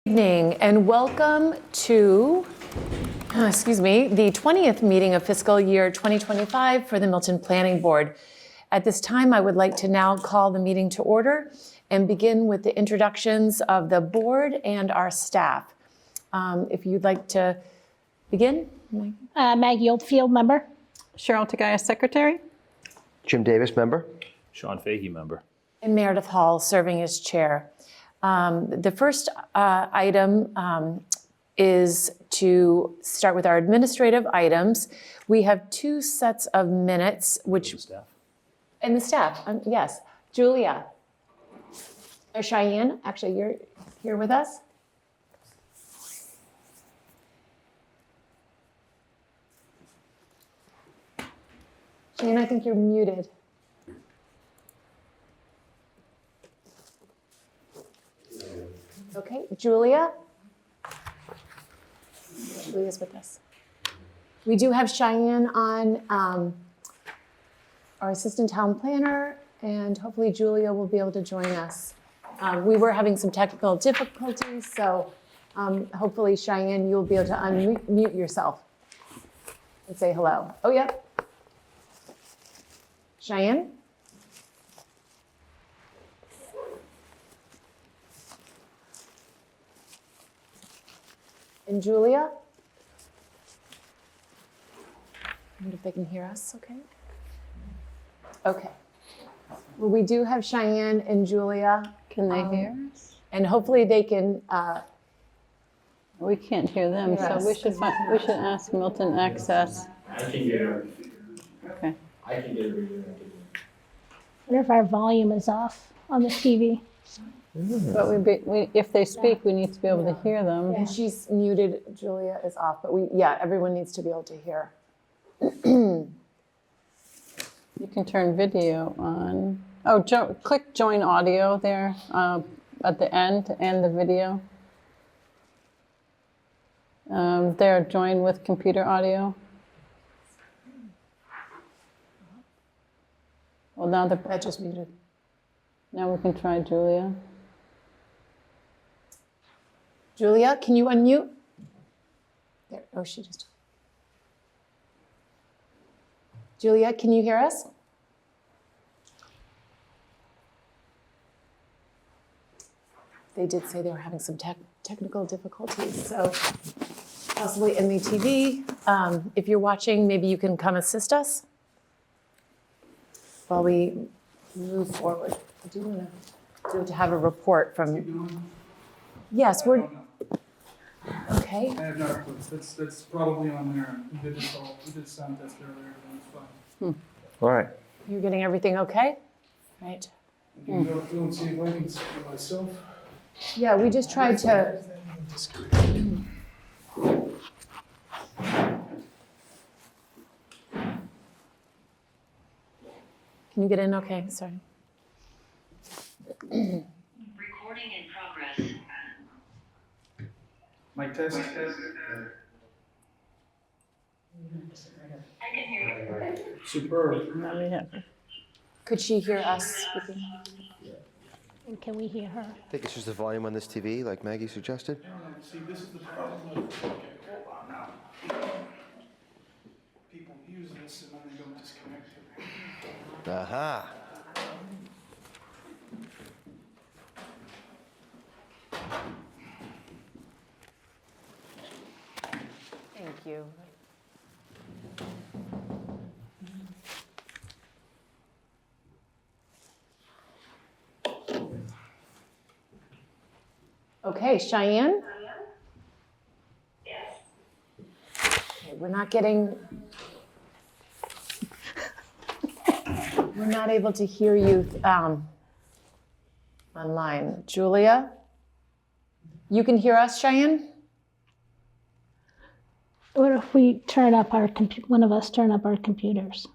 Evening and welcome to, the 20th meeting of fiscal year 2025 for the Milton Planning Board. At this time, I would like to now call the meeting to order and begin with the introductions of the board and our staff. If you'd like to begin. Maggie Oldfield, member. Cheryl Tagaya, secretary. Jim Davis, member. Sean Fahey, member. And Meredith Hall, serving as chair. The first item is to start with our administrative items. We have two sets of minutes, which... Staff. And the staff, yes. Julia. Or Cheyenne, actually, you're here with us? Cheyenne, I think you're muted. Okay, Julia? Julia's with us. We do have Cheyenne on, our assistant town planner, and hopefully Julia will be able to join us. We were having some technical difficulties, so hopefully Cheyenne, you'll be able to unmute yourself and say hello. Oh, yeah. Cheyenne? And Julia? I wonder if they can hear us, okay? Okay. Well, we do have Cheyenne and Julia. Can they hear us? And hopefully they can, We can't hear them, Hear so us. we should ask Milton Access. I can get her. Okay. I can get her. I wonder if our volume is off on the TV. But if they speak, we need to be able to hear them. and she's muted, Julia is off, but everyone needs to be able to hear. You can turn video on. Oh, click join audio there at the end and the video. There, join with computer audio. Well, That just muted. now we can try Julia. Julia, can you unmute? There, oh, she just. Julia, can you hear us? They did say they were having some technical difficulties, so possibly in the TV. If you're watching, maybe you can come assist us while we move forward. I do want to have a report from. Yes, we're. Okay. I have no clue. That's probably on there. We did sound test earlier, and it's fine. All right. You're getting everything okay? Right. I can go through and see if I can see it myself. Yeah, we just tried to. Can you get in? Okay, sorry. Recording in progress. Mic test. I can hear you. Superb. Now we have. Could she hear us speaking? And can we hear her? I think it's just the volume on this TV, like Maggie suggested. See, this is the problem. Okay, hold on now. People use this and then they don't disconnect it. Aha. Thank you. Okay, Cheyenne? Yes. Okay, we're not getting. We're not able to hear you online. Julia? You can hear us, Cheyenne? What if we turn up our one of us turn up our computers?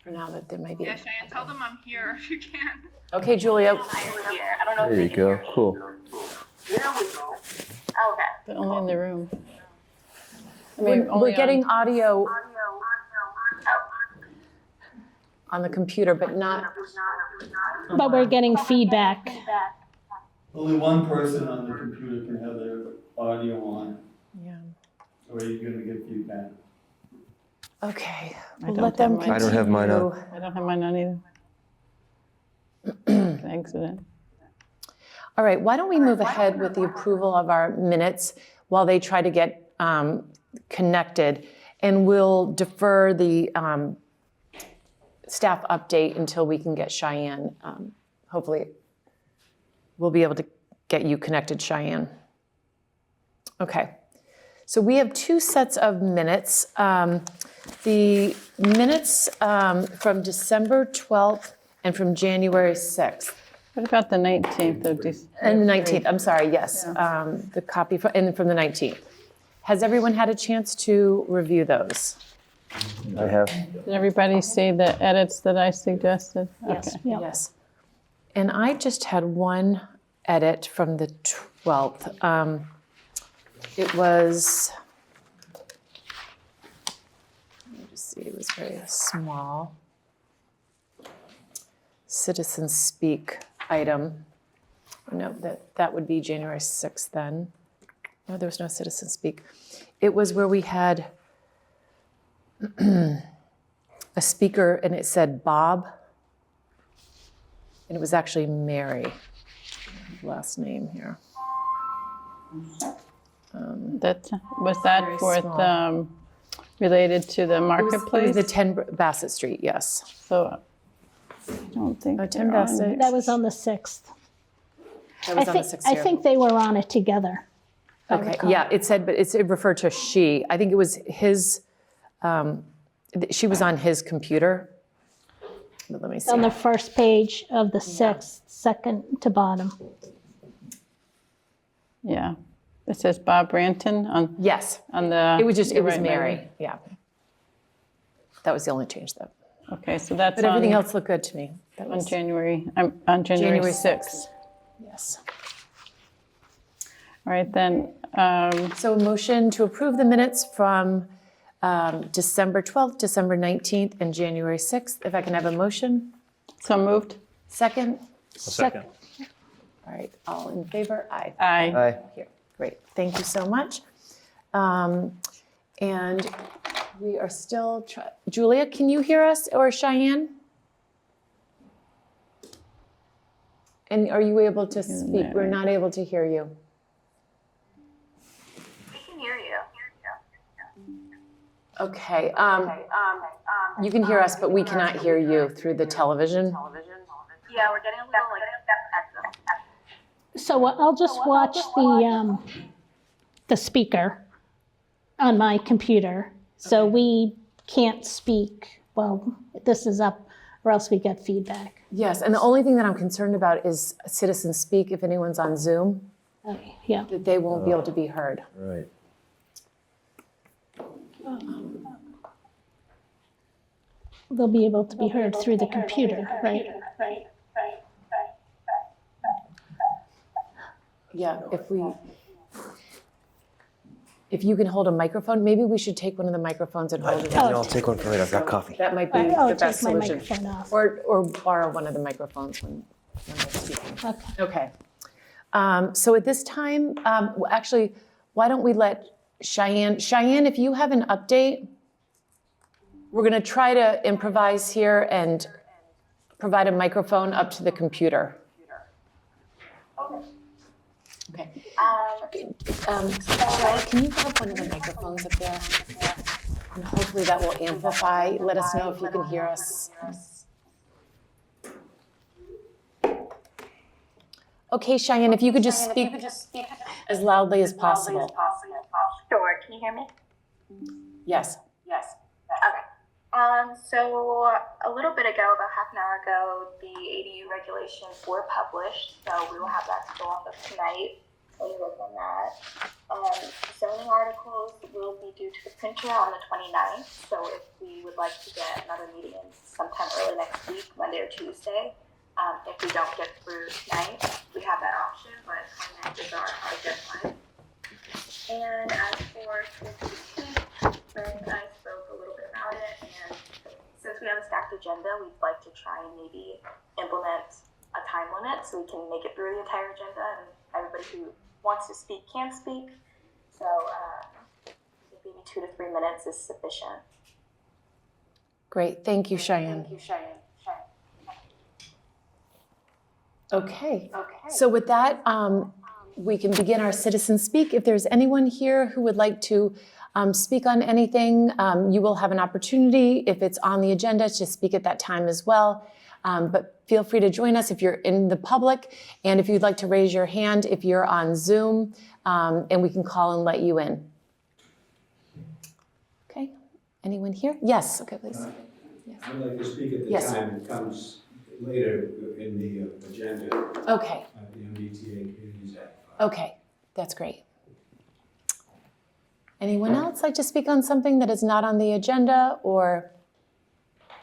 For now, that there might be. Yeah, Cheyenne, tell them I'm here if you can. Okay, Julia. I'm here. I don't know if There you they go. can hear me. Cool. There we go. Okay. But only in the room. I We're only getting on- audio on the computer, but not. But we're getting feedback. Only one person on the computer can have their audio on, Yeah. or you're gonna get feedback. Okay, I we'll don't let them have mine. I don't have mine on. continue. I don't have mine on either. Can exit it. All right, why don't we move ahead with the approval of our minutes while they try to get connected, and we'll defer the staff update until we can get Cheyenne. Hopefully, we'll be able to get you connected, Cheyenne. Okay, so we have two sets of minutes. The minutes from December 12th and from January 6th. What about the 19th of December? And the 19th, I'm sorry, yes. The copy and from the 19th. Has everyone had a chance to review those? I have. Did everybody see the edits that I suggested? Yes. Okay. Yep. Yes. And I just had one edit from the 12th. It was, let me just see, it was very small. Citizen speak item. No, that would be January 6th then. No, there was no citizen speak. It was where we had a speaker and it said Bob. And it was actually Mary, last name here. Was that Very for small. related to the It was marketplace? the 10 Bassett Street, yes. So I don't think Oh, 10 they're on Bassett. here. That was on the 6th. That was on the 6th I here. think they were on it together. if I Okay, recall. yeah, it said, but it referred to she. I think it was his, she was on his computer. But let me see. On the first page of the 6th, second to bottom. Yeah. It says Bob Ranton on Yes, the. it was just, it you're was right, Mary, yeah. That was the only change though. Okay, so that's But everything on else looked good to me. That on was, January 6th. yes. All right, then, So a motion to approve the minutes from December 12th, December 19th, and January 6th. If I can have a motion? so moved? Second? Second. All right, all in favor? Aye. Aye. Aye. Here, great, thank you so much. And we are still, Julia, can you hear us, or Cheyenne? And are you able to speak? We're not able to hear you. We can hear you. Okay, you can hear us, but we cannot hear you through the television. Yeah, we're getting a little like echo. So I'll just watch the speaker on my computer. So we can't speak while this is up, or else we get feedback. Yes, and the only thing that I'm concerned about is citizen speak, if anyone's on Zoom, Okay, yeah. that they won't be able to be heard. Right. They'll be able to be heard through the computer, right? Yeah, if you can hold a microphone, maybe we should take one of the microphones and hold it. I'll take one for later. I've got coffee. That might be I'll the best take my solution. microphone off. Or borrow one of the microphones when they're speaking. Okay. Okay. So at this time, well, actually, why don't we let Cheyenne, if you have an update, we're going to try to improvise here and provide a microphone up to the computer. Okay. Cheyenne, can you grab one of the microphones up there? And hopefully that will amplify. Let us know if you can hear us. Okay, Cheyenne, if you could just speak as loudly as possible. Sure, can you hear me? Yes. Okay. So a little bit ago, about half an hour ago, the ADU regulations were published, so we will have that to go off of tonight. We work on that. Zoning articles will be due to the printer on the 29th, so if we would like to get another meeting in sometime early next week, Monday or Tuesday, if we don't get through tonight, we have that option, but 29th is our deadline. And as for Greg and I spoke a little bit about it, and since we have a stacked agenda, we'd like to try and maybe implement a time limit so we can make it through the entire agenda and everybody who wants to speak can speak. So maybe 2 to 3 minutes is sufficient. Great, thank you, Cheyenne. Okay, so with that, we can begin our citizen speak. If there's anyone here who would like to speak on anything, you will have an opportunity, if it's on the agenda, to speak at that time as well. But feel free to join us if you're in the public, and if you'd like to raise your hand if you're on Zoom, and we can call and let you in. Okay, anyone here? Yes, okay, please. Yes. I'd like to speak at the Yes. time it comes later in the agenda Okay, at the MBTA Communities Act. okay, that's great. Anyone else like to speak on something that is not on the agenda, or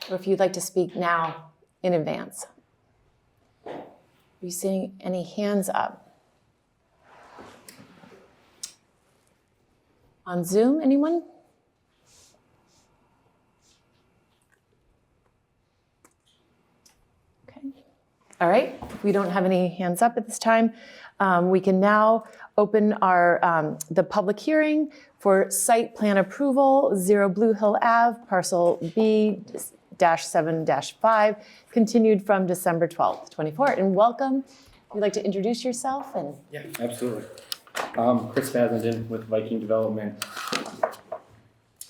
if you'd like to speak now in advance? Are you seeing any hands up? On Zoom, anyone? Okay. All right, if we don't have any hands up at this time, we can now open our the public hearing for site plan approval, 0 Blue Hill Ave, parcel B-7-5, continued from December 12th, 24. And welcome. If you'd like to introduce yourself and. Yeah, absolutely. Chris Basenden with Viking Development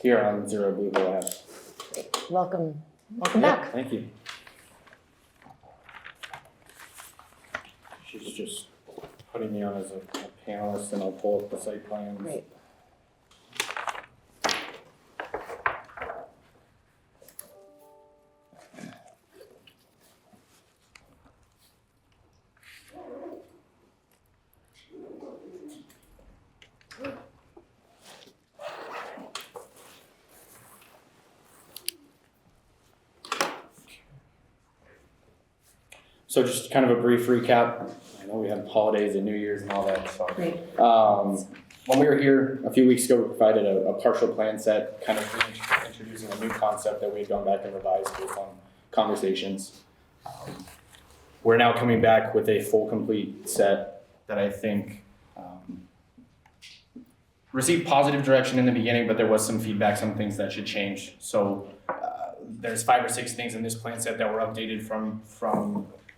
here on 0 Blue Hill Ave. Welcome Yeah, back. thank you. She's just putting me on as a panelist, and I'll pull up the site plans. Great. So just kind of a brief recap. I know we have holidays and New Year's and all that. So, Great. when we were here a few weeks ago, we provided a partial plan set, kind of introducing a new concept that we had gone back and revised based on conversations. We're now coming back with a full, complete set that I think received positive direction in the beginning, but there was some feedback, some things that should change. So there's 5 or 6 things in this plan set that were updated from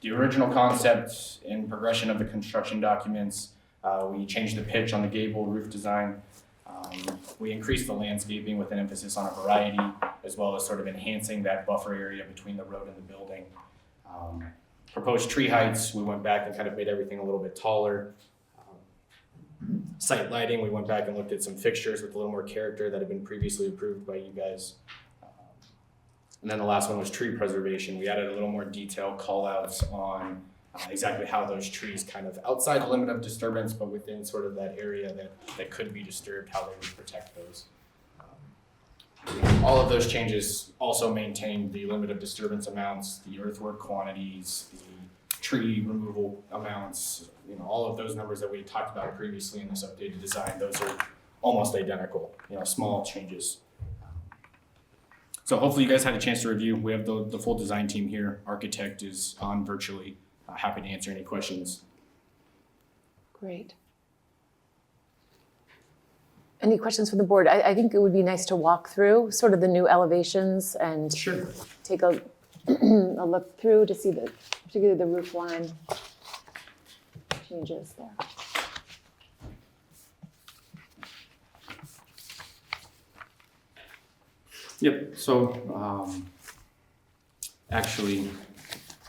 the original concept and progression of the construction documents. We changed the pitch on the gable roof design. We increased the landscaping with an emphasis on a variety, as well as sort of enhancing that buffer area between the road and the building. Proposed tree heights, we went back and kind of made everything a little bit taller. Site lighting, we went back and looked at some fixtures with a little more character that had been previously approved by you guys. And then the last one was tree preservation. We added a little more detail call outs on exactly how those trees kind of outside the limit of disturbance, but within sort of that area that could be disturbed, how they would protect those. All of those changes also maintained the limit of disturbance amounts, the earthwork quantities, the tree removal amounts, all of those numbers that we talked about previously in this updated design, those are almost identical, small changes. So hopefully you guys had a chance to review. We have the full design team here. Architect is on virtually. Happy to answer any questions. Great. Any questions from the board? I think it would be nice to walk through sort of the new elevations and Sure. take a look through to see particularly the roof line changes there. Yep, so actually,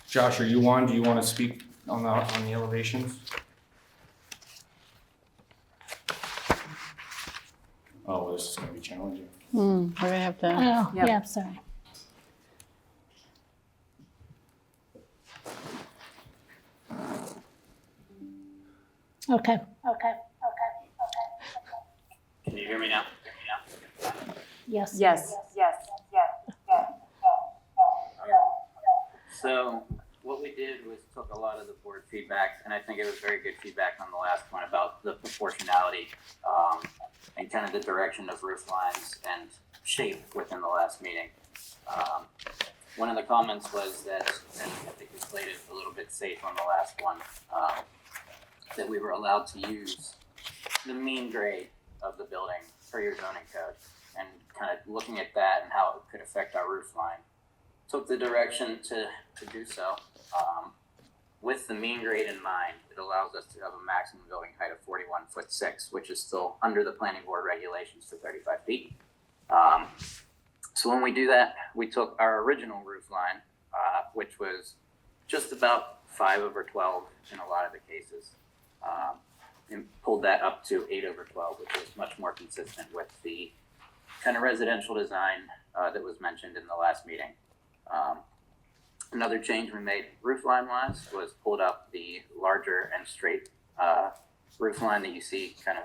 Josh, are you on? Do you want to speak on the elevations? Oh, well, this is going to be challenging. We're gonna have to. Oh, Yep. yeah, sorry. Okay. Can you hear me now? Yes. Yes. So what we did was took a lot of the board feedback, and I think it was very good feedback on the last one about the proportionality and kind of the direction of roof lines and shape within the last meeting. One of the comments was that, and I think we played it a little bit safe on the last one, that we were allowed to use the mean grade of the building per your zoning code, and kind of looking at that and how it could affect our roof line, took the direction to do so. With the mean grade in mind, it allows us to have a maximum building height of 41'6", which is still under the planning board regulations for 35 feet. So when we do that, we took our original roof line, which was just about 5/12 in a lot of the cases, and pulled that up to 8/12, which was much more consistent with the kind of residential design that was mentioned in the last meeting. Another change we made roof line wise was pulled up the larger and straight roof line that you see kind of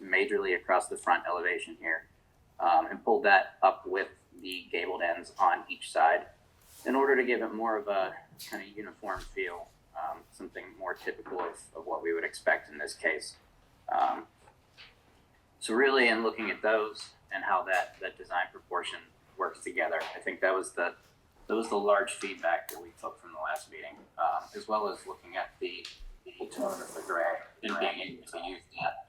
majorly across the front elevation here, and pulled that up with the gabled ends on each side in order to give it more of a kind of uniform feel, something more typical of what we would expect in this case. So really in looking at those and how that design proportion works together, I think that was the large feedback that we took from the last meeting, as well as looking at the tone of the gray and being able to use that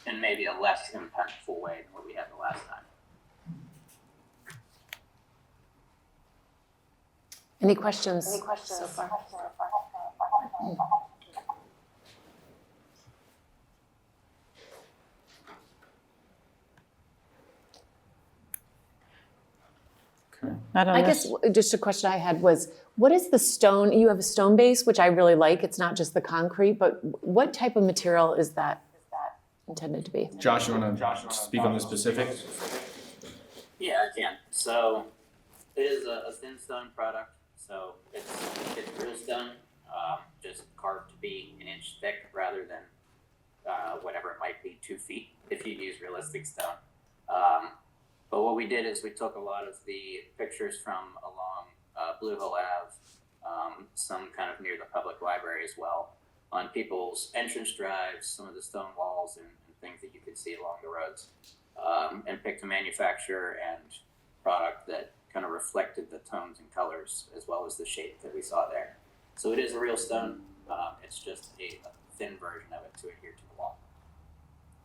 in maybe a less impactful way than what we had the last time. Any questions so far? I guess just a question I had was, what is the stone? You have a stone base, which I really like. It's not just the concrete, but what type of material is that intended to be? Josh, you want to speak on the specifics? Yeah, I can. So it is a thin stone product. So it's real stone, just carved to be an inch thick rather than whatever it might be, 2 feet if you use realistic stone. But what we did is we took a lot of the pictures from along Blue Hill Ave, some kind of near the public library as well, on people's entrance drives, some of the stone walls and things that you could see along the roads, and picked a manufacturer and product that kind of reflected the tones and colors as well as the shape that we saw there. So it is a real stone. It's just a thin version of it to adhere to the wall.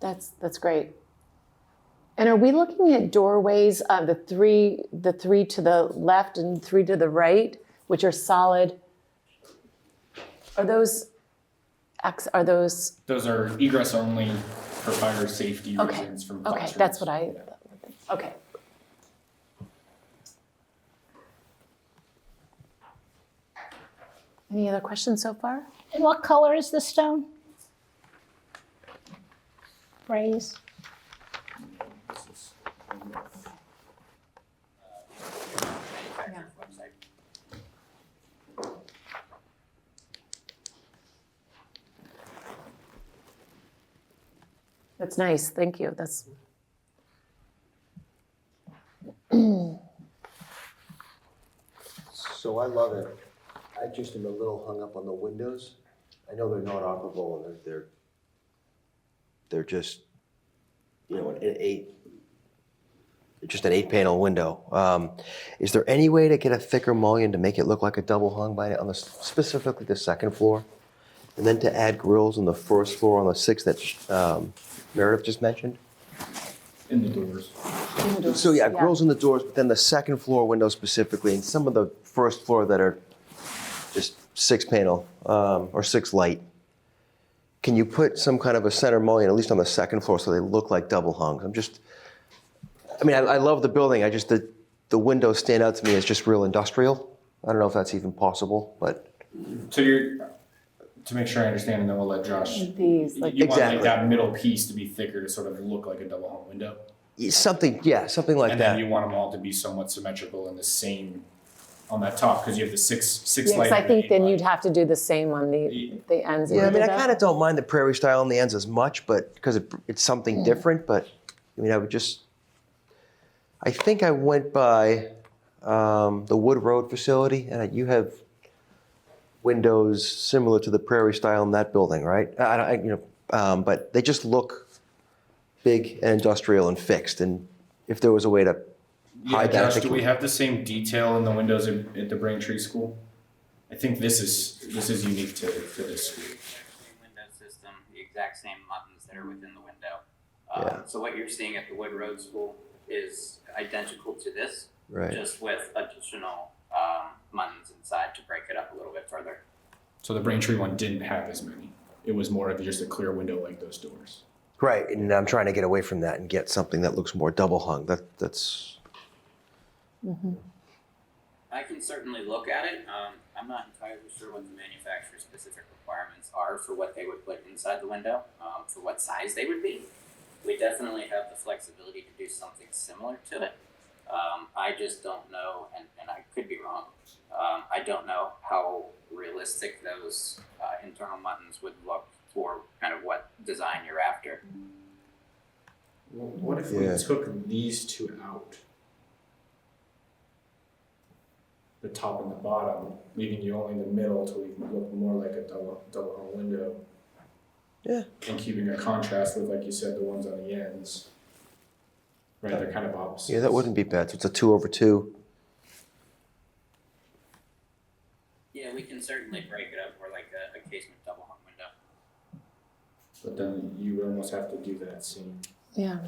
That's great. And are we looking at doorways, the three to the left and 3 to the right, which are solid? Are those? Those are egress only for fire safety Okay. reasons from Okay, classrooms. that's what I. Okay. Any other questions so far? And what color is the stone? Raise. Manufacturer's website. That's nice. Thank you. That's. So I love it. I just am a little hung up on the windows. I know they're not operable and they're just, you know, just an 8-panel window. Is there any way to get a thicker mullion to make it look like a double hung on specifically the second floor? And then to add grills on the first floor on the 6th that Meredith just mentioned? In the doors. So yeah, grills in the doors, but then the second floor windows specifically, and some of the first floor that are just 6-panel or 6 light. Can you put some kind of a center mullion, at least on the second floor, so they look like double hungs? I love the building. The windows stand out to me as just real industrial. I don't know if that's even possible, but. So to make sure I understand, and then we'll let Josh. These, You want like that middle piece to be thicker to sort of look like a double hung window? Something like And that. then you want them all to be somewhat symmetrical and the same on that top, because you have the six Yeah, light. because I and think eight then light. you'd have to do the same on the ends. Yeah, I kind of don't mind the prairie style on the ends as much, but because it's something different. But I think I went by the Wood Road facility, and you have windows similar to the prairie style in that building, right? But they just look big and industrial and fixed. And if there was a way to Yeah, hide that, Josh, do we have the same detail in the windows at the Braintree School? I think this is unique to this school. Same window system, the exact same buttons that are within the window. Yeah. So what you're seeing at the Wood Road School is identical to this, Right. just with additional buttons inside to break it up a little bit further. So the Braintree one didn't have as many. It was more of just a clear window like those doors. Right, and I'm trying to get away from that and get something that looks more double hung. That's. I can certainly look at it. I'm not entirely sure what the manufacturer's specific requirements are for what they would put inside the window, for what size they would be. We definitely have the flexibility to do something similar to it. I just don't know, and I could be wrong, I don't know how realistic those internal buttons would look for kind of what design you're after. Well, what if we took these two out? The top and the bottom, leaving you only in the middle to look more like a double hung window. Yeah. And keeping a contrast with, like you said, the ones on the ends. Right, they're kind of opposite. Yeah, that wouldn't be bad. So it's a 2/2. Yeah, we can certainly break it up for like a casement double hung window. But then you would almost have to do that seam. Yeah.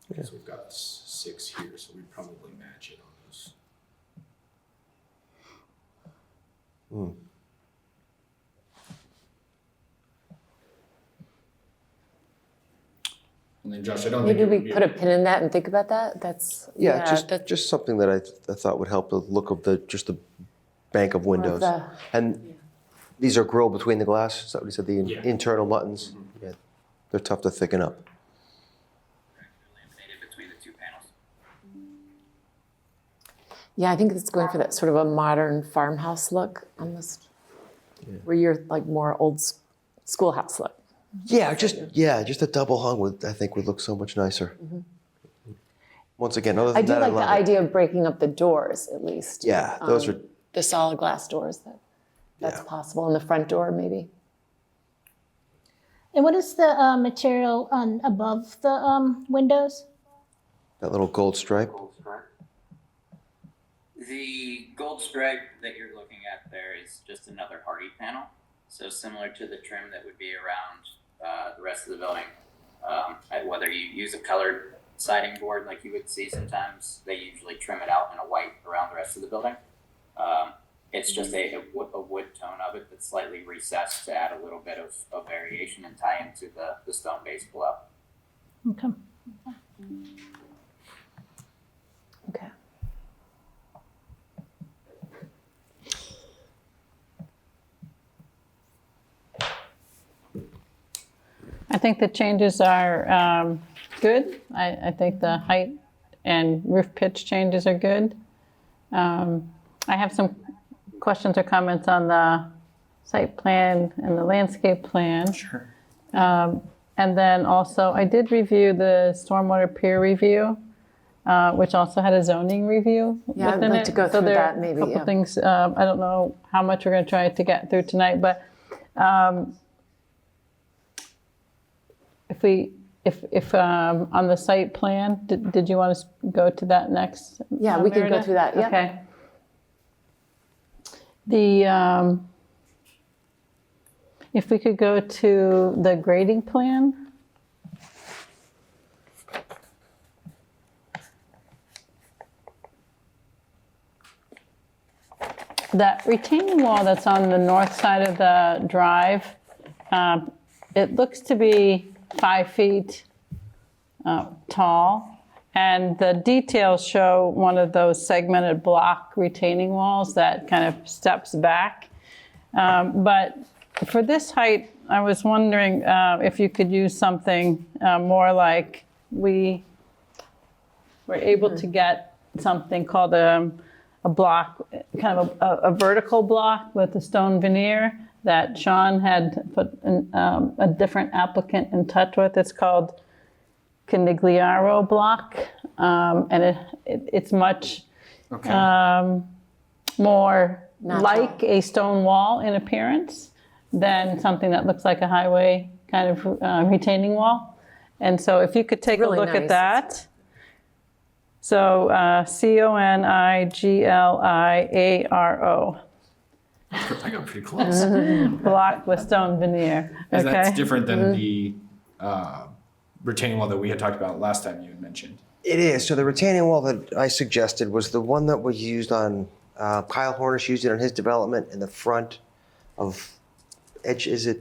Because we've got 6 here, so we'd probably match it on those. And then Josh, I don't think Maybe it would we be put a pin in that and think about that. That's Just something that I thought would help the look of the bank of windows. And these are grilled between the glass. Is that what he said? The internal buttons. Yeah, they're tough to thicken up. Laminated between the two panels. Yeah, I think it's going for that sort of a modern farmhouse look, almost, where you're like more old schoolhouse look. Yeah, just a double hung would look so much nicer. Once again, other I than do that, like I the love it. idea of breaking up the doors at least. Yeah, those are. The solid glass doors. That's possible, and the front door maybe. And what is the material on above the windows? That little gold stripe. The gold stripe that you're looking at there is just another hardy panel. So similar to the trim that would be around the rest of the building. Whether you use a colored siding board like you would see sometimes, they usually trim it out in a white around the rest of the building. It's just a wood tone of it that's slightly recessed to add a little bit of variation and tie into the stone base below. Okay. Okay. I think the changes are good. I think the height and roof pitch changes are good. I have some questions or comments on the site plan and the landscape plan. Sure. And then also, I did review the stormwater peer review, which also had a zoning review Yeah, I'd within like it. to go So through there that are maybe, a couple yeah. things, I don't know how much we're going to try to get through tonight, but if on the site plan, did you want to go to that next? Yeah, we can go Meredith? through that, yeah. Okay. If we could go to the grading plan. That retaining wall that's on the north side of the drive, it looks to be 5 feet tall. And the details show one of those segmented block retaining walls that kind of steps back. But for this height, I was wondering if you could use something more like we were able to get something called a block, kind of a vertical block with a stone veneer that Sean had put a different applicant in touch with. It's called Canigliaro block, and it's much more Natural. like a stone wall in appearance than something that looks like a highway kind of retaining wall. And so if you could take really a look nice. at that. So Conigliaro. I got pretty close. Block with stone veneer. And that's Okay. different than the retaining wall that we had talked about last time you had mentioned. It is. So the retaining wall that I suggested was the one that was used on, Kyle Hornish used it on his development in the front of Edge, is it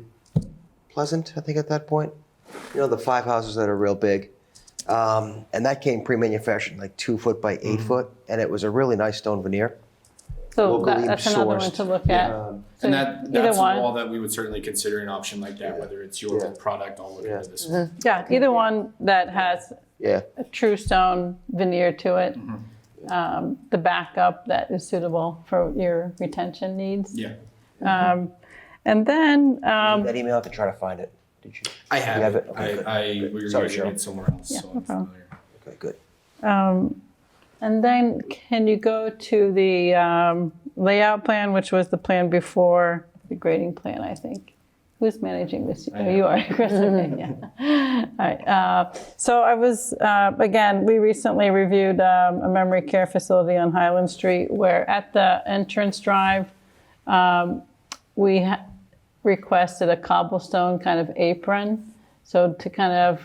Pleasant, I think at that point? You know, the 5 houses that are real big. And that came pre-manufactured, like 2 foot by 8 foot, and it was a really nice stone veneer. So locally that's another one sourced. to look at. And So that's either a one. wall that we would certainly consider an option like that, whether it's your product, I'll look into this one. Yeah, either one that has Yeah. a true stone veneer to it. The backup that is suitable for your retention needs. Yeah, And then, That email, I could try to find it. Did you? I You have have it. it? Okay, good. I we were Sorry, using Cheryl. it somewhere else, Yeah, so no I'm problem. familiar. Okay, good. and then can you go to the layout plan, which was the plan before the grading plan, I think? Who's managing this? Oh, you are, Chris. Okay, yeah. All right. So I was, again, we recently reviewed a memory care facility on Highland Street where at the entrance drive, we requested a cobblestone kind of apron. So to kind of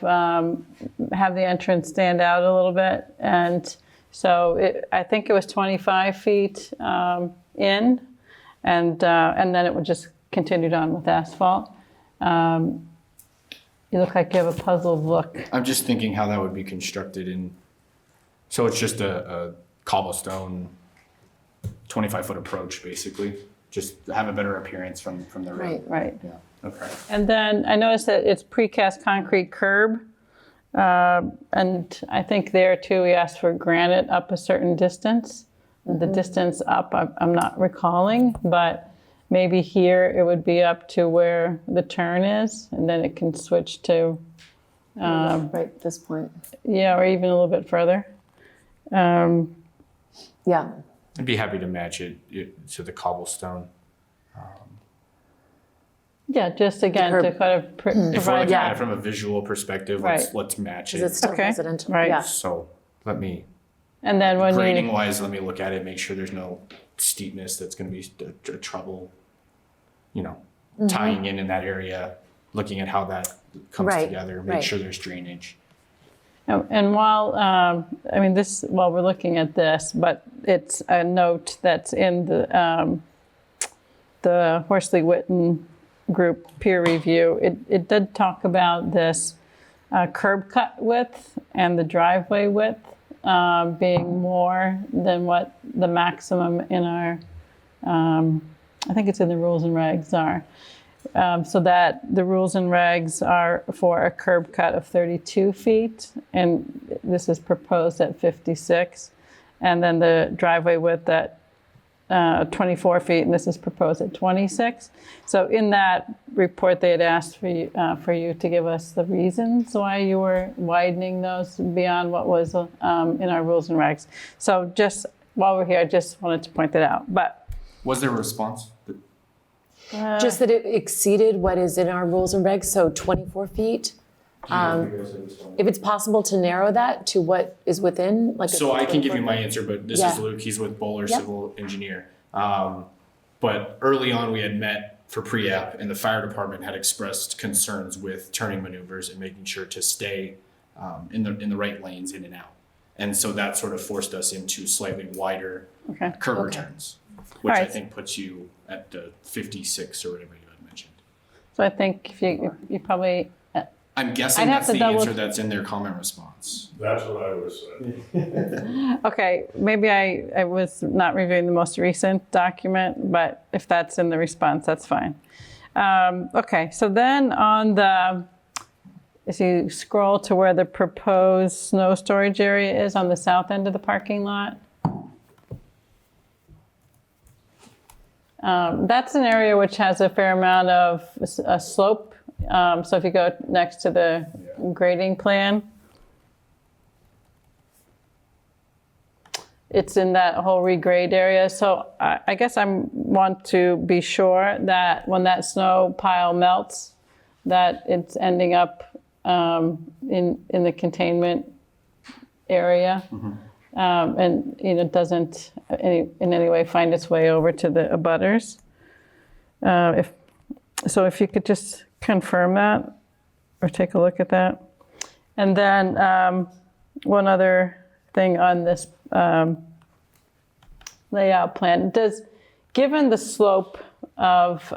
have the entrance stand out a little bit. And so I think it was 25 feet in, and then it would just continued on with asphalt. You look like you have a puzzled look. I'm just thinking how that would be constructed in, so it's just a cobblestone 25-foot approach, basically. Just have a better appearance from the road. Right. Yeah, okay. And then I noticed that it's precast concrete curb. And I think there too, we asked for granite up a certain distance. The distance up, I'm not recalling, but maybe here it would be up to where the turn is, and then it can switch to, Right at this point. yeah, or even a little bit further. Yeah. I'd be happy to match it to the cobblestone. Yeah, just again, curb. to kind of If we're provide looking Yeah. at it from a visual perspective, Right. let's match Because it's it. still Okay. residential. Right. Yeah. So let me, and then when grading you, wise, let me look at it, make sure there's no steepness that's going to be a trouble, tying in that area, looking at how that comes Right, together, make right. sure there's drainage. and while, I mean, while we're looking at this, but it's a note that's in the Horsley Witten group peer review. It did talk about this curb cut width and the driveway width being more than what the maximum in our, I think it's in the rules and regs are. So that the rules and regs are for a curb cut of 32 feet, and this is proposed at 56. And then the driveway width at 24 feet, and this is proposed at 26. So in that report, they had asked for you to give us the reasons why you were widening those beyond what was in our rules and regs. So just while we're here, I just wanted to point that out. But Was there a response? Just that it exceeded what is in our rules and regs, so 24 feet. If it's possible to narrow that to what is within, like. So I can give you my answer, but this is Yeah. Luke. He's with Bowler Yep. Civil Engineer. But early on, we had met for pre-app, and the fire department had expressed concerns with turning maneuvers and making sure to stay in the right lanes in and out. And so that sort of forced us into slightly wider okay. curb Okay. returns, which I Alright. think puts you at the 56 or whatever you had mentioned. So I think if you probably, I'm guessing I'd have that's to the double- answer that's in their comment response. That's what I was saying. okay, maybe I was not reviewing the most recent document, but if that's in the response, that's fine. Okay, so then as you scroll to where the proposed snow storage area is on the south end of the parking lot, that's an area which has a fair amount of a slope. So if you go next to the grading plan, it's in that whole regrade area. So I guess I want to be sure that when that snow pile melts, that it's ending up in the containment area. and doesn't in any way find its way over to the abutters. If you could just confirm that or take a look at that. And then one other thing on this layout plan, given the slope of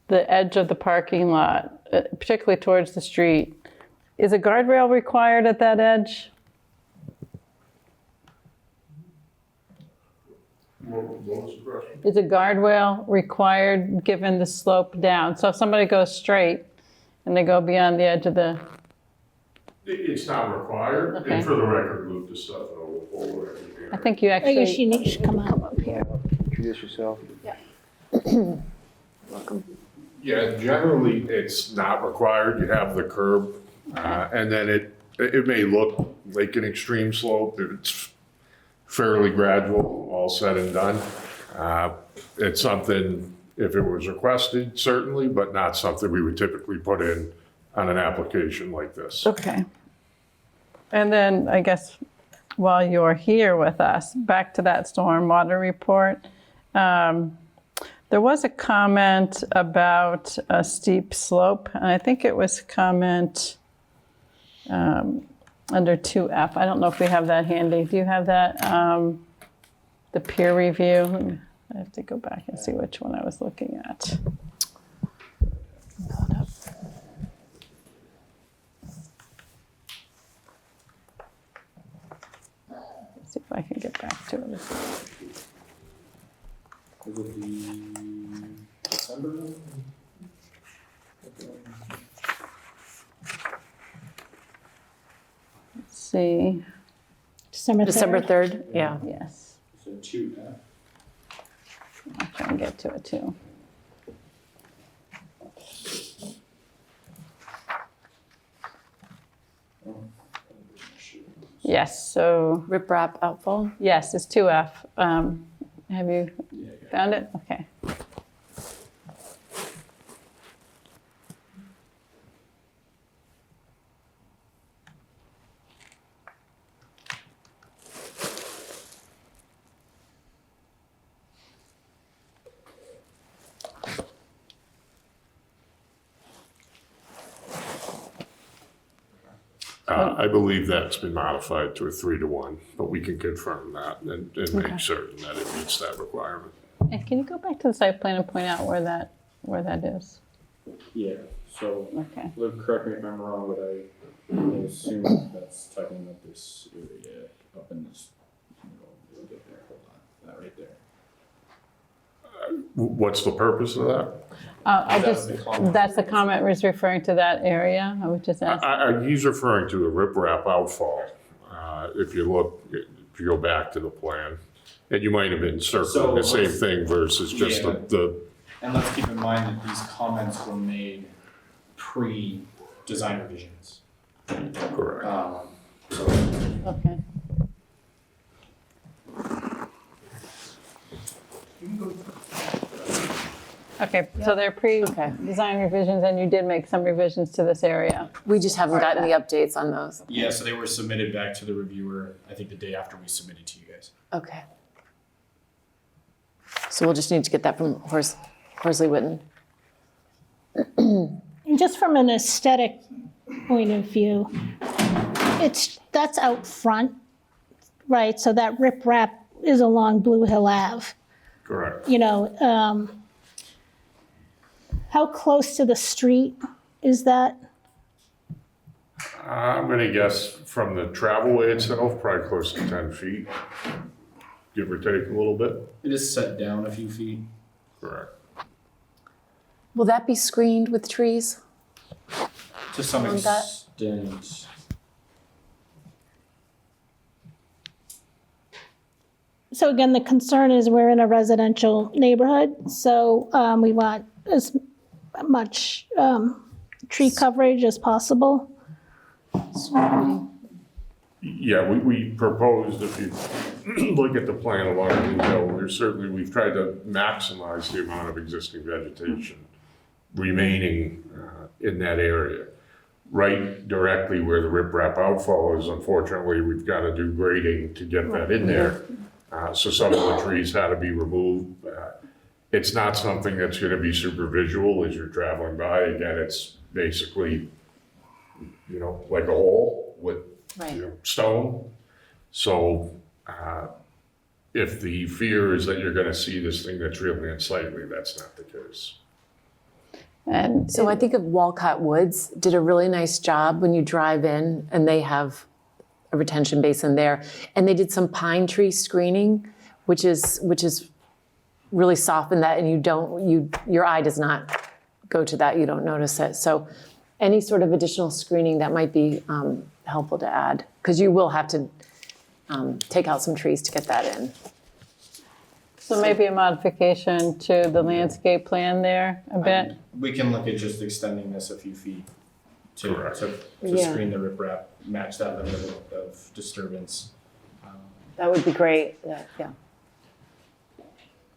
the edge of the parking lot, particularly towards the street, is a guardrail required at that edge? What was the question? Is a guardrail required given the slope down? So if somebody goes straight and they go beyond the edge of the... It's not required, Okay. and for the record, Luke, this stuff will forward. I think you I actually... guess you should come up here. Introduce yourself. Welcome. Yeah, generally, it's not required. You have the curb, and then it may look like an extreme slope. It's fairly gradual, all said and done. It's something, if it was requested, certainly, but not something we would typically put in on an application like this. Okay. And then I guess while you're here with us, back to that stormwater report. There was a comment about a steep slope, and I think it was comment under 2F. I don't know if we have that handy. Do you have that? The peer review? I have to go back and see which one I was looking at. Pull it up. Let's see if I can get back to it. Was it the December? Let's see. December 3rd, yeah. Yes. So 2F. I'll try and get to it too. Yes, so, Riprap outfall. yes, it's 2F. Have you found it? Okay. I believe that's been modified to a 3-to-1, but we can confirm that and make certain that it meets that requirement. And can you go back to the site plan and point out where that is? Yeah, so, Okay. Luke, correct me if I'm wrong, but I assume that's talking about this area up in this middle. We'll get there, hold on, that right there. What's the purpose of that? That's the comment was referring to that area. I was just asking. He's referring to the riprap outfall. If you go back to the plan, and you might have been circling the same thing versus just the. And let's keep in mind that these comments were made pre-design revisions. Correct. Okay. Okay, so they're pre-design revisions, and you did make some revisions to this area. We just haven't gotten the updates on those. Yeah, so they were submitted back to the reviewer, I think the day after we submitted to you guys. Okay. So we'll just need to get that from Horsley Witten. And just from an aesthetic point of view, that's out front, right? So that riprap is along Blue Hill Ave. Correct. How close to the street is that? I'm going to guess from the travelway itself, probably close to 10 feet, give or take a little bit. It is set down a few feet. Correct. Will that be screened with trees? To some On that? extent. So again, the concern is we're in a residential neighborhood, so we want as much tree coverage as possible. Yeah, we proposed, if you look at the plan along Blue Hill, we've tried to maximize the amount of existing vegetation remaining in that area. right directly where the riprap outfall is, unfortunately, we've got to do grading to get that in there. So some of the trees had to be removed. It's not something that's going to be super visual as you're traveling by. Again, it's basically, like a hole with stone. So if the fear is that you're going to see this thing that's really unsightly, that's not the case. And So I think of Walcott Woods did a really nice job when you drive in, and they have a retention basin there, and they did some pine tree screening, which is really softened that, and your eye does not go to that, you don't notice it. So any sort of additional screening that might be helpful to add, because you will have to take out some trees to get that in. so maybe a modification to the landscape plan there a bit. We can look at just extending this a few feet to Yeah. screen the riprap, match that level of disturbance. That would be great, yeah.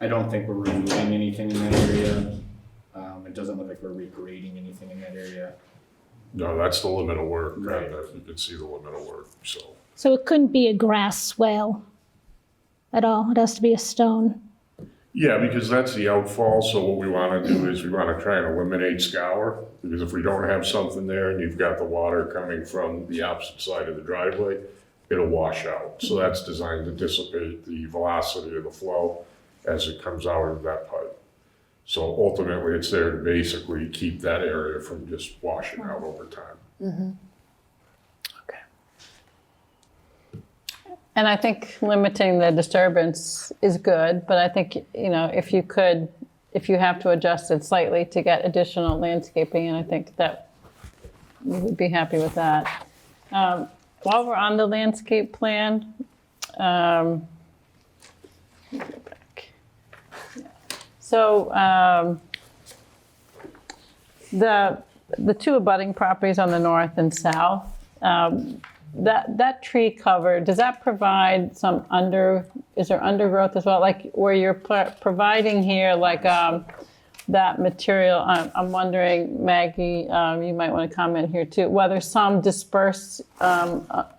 I don't think we're removing anything in that area. It doesn't look like we're regrading anything in that area. No, that's the limit of work. Right. You can see the limit of work, so. So it couldn't be a grass swale at all. It has to be a stone. Yeah, because that's the outfall, so what we want to do is we want to try and eliminate scour, because if we don't have something there and you've got the water coming from the opposite side of the driveway, it'll wash out. So that's designed to dissipate the velocity of the flow as it comes out of that pipe. So ultimately, it's there to basically keep that area from just washing out over time. Okay. And I think limiting the disturbance is good, but I think, if you have to adjust it slightly to get additional landscaping, and I think that we would be happy with that. While we're on the landscape plan, let me go back. So the two abutting properties on the north and south, that tree cover, does that provide is there undergrowth as well? Like where you're providing here, like that material, I'm wondering, Maggie, you might want to comment here too, whether some disperse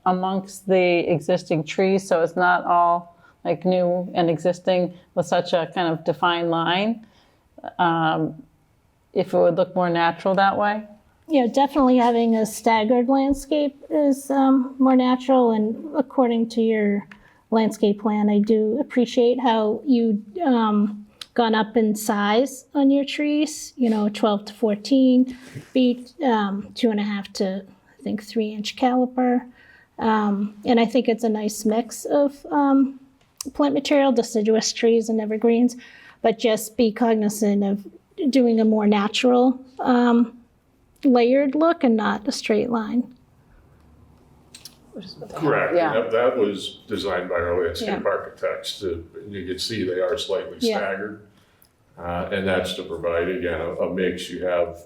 amongst the existing trees, so it's not all like new and existing with such a kind of defined line, if it would look more natural that way? Yeah, definitely having a staggered landscape is more natural. And according to your landscape plan, I do appreciate how you gone up in size on your trees, 12 to 14 feet, 2.5 to, I think, 3-inch caliper. And I think it's a nice mix of plant material, deciduous trees and evergreens, but just be cognizant of doing a more natural layered look and not a straight line. Correct. Yeah. And that was designed by our landscape architects. You can see they are slightly staggered. And that's to provide, again, a mix. You have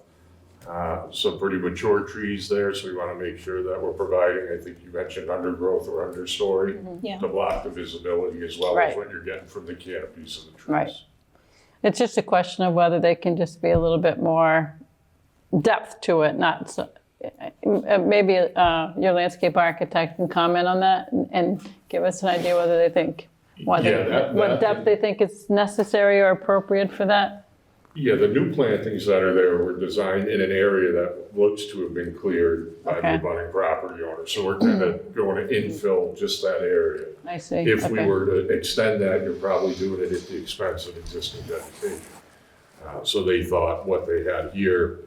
some pretty mature trees there, so we want to make sure that we're providing, I think you mentioned undergrowth or understory, Yeah. to block the visibility as well as what you're getting from the canopies of the trees. Right. It's just a question of whether they can just be a little bit more depth to it, not so, maybe your landscape architect can comment on that and give us an idea whether they think, what depth they think is necessary or appropriate for that. Yeah, the new plantings that are there were designed in an area that looks to have been cleared by the abutting property owner. So we're kind of going to infill just that area. I see. If we were to extend that, you're probably doing it at the expense of existing vegetation. So they thought what they had here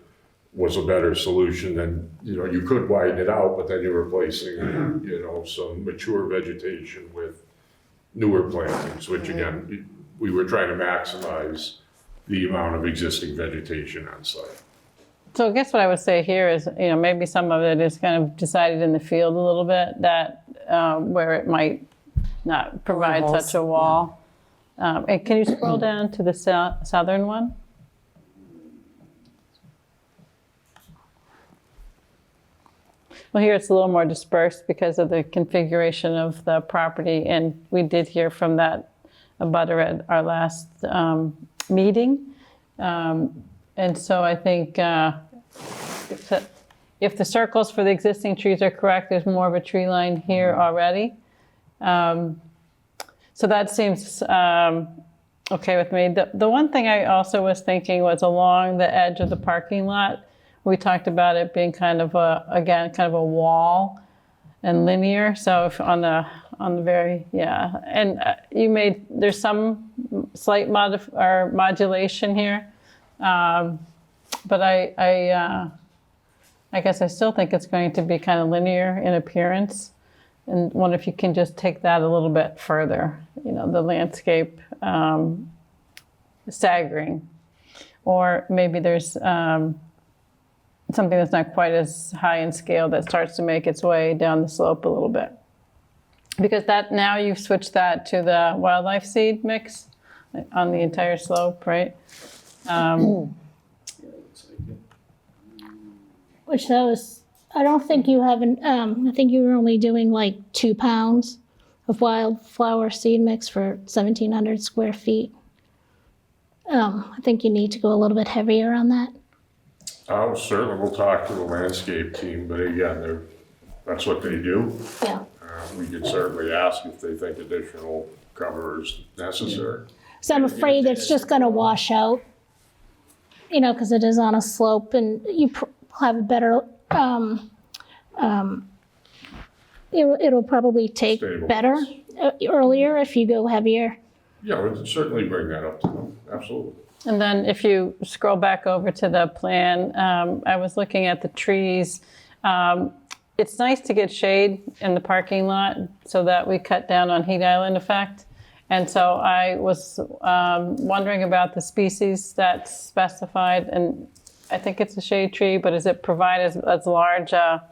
was a better solution than, you could widen it out, but then you're replacing, some mature vegetation with newer plantings, which again, we were trying to maximize the amount of existing vegetation on site. So I guess what I would say here is, maybe some of it is kind of decided in the field a little bit, that where it might not provide such a wall. And can you scroll down to the southern one? Well, here it's a little more dispersed because of the configuration of the property, and we did hear from that abutter at our last meeting. And so I think if the circles for the existing trees are correct, there's more of a tree line here already. So that seems okay with me. The one thing I also was thinking was along the edge of the parking lot. We talked about it being kind of a wall and linear. So if on the very, and there's some slight modulation here. But I guess I still think it's going to be kind of linear in appearance. And wonder if you can just take that a little bit further, the landscape staggering. Or maybe there's something that's not quite as high in scale that starts to make its way down the slope a little bit. Because now you've switched that to the wildlife seed mix on the entire slope, right? Which I don't think you haven't, I think you were only doing like 2 pounds of wildflower seed mix for 1,700 square feet. I think you need to go a little bit heavier on that. Certainly we'll talk to the landscape team, but again, that's what they do. Yeah. We could certainly ask if they think additional cover is necessary. So I'm afraid it's just going to wash out, because it is on a slope, and you have a better, it'll probably take better earlier if you go heavier. Yeah, we'll certainly bring that up to them, absolutely. And then if you scroll back over to the plan, I was looking at the trees. It's nice to get shade in the parking lot so that we cut down on heat island effect. And so I was wondering about the species that's specified, and I think it's a shade tree, but does it provide as large a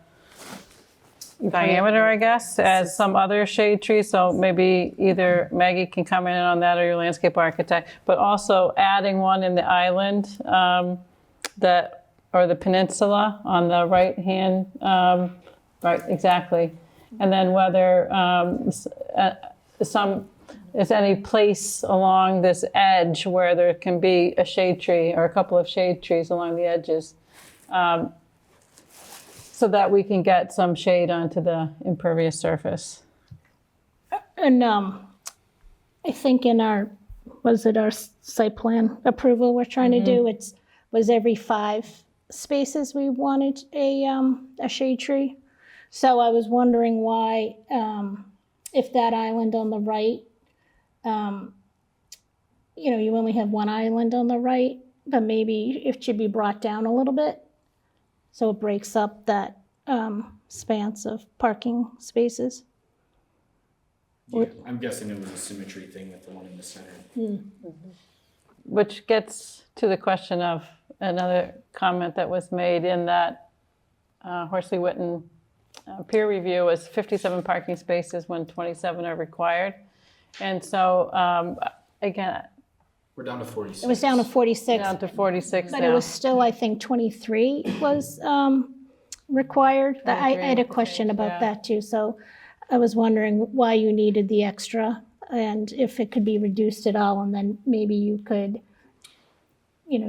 diameter, I guess, as some other shade trees? So maybe either Maggie can comment on that or your landscape architect, but also adding one in the island, or the peninsula on the right hand, right, exactly. And then whether is any place along this edge where there can be a shade tree or a couple of shade trees along the edges, so that we can get some shade onto the impervious surface. And I think in our site plan approval we're trying to do, was every 5 spaces we wanted a shade tree. So I was wondering why, if that island on the right, you only have one island on the right, but maybe it should be brought down a little bit so it breaks up that span of parking spaces. Yeah, I'm guessing it was a symmetry thing with the one in the center. Which gets to the question of another comment that was made in that Horsley Witten peer review was 57 parking spaces when 27 are required. And so, again, We're down to 46. It was down to 46. Down to 46 But now. it was still, I think, 23 was required. I had a question about that too. So I was wondering why you needed the extra and if it could be reduced at all, and then maybe you could,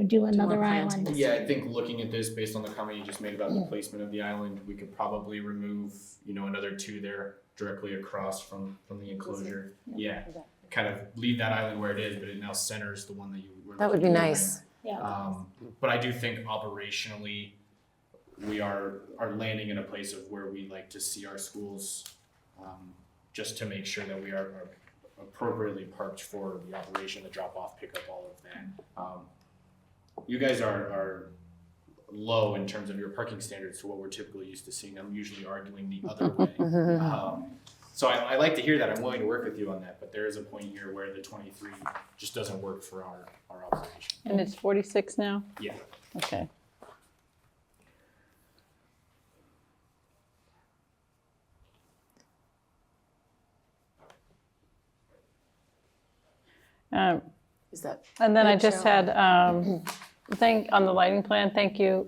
do another island. Yeah, I think looking at this based on the comment you just made about the placement of the island, we could probably remove, another 2 there directly across from the enclosure. Yeah, kind of leave that island where it is, but it now centers the one that you were. That would be nice. Yeah. But I do think operationally, we are landing in a place of where we like to see our schools, just to make sure that we are appropriately parked for the operation, the drop off, pickup, all of that. You guys are low in terms of your parking standards to what we're typically used to seeing. I'm usually arguing the other way. So I like to hear that. I'm willing to work with you on that, but there is a point here where the 23 just doesn't work for our operation. And it's 46 now? Yeah. Okay. Is that? And then I good, just Cheryl? had, on the lighting plan, thank you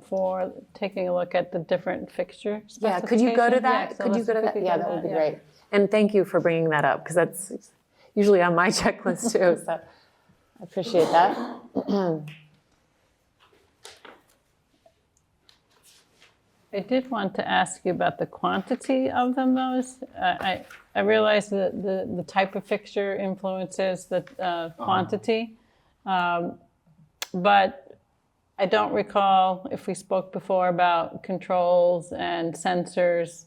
for taking a look at the different fixture Yeah, could you go to specifications. that? Yeah, so Could you let's go to that? quickly Yeah, go to that would be yeah. great. And thank you for bringing that up, because that's usually on my checklist too, so I appreciate that. I did want to ask you about the quantity of them, though. I realize that the type of fixture influences the quantity, but I don't recall if we spoke before about controls and sensors,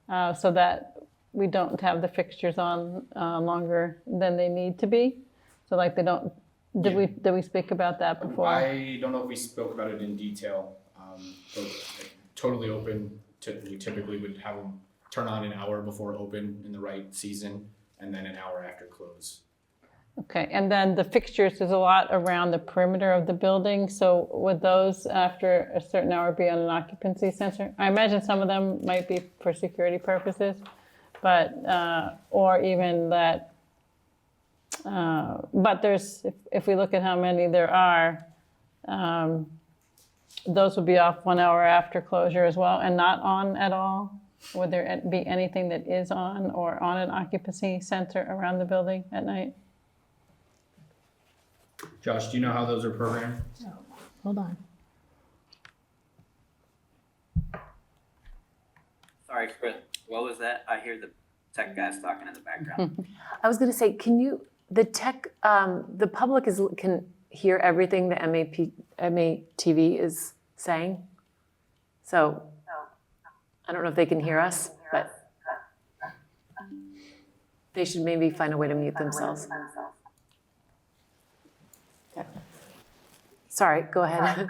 so that we don't have the fixtures on longer than they need to be. So like they don't. Did we speak about that before? I don't know if we spoke about it in detail, but totally open. We typically would have them turn on an hour before open in the right season, and then an hour after close. Okay, and then the fixtures, there's a lot around the perimeter of the building. So would those, after a certain hour, be on an occupancy sensor? I imagine some of them might be for security purposes, but or even that. But there's, if we look at how many there are, those would be off 1 hour after closure as well, and not on at all? Would there be anything that is on or on an occupancy sensor around the building at night? Josh, do you know how those are programmed? Hold on. Sorry, Chris, what was that? I hear the tech guys talking in the background. I was going to say, can you, the tech, the public can hear everything the MATV is saying? So I don't know if they can hear us, but they should maybe find a way to mute themselves. Okay. Sorry, go ahead.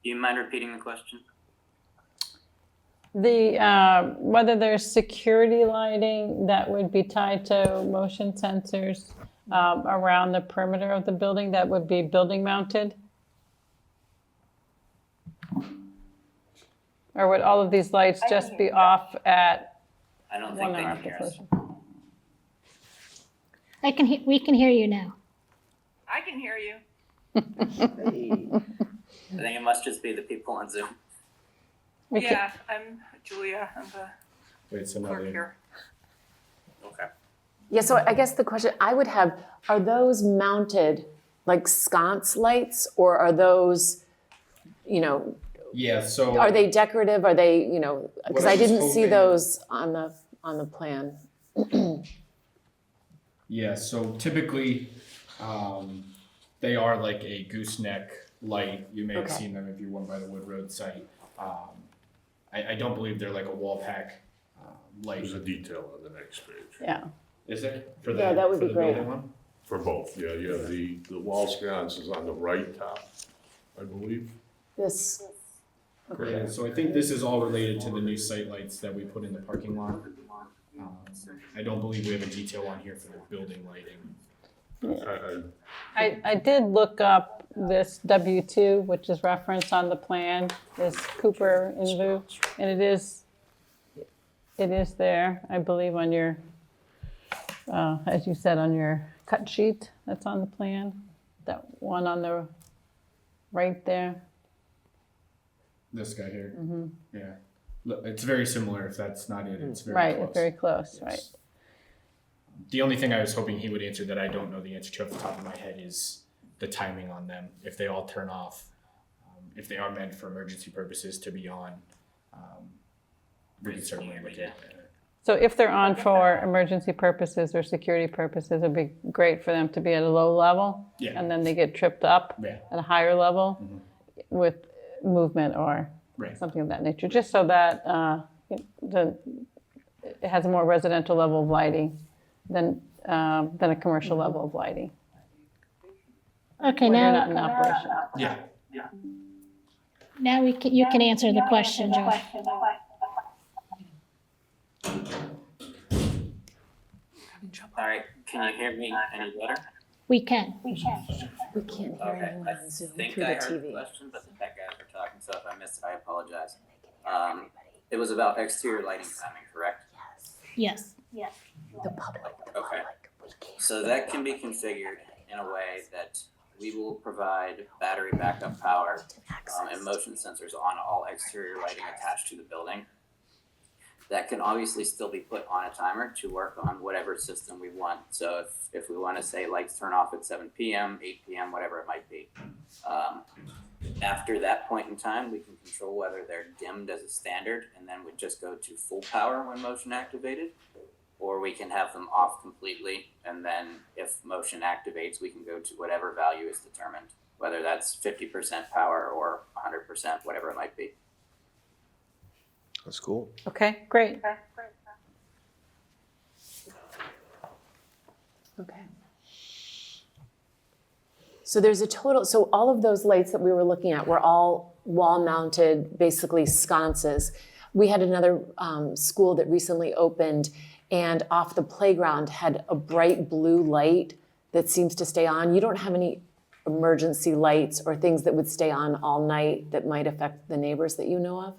Do you mind repeating the question? The whether there's security lighting that would be tied to motion sensors around the perimeter of the building that would be building mounted? Or would all of these lights just be off at I don't 1 think they hour can after hear us. closure? We can hear you now. I can hear you. I think it must just be the people on Zoom. Yeah, I'm Julia. I'm the Wait, so now clerk they, here. Okay. Yeah, so I guess the question I would have, are those mounted like sconce lights, or are those, yeah, so. are they decorative? Are they, because I was didn't see hoping- those on the plan. Yeah, so typically, they are like a gooseneck light. You may have Okay. seen them if you went by the Wood Road site. I don't believe they're like a wall pack light. There's a detail on the next page. Yeah. Is there? For Yeah, that would for be the great. building one? For both, yeah, the wall sconce is on the right top, I believe. This, Yeah, so I think this is all related to the new site lights that we put in the parking lot. I don't believe we have a detail on here for the building lighting. I did look up this W2, which is referenced on the plan, is Cooper in lieu, and it is there, I believe, on your, as you said, on your cut sheet that's on the plan, that one on the right there. This guy here. Yeah. Look, it's very similar. If that's not it, it's very Right, close. it's very close, right. The only thing I was hoping he would answer that I don't know the answer to off the top of my head is the timing on them. If they all turn off, if they are meant for emergency purposes to be on, we can certainly look at it. So if they're on for emergency purposes or security purposes, it'd be great for them to be at a low level. Yeah. And then they get tripped up Yeah. at a higher level with movement or Right. something of that nature, just so that it has a more residential level of lighting than a commercial level of lighting. Okay, When you're not now, in operation. Yeah. now you can answer the question, Josh. All right, can you hear me any better? We can. we can't hear Okay, anyone I on Zoom think through I the heard the TV. question, but the tech guys were talking, so if I missed it, I apologize. It was about exterior lighting timing, correct? Yes. The public. Okay. We can't. So that can be configured in a way that we will provide battery backup power and motion sensors on all exterior lighting attached to the building. that can obviously still be put on a timer to work on whatever system we want. So if we want to say lights turn off at 7 p.m., 8 p.m., whatever it might be. After that point in time, we can control whether they're dimmed as a standard and then would just go to full power when motion activated, or we can have them off completely, and then if motion activates, we can go to whatever value is determined, whether that's 50% power or 100%, whatever it might be. That's cool. Okay, great. Okay. So there's a total, so all of those lights that we were looking at were all wall-mounted, basically sconces. We had another school that recently opened, and off the playground had a bright blue light that seems to stay on. You don't have any emergency lights or things that would stay on all night that might affect the neighbors that you know of?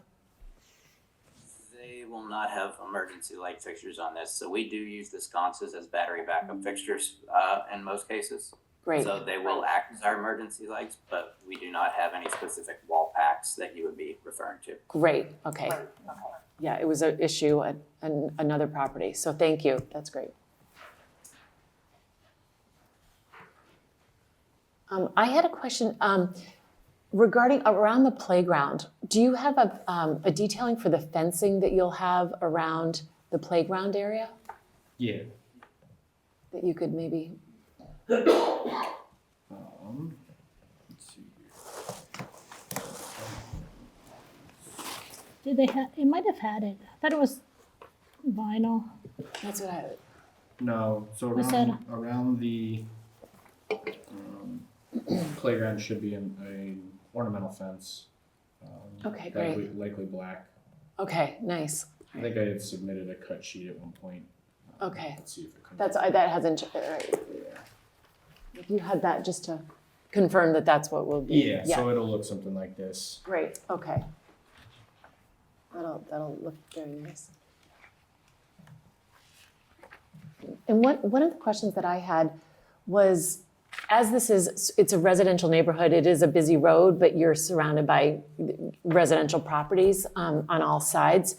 They will not have emergency light fixtures on this, so we do use the sconces as battery backup fixtures in most cases. Great. So they will act as our emergency lights, but we do not have any specific wall packs that you would be referring to. Great, okay. Yeah, it was an issue at another property, so thank you, that's great. I had a question regarding around the playground. Do you have a detailing for the fencing that you'll have around the playground area Yeah. that you could maybe? Let's see here. Did they have, it might have had it. I thought it was vinyl. That's what I. No, so Was that around the playground should be an ornamental fence. Okay, great. Likely black. Okay, nice. I think I had submitted a cut sheet at one point. Okay, Let's see if it comes. that hasn't. Right. If you had that, just to confirm that that's what will be. Yeah, so it'll look something like this. Great. Okay. That'll look very nice. And one of the questions that I had was, as it's a residential neighborhood, it is a busy road, but you're surrounded by residential properties on all sides.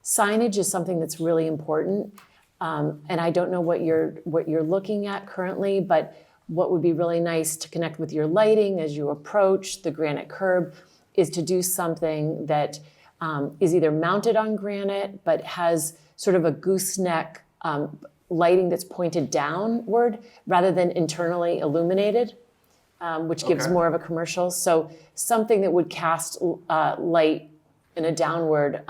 Signage is something that's really important. And I don't know what you're looking at currently, but what would be really nice to connect with your lighting as you approach the granite curb is to do something that is either mounted on granite, but has sort of a gooseneck lighting that's pointed downward rather than internally illuminated, which gives more of a commercial. So something that would cast light in a downward,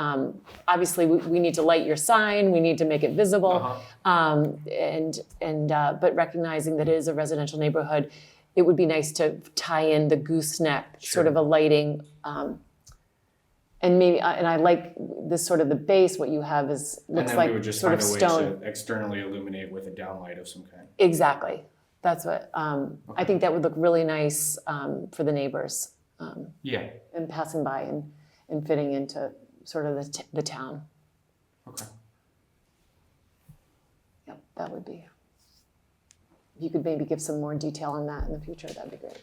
obviously we need to light your sign, we need to make it visible. But recognizing that it is a residential neighborhood, it would be nice to tie in the gooseneck, sort of a lighting, and maybe, and I like this sort of the base, what you have is, looks like we would just sort find of a way stone. to externally illuminate with a downlight of some kind. Exactly, that's what, I think that would look really nice for the neighbors. Yeah. And passing by and fitting into sort of the town. Okay. Yep, that would be, if you could maybe give some more detail on that in the future, that'd be great.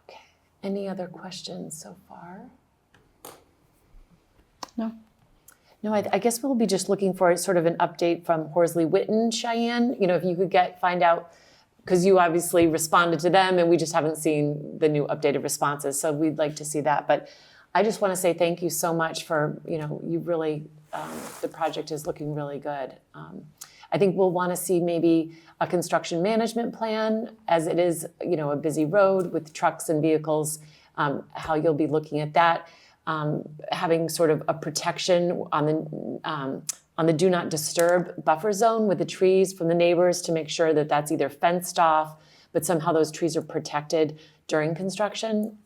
Okay, any other questions so far? No. No, I guess we'll be just looking for sort of an update from Horsley Witten, Cheyenne. You know, if you could find out, because you obviously responded to them and we just haven't seen the new updated responses. So we'd like to see that. But I just want to say thank you so much for, you really, the project is looking really good. I think we'll want to see maybe a construction management plan, as it is, a busy road with trucks and vehicles, how you'll be looking at that. Having sort of a protection on the do not disturb buffer zone with the trees from the neighbors to make sure that that's either fenced off, but somehow those trees are protected during construction,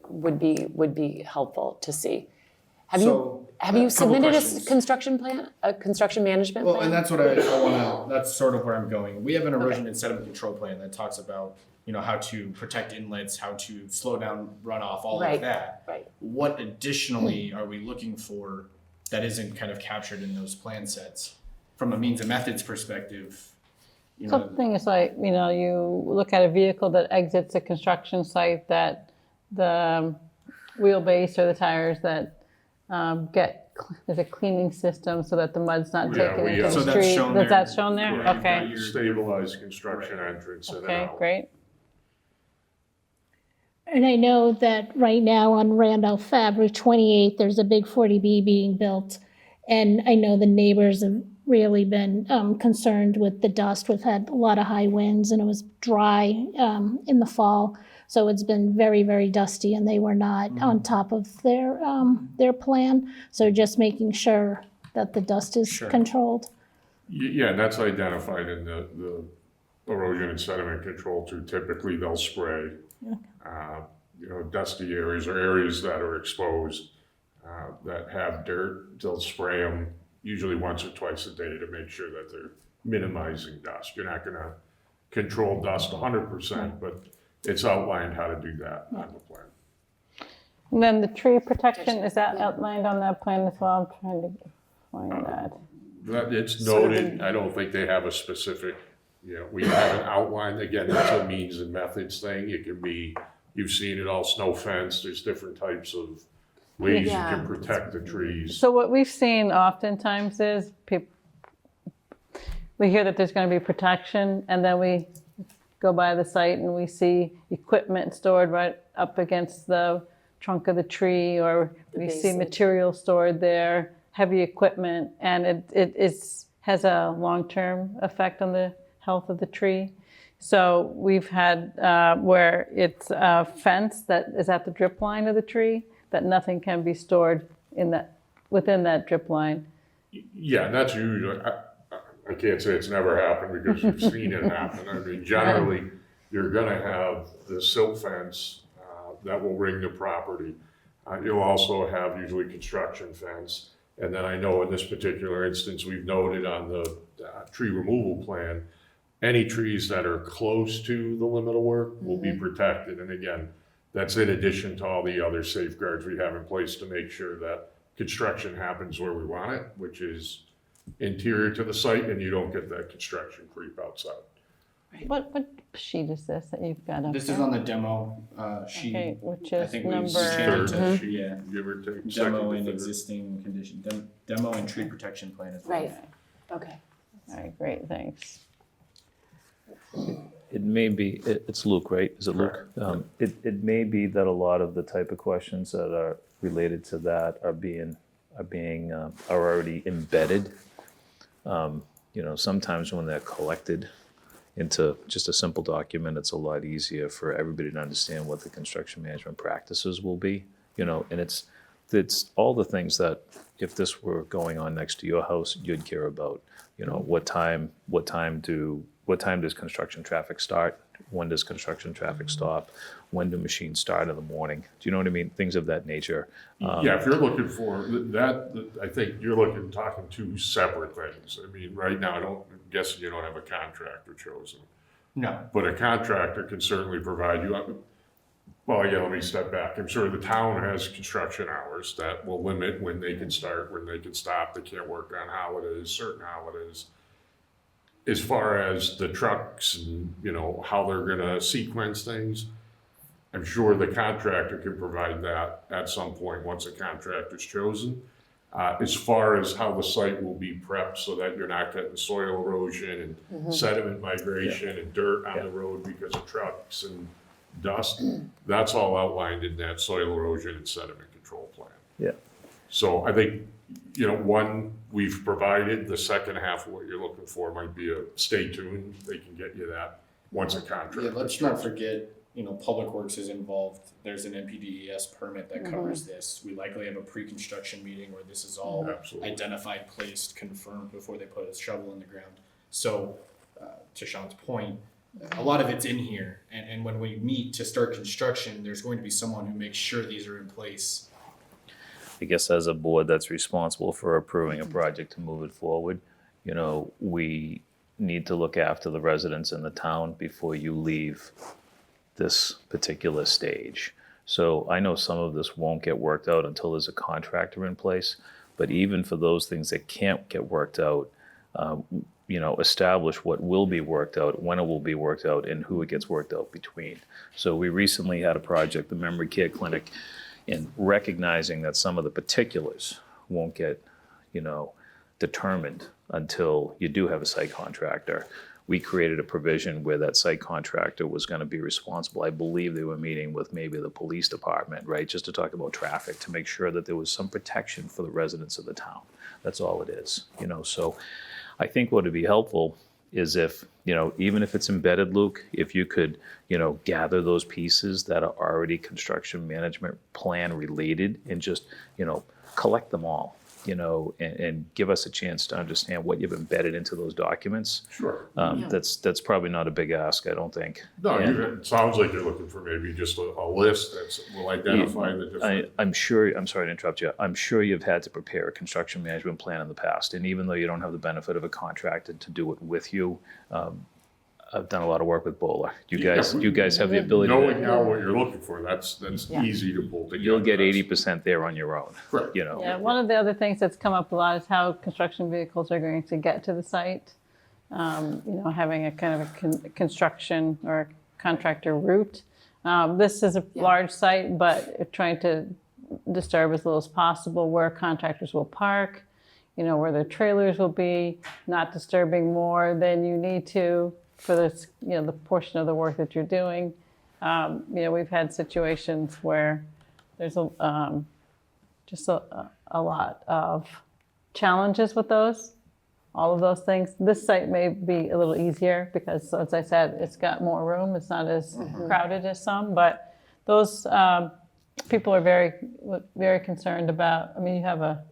would be helpful to see. Have you submitted a construction plan, a construction management plan? Well, and that's what I want to, that's sort of where I'm going. We have an erosion and sediment control plan that talks about, how to protect inlets, how to slow down runoff, all of that. Right. What additionally are we looking for that isn't kind of captured in those plan sets from a means and methods perspective? Something is like, you look at a vehicle that exits a construction site, that the wheelbase or the tires that there's a cleaning system so that the mud's not Yeah, taken we, into the So street. that's shown That's there. shown there? Yeah, you've got Okay. your- stabilized construction entrance in and Okay, out. great. And I know that right now on Randolph Ave, Route 28, there's a big 40B being built. And I know the neighbors have really been concerned with the dust. We've had a lot of high winds and it was dry in the fall. So it's been very, very dusty and they were not on top of their plan. So just making sure that the dust is Sure. controlled. Yeah, and that's identified in the erosion and sediment control too. Typically, they'll spray, dusty areas or areas that are exposed that have dirt. They'll spray them usually once or twice a day to make sure that they're minimizing dust. You're not going to control dust 100%, but it's outlined how to do that on the plan. And then the tree protection, is that outlined on that plan as well? I'm trying to find that. That it's noted. I don't think they have a specific, we have an outline. Again, that's a means and methods thing. It can be, you've seen it all, snow fence. There's different types of ways you can protect the trees. So what we've seen oftentimes is we hear that there's going to be protection, and then we go by the site and we see equipment stored right up against the trunk of the tree, or we see material stored there, heavy equipment, and it has a long-term effect on the health of the tree. So we've had where it's a fence that is at the drip line of the tree, that nothing can be stored within that drip line. Yeah, and that's usually, I can't say it's never happened because you've seen it happen. I mean, generally, you're gonna have the silt fence that will ring the property. You'll also have usually construction fence. And then I know in this particular instance, we've noted on the tree removal plan, any trees that are close to the limit of work will be protected. And again, that's in addition to all the other safeguards we have in place to make sure that construction happens where we want it, which is interior to the site, and you don't get that construction creep outside. What sheet is this that you've got up This there? is on the demo sheet. Okay, which I is think we number... changed it to, yeah, Give or take. demo and second to third. existing condition, demo and tree protection plan as well. Right. Okay. All right, great, thanks. It may be, it's Luke, right? Is it Luke? It may be that a lot of the type of questions that are related to that are already embedded. Sometimes when they're collected into just a simple document, it's a lot easier for everybody to understand what the construction management practices will be, and it's all the things that if this were going on next to your house, you'd care about. What time does construction traffic start? When does construction traffic stop? When do machines start in the morning? Do you know what I mean? Things of that nature. Yeah, if you're looking for that, I think you're talking two separate things. I mean, right now, I'm guessing you don't have a contractor chosen. No. But a contractor can certainly provide you, well, again, let me step back. I'm sure the town has construction hours that will limit when they can start, when they can stop. They can't work on holidays, certain holidays. As far as the trucks and, how they're gonna sequence things, I'm sure the contractor can provide that at some point once a contractor's chosen. As far as how the site will be prepped so that you're not getting soil erosion and sediment migration and dirt on the road because of trucks and dust, that's all outlined in that soil erosion and sediment control plan. Yeah. So I think, one, we've provided. The second half of what you're looking for might be a stay tuned. They can get you that once a contract. Yeah, let's not forget, Public Works is involved. There's an NPDES permit that covers this. We likely have a pre-construction meeting where this is all Absolutely. identified, placed, confirmed before they put a shovel in the ground. So, to Sean's point, a lot of it's in here. And when we meet to start construction, there's going to be someone who makes sure these are in place. I guess as a board that's responsible for approving a project to move it forward, we need to look after the residents in the town before you leave this particular stage. So I know some of this won't get worked out until there's a contractor in place, but even for those things that can't get worked out, establish what will be worked out, when it will be worked out, and who it gets worked out between. So we recently had a project, the Memory Care Clinic and recognizing that some of the particulars won't get, determined until you do have a site contractor. We created a provision where that site contractor was going to be responsible. I believe they were meeting with maybe the police department, right, just to talk about traffic, to make sure that there was some protection for the residents of the town. That's all it is, So I think what would be helpful is if, even if it's embedded, Luke, if you could, gather those pieces that are already construction management plan related and just, collect them all, and give us a chance to understand what you've embedded into those documents. Sure. That's probably not a big ask, I don't think. No, And it sounds like you're looking for maybe just a list that will identify the different. I'm sure, I'm sorry to interrupt you, I'm sure you've had to prepare a construction management plan in the past, and even though you don't have the benefit of a contractor to do it with you, I've done a lot of work with Bowler. You guys have the ability Knowing to, now what you're looking for, that's easy to pull together. you'll get 80% there on your own, Correct. Yeah, one of the other things that's come up a lot is how construction vehicles are going to get to the site. Having a kind of a construction or contractor route. This is a large site, but trying to disturb as little as possible where contractors will park, where their trailers will be, not disturbing more than you need to for this, the portion of the work that you're doing. We've had situations where there's just a lot of challenges with those, all of those things. This site may be a little easier because, as I said, it's got more room. It's not as crowded as some, but those people are very, very concerned about, you have a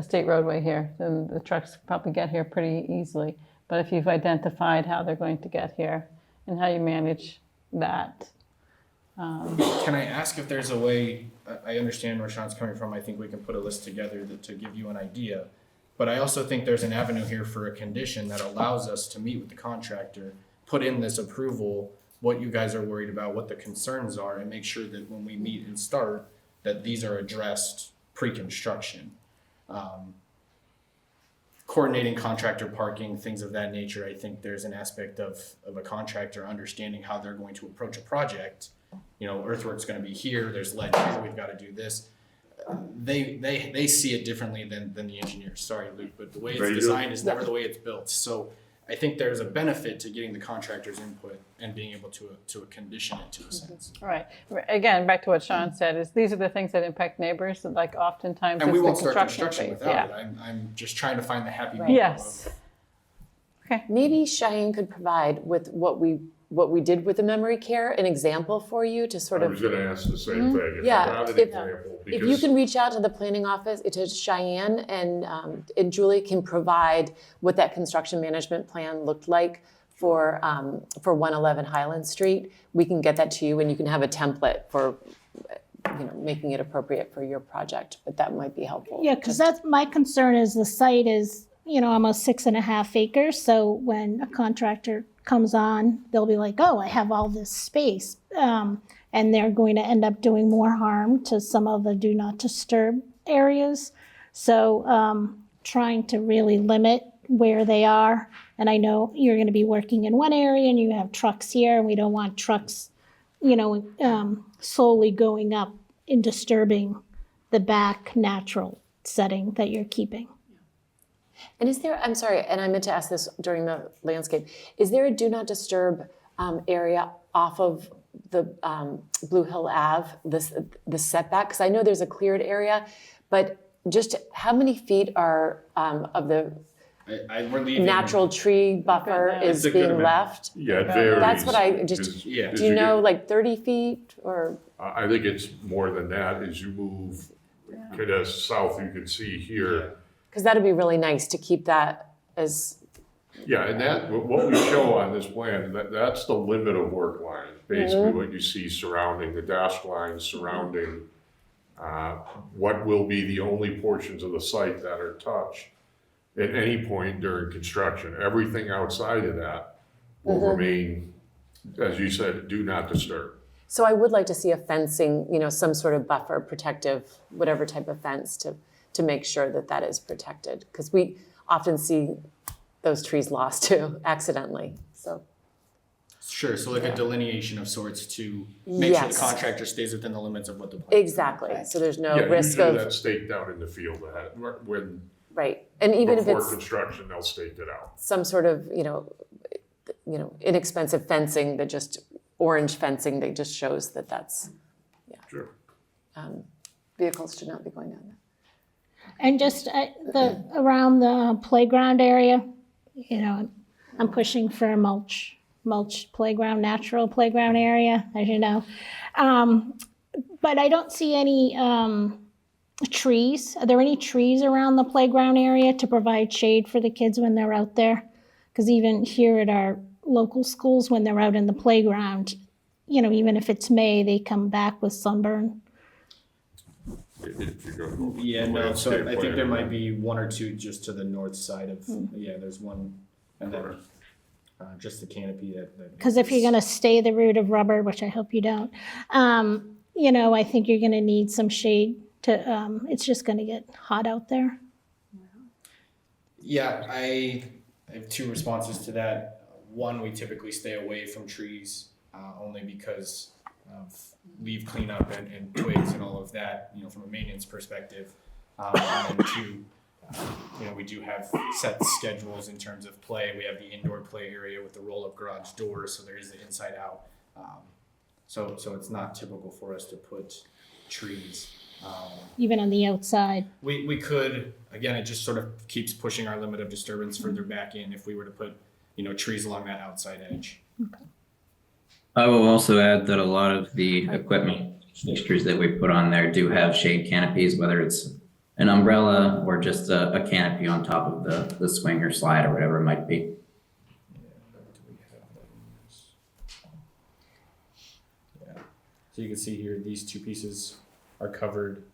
state roadway here, and the trucks probably get here pretty easily. But if you've identified how they're going to get here and how you manage that. Can I ask if there's a way, I understand where Sean's coming from, I think we can put a list together to give you an idea, but I also think there's an avenue here for a condition that allows us to meet with the contractor, put in this approval, what you guys are worried about, what the concerns are, and make sure that when we meet and start, that these are addressed pre-construction. Coordinating contractor parking, things of that nature, I think there's an aspect of a contractor understanding how they're going to approach a project. Earthwork's gonna be here, there's ledge here, we've gotta do this. They see it differently than the engineers, sorry Luke, but the way it's designed is never the way it's built. So I think there's a benefit to getting the contractor's input and being able to condition it to a sense. Right. Again, back to what Sean said, is these are the things that impact neighbors, like oftentimes And it's we the won't start construction construction phase. without Yeah. it. I'm just trying to find the happy medium. Yes. Maybe Cheyenne could provide with what we did with the memory care, an example for you to sort I of. was gonna ask the same thing. If Yeah, I got an if- example, If you because can reach out to the planning office, to Cheyenne, and Julie can provide what that construction management plan looked like for 111 Highland Street, we can get that to you and you can have a template for, making it appropriate for your project, but that might be helpful. Yeah, because that's my concern is the site is, almost 6.5 acres. So when a contractor comes on, they'll be like, oh, I have all this space. And they're going to end up doing more harm to some of the do not disturb areas. So trying to really limit where they are. And I know you're going to be working in one area and you have trucks here, and we don't want trucks, slowly going up and disturbing the back natural setting that you're keeping. And is there, I'm sorry, and I meant to ask this during the landscape, is there a do not disturb area off of the Blue Hill Ave, the setback? Because I know there's a cleared area, but just how many feet are of the We're leaving. natural tree buffer is It's a good being amount. left? yeah, it varies. That's what I just, As- Yeah. as do you know, get- like 30 feet or? I think it's more than that. As you move kind of south, you can see here. Because that'd be really nice to keep that as, Yeah, and that, what we show on this plan, that's the limit of work line. Basically what you see surrounding the dashed lines surrounding what will be the only portions of the site that are touched at any point during construction. Everything outside of that will remain, as you said, do not disturb. so I would like to see a fencing, some sort of buffer, protective, whatever type of fence to make sure that that is protected. Because we often see those trees lost too, accidentally, so. Sure, so like a delineation of sorts to make sure the Yes. contractor stays within the limits of what the plan. Exactly, so there's no Yeah, risk usually of, that's staked out in the field ahead, when, right, and even if before it's construction, they'll stake it out. some sort of, inexpensive fencing, that just, orange fencing, that just shows that that's, Sure. vehicles should not be going down there. And just around the playground area, I'm pushing for a mulch playground, natural playground area, as you know. But I don't see any trees. Are there any trees around the playground area to provide shade for the kids when they're out there? Because even here at our local schools, when they're out in the playground, even if it's May, they come back with sunburn. If you go to Yeah, no, so I think there landscape might be one or two just to the north side of, yeah, there's one, and then just the canopy that. Because if you're going to stay the route of rubber, which I hope you don't, I think you're going to need some shade to, it's just going to get hot out there. Yeah, I have two responses to that. One, we typically stay away from trees, only because of leaf cleanup and twigs and all of that, from a maintenance perspective. And then two, we do have set schedules in terms of play. We have the indoor play area with the roll-up garage door, so there is the inside out. So it's not typical for us to put trees. Even on the outside. We could, again, it just sort of keeps pushing our limit of disturbance further back in if we were to put, trees along that outside edge. Okay. I will also add that a lot of the equipment fixtures that we put on there do have shade canopies, whether it's an umbrella or just a canopy on top of the swing or slide or whatever it might be. Yeah. So you can see here, these two pieces are covered.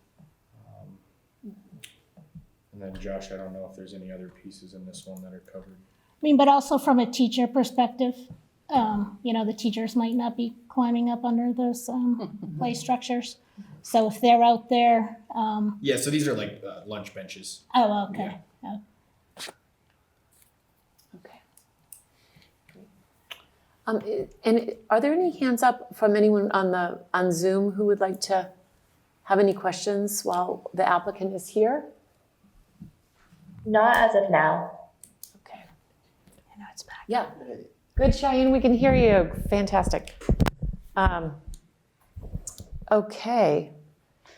And then Josh, I don't know if there's any other pieces in this one that are covered. But also from a teacher perspective, the teachers might not be climbing up under those play structures. So if they're out there. Yeah, so these are like lunch benches. Oh, okay. Yeah. Oh. Okay. And are there any hands up from anyone on Zoom who would like to have any questions while the applicant is here? Not as of now. Okay. I know it's back. Yeah. Good, Cheyenne, we can hear you. Fantastic. Okay.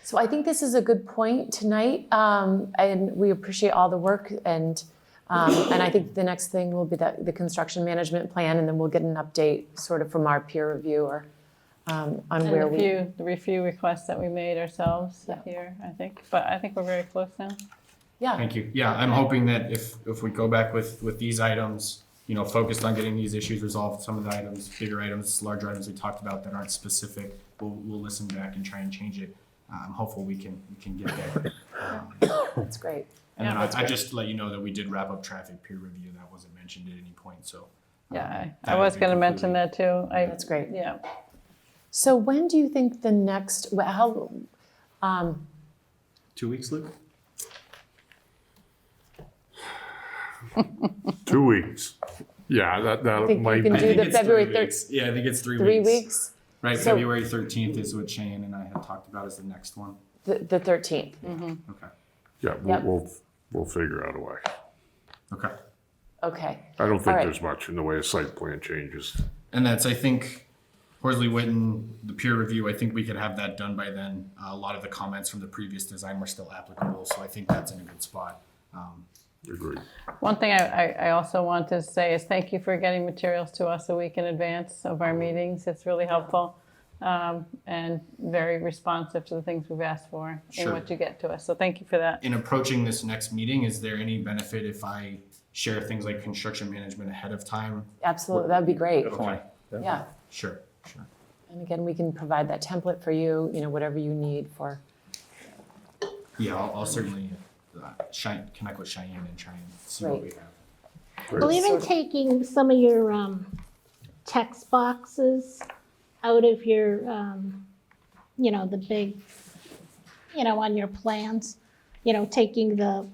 So I think this is a good point tonight, and we appreciate all the work, and I think the next thing will be the construction management plan, and then we'll get an update sort of from our peer reviewer on And where the review requests that we made ourselves here, I think. But I think we're very close now. Yeah. Thank you. Yeah, I'm hoping that if we go back with these items, focused on getting these issues resolved, some of the items, bigger items, larger items we talked about that aren't specific, we'll listen back and try and change it. I'm hopeful we can get there. That's great. And then I just let you know that we did wrap up traffic peer review. That wasn't mentioned at any point, so. Yeah, I was going to mention that too. That's great. Yeah. So when do you think the next, 2 weeks, Luke? 2 weeks. Yeah, that think might you can be. do the it's February 3 weeks. Yeah, I think it's 3 3 weeks. weeks? Right, So- February 13th is what Cheyenne and I had talked about as the next one. The 13th. Okay. Yeah, Yep. we'll figure out a way. Okay. Okay. I don't All think right. there's much in the way of site plan changes. And that's, I think, Horsley Witten, the peer review, I think we could have that done by then. A lot of the comments from the previous design were still applicable, so I think that's in a good spot. Agreed. One thing I also want to say is thank you for getting materials to us a week in advance of our meetings. It's really helpful and very responsive to the things we've asked for and Sure. what you get to us. So thank you for that. In approaching this next meeting, is there any benefit if I share things like construction management ahead of time? Absolutely, that'd be great. Okay. Yeah. Sure. And again, we can provide that template for you, whatever you need for. Yeah, I'll certainly connect with Cheyenne and try and see what we Great. have. Well, even taking some of your text boxes out of your, the big, on your plans, taking the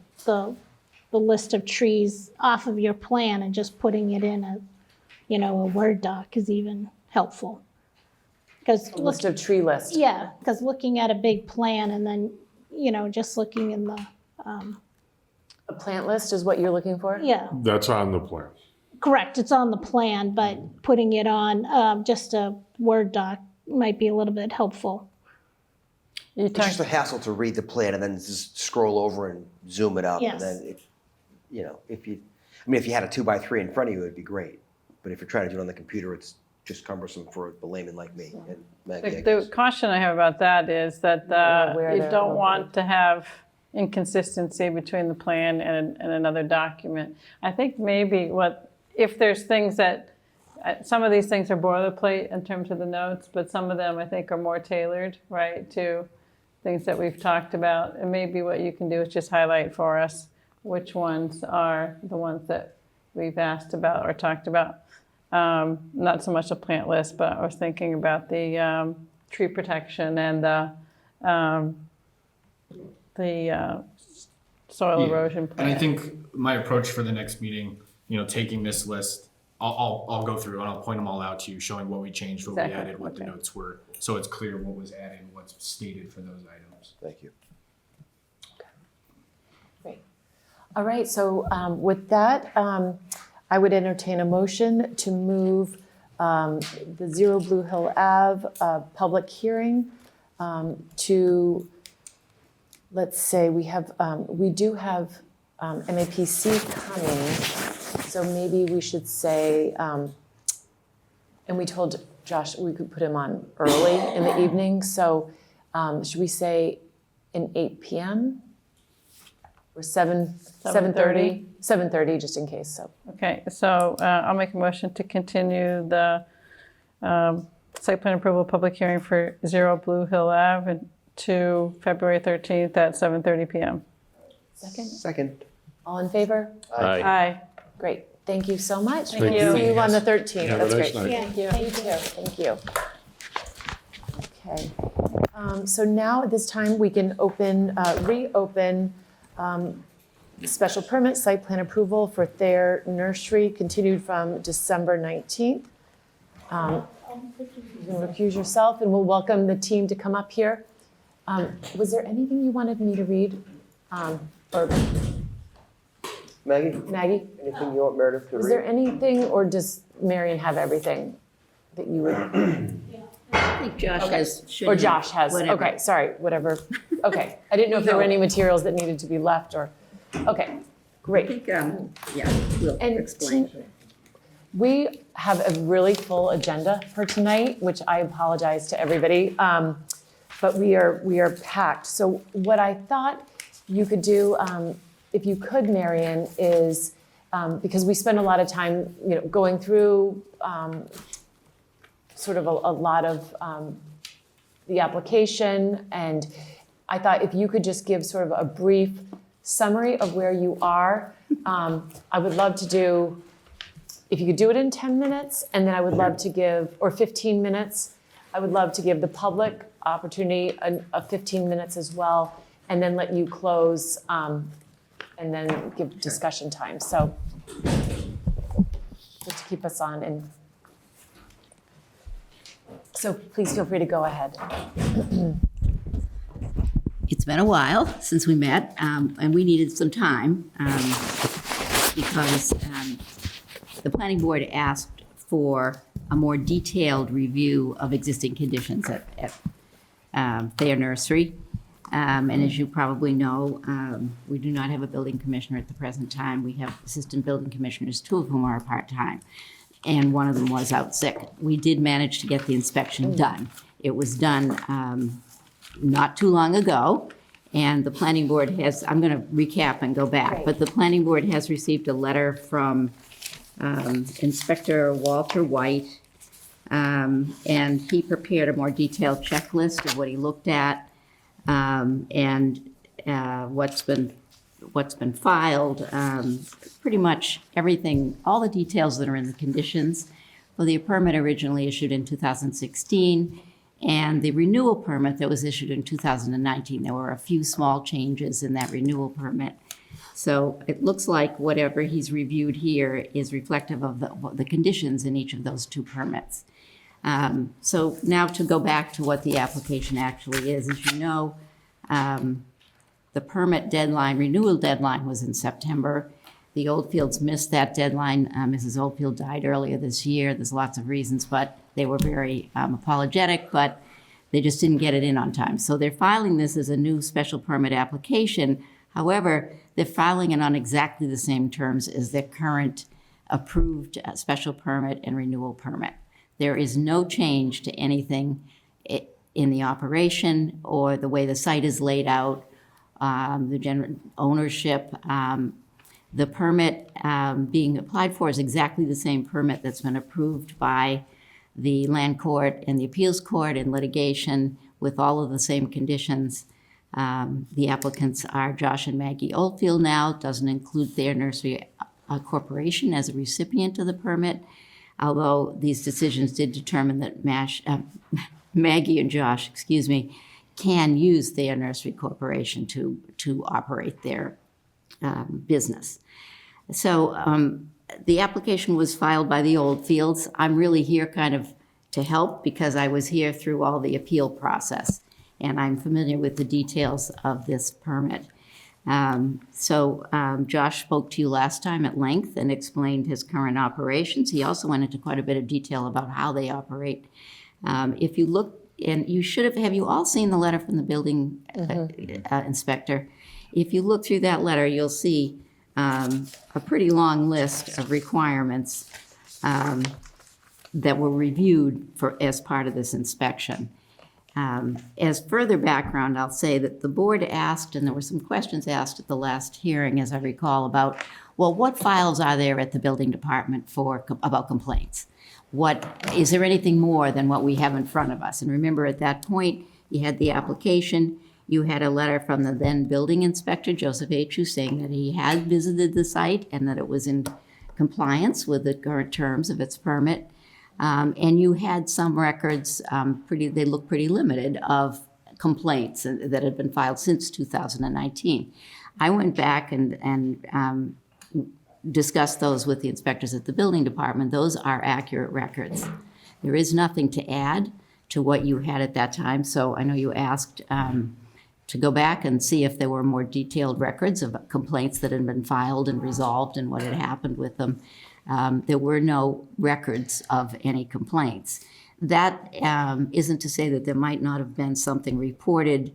list of trees off of your plan and just putting it in you know, a Word doc is even helpful. Because A list of tree list. yeah, because looking at a big plan and then, you know, just looking in the, A plant list is what you're looking for? yeah, That's on the plan. correct, it's on the plan, but putting it on just a Word doc might be a little bit helpful. You It's talked, just a hassle to read the plan and then just scroll over and zoom it up. Yes. And then, if you had a 2x3 in front of you, it'd be great. But if you're trying to do it on the computer, it's just cumbersome for the layman like me and Maggie. I the guess. caution I have about that is that where you they're don't want located. to have inconsistency between the plan and another document. I think maybe if there's things that, some of these things are boilerplate in terms of the notes, but some of them I think are more tailored, right, to things that we've talked about. And maybe what you can do is just highlight for us which ones are the ones that we've asked about or talked about. Not so much a plant list, but I was thinking about the tree protection and the soil Yeah. erosion plan. And I think my approach for the next meeting, taking this list, I'll go through and I'll point them all out to you, showing what we changed, what we Exactly. added, what the notes were, so it's clear what was added, what's stated for those items. Thank you. Great. All right, so with that, I would entertain a motion to move the 0 Blue Hill Ave public hearing to, let's say, we do have MAPC coming, so maybe we should say, and we told Josh we could put him on early in the evening, so should we say an 8 p.m.? Or 7:30? 7:30, just in case, so. Okay, so I'll make a motion to continue the site plan approval public hearing for 0 Blue Hill Ave to February 13th at 7:30 p.m. Second. All in favor? Aye. Aye. Great, thank you so much. Thank We'll you. See you on the 13th, Have a that's nice great. night. Yeah, Thank you. thank you. Thank you. Okay, so now at this time, we can reopen special permit site plan approval for Thayer Nursery, continued from December 19th. You can recuse yourself, and we'll welcome the team to come up here. Was there anything you wanted me to read? Or Maggie, Maggie, anything you want Meredith to is read? there anything, or does Marion have everything that you would? I think Josh has. should Or have, Josh has, whatever. okay, sorry, whatever. Okay, I didn't know if there were any materials that needed to be left or, okay, I great. think, yeah, we'll And explain. We have a really full agenda for tonight, which I apologize to everybody, but we are packed. So what I thought you could do, if you could, Marion, is, because we spend a lot of time, going through sort of a lot of the application, and I thought if you could just give sort of a brief summary of where you are. I would love to do, if you could do it in 10 minutes, and then I would love to give, or 15 minutes, I would love to give the public opportunity a 15 minutes as well, and then let you close, and then give discussion time. So just to keep us on, and so please feel free to go ahead. It's been a while since we met, and we needed some time because the planning board asked for a more detailed review of existing conditions at Thayer Nursery. And as you probably know, we do not have a building commissioner at the present time. We have assistant building commissioners, 2 of whom are part-time, and one of them was out sick. We did manage to get the inspection done. It was done not too long ago, and the planning board has, I'm going to recap and go back, Great. but the planning board has received a letter from Inspector Walter White, and he prepared a more detailed checklist of what he looked at, and what's been filed, pretty much everything, all the details that are in the conditions. Well, the permit originally issued in 2016, and the renewal permit that was issued in 2019. There were a few small changes in that renewal permit. So it looks like whatever he's reviewed here is reflective of the conditions in each of those two permits. So now to go back to what the application actually is, as you know, the permit deadline, renewal deadline was in September. The Oldfields missed that deadline. Mrs. Oldfield died earlier this year. There's lots of reasons, but they were very apologetic, but they just didn't get it in on time. So they're filing this as a new special permit application. However, they're filing it on exactly the same terms as their current approved special permit and renewal permit. There is no change to anything in the operation or the way the site is laid out, the general ownership. The permit being applied for is exactly the same permit that's been approved by the land court and the appeals court in litigation with all of the same conditions. The applicants are Josh and Maggie Oldfield now. It doesn't include their nursery corporation as a recipient of the permit, although these decisions did determine that Maggie and Josh, can use their nursery corporation to operate their business. So the application was filed by the Oldfields. I'm really here kind of to help because I was here through all the appeal process and I'm familiar with the details of this permit. Josh spoke to you last time at length and explained his current operations. He also went into quite a bit of detail about how they operate. If you look, and you should have you all seen the letter from the building inspector? If you look through that letter, you'll see a pretty long list of requirements that were reviewed as part of this inspection. As further background, I'll say that the board asked, and there were some questions asked at the last hearing, as I recall, about, well, what files are there at the building department about complaints? Is there anything more than what we have in front of us? And remember, at that point, you had the application, you had a letter from the then building inspector, Joseph Achu, saying that he had visited the site and that it was in compliance with the current terms of its permit. And you had some records, they look pretty limited, of complaints that had been filed since 2019. I went back and discussed those with the inspectors at the building department. Those are accurate records. There is nothing to add to what you had at that time. So I know you asked to go back and see if there were more detailed records of complaints that had been filed and resolved and what had happened with them. There were no records of any complaints. That isn't to say that there might not have been something reported,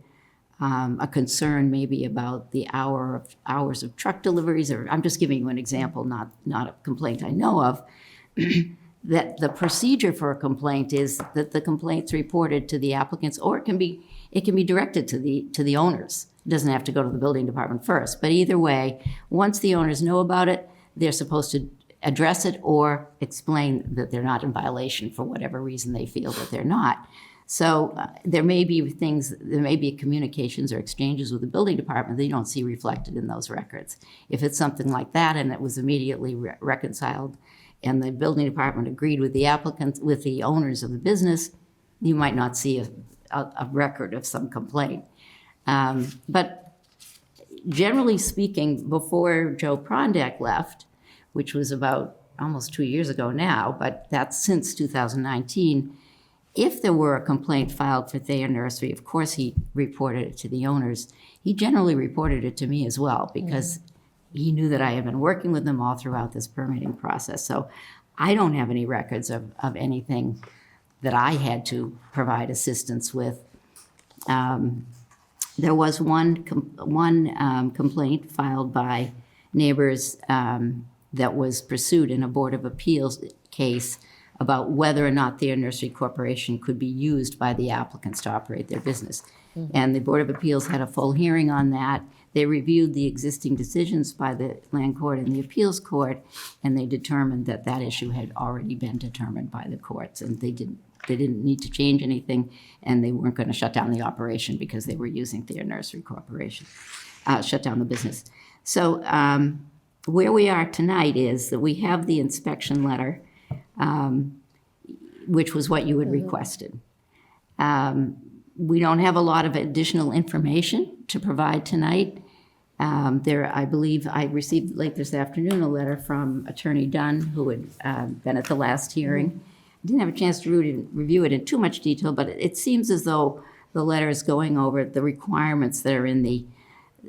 a concern maybe about the hours of truck deliveries, or I'm just giving you an example, not a complaint I know of, that the procedure for a complaint is that the complaint's reported to the applicants, or it can be directed to the owners. It doesn't have to go to the building department first. But either way, once the owners know about it, they're supposed to address it or explain that they're not in violation for whatever reason they feel that they're not. So there may be communications or exchanges with the building department that you don't see reflected in those records. If it's something like that and it was immediately reconciled and the building department agreed with the applicants, with the owners of the business, you might not see a record of some complaint. But generally speaking, before Joe Prondak left, which was about almost 2 years ago now, but that's since 2019, if there were a complaint filed for Thayer Nursery, of course he reported it to the owners. He generally reported it to me as well because he knew that I had been working with them all throughout this permitting process. So I don't have any records of anything that I had to provide assistance with. There was one complaint filed by neighbors that was pursued in a Board of Appeals case about whether or not Thayer Nursery Corporation could be used by the applicants to operate their business. And the Board of Appeals had a full hearing on that. They reviewed the existing decisions by the Land Court and the Appeals Court, and they determined that that issue had already been determined by the courts, and they didn't need to change anything, and they weren't going to shut down the operation because they were using Thayer Nursery Corporation, shut down the business. So where we are tonight is that we have the inspection letter, which was what you had requested. We don't have a lot of additional information to provide tonight. I believe I received late this afternoon a letter from Attorney Dunn, who had been at the last hearing. I didn't have a chance to review it in too much detail, but it seems as though the letter is going over the requirements that are in the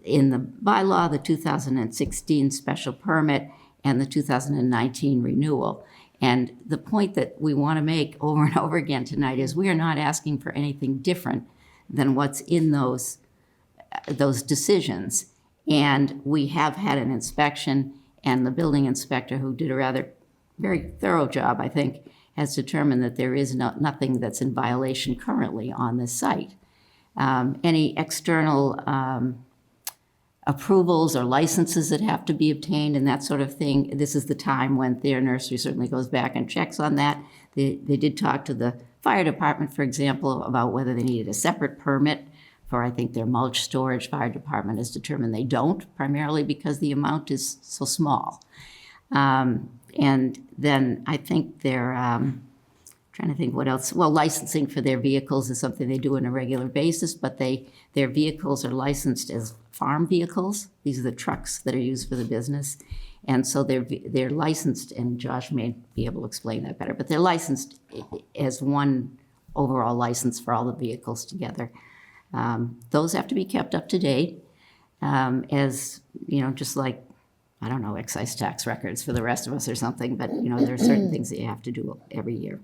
bylaw, the 2016 special permit, and the 2019 renewal. And the point that we want to make over and over again tonight is we are not asking for anything different than what's in those decisions. And we have had an inspection, and the building inspector, who did a very thorough job, I think, has determined that there is nothing that's in violation currently on this site. Any external approvals or licenses that have to be obtained and that sort of thing, this is the time when Thayer Nursery certainly goes back and checks on that. They did talk to the fire department, for example, about whether they needed a separate permit for, I think, their mulch storage. Fire department has determined they don't, primarily because the amount is so small. And then I think they're trying to think what else. Well, licensing for their vehicles is something they do on a regular basis, but their vehicles are licensed as farm vehicles. These are the trucks that are used for the business. And so they're licensed, and Josh may be able to explain that better, but they're licensed as one overall license for all the vehicles together. Those have to be kept up to date, as, just like, I don't know, excise tax records for the rest of us or something, but, there are certain things that you have to do every year.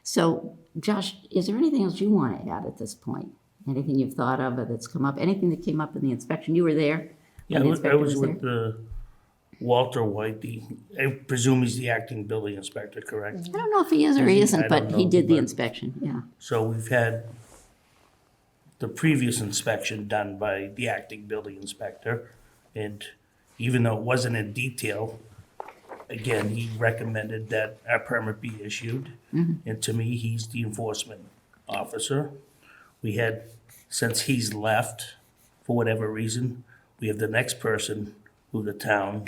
So, Josh, is there anything else you want to add at this point? Anything you've thought of or that's come up? Anything that came up in the inspection? You were there? Yeah, I was with the Walter White, I presume he's the acting building inspector, correct? I don't know if he is or he isn't, but he did the inspection, yeah. So we've had the previous inspection done by the acting building inspector, and even though it wasn't in detail, again, he recommended that our permit be issued. And to me, he's the enforcement officer. We had, since he's left, for whatever reason, we have the next person who the town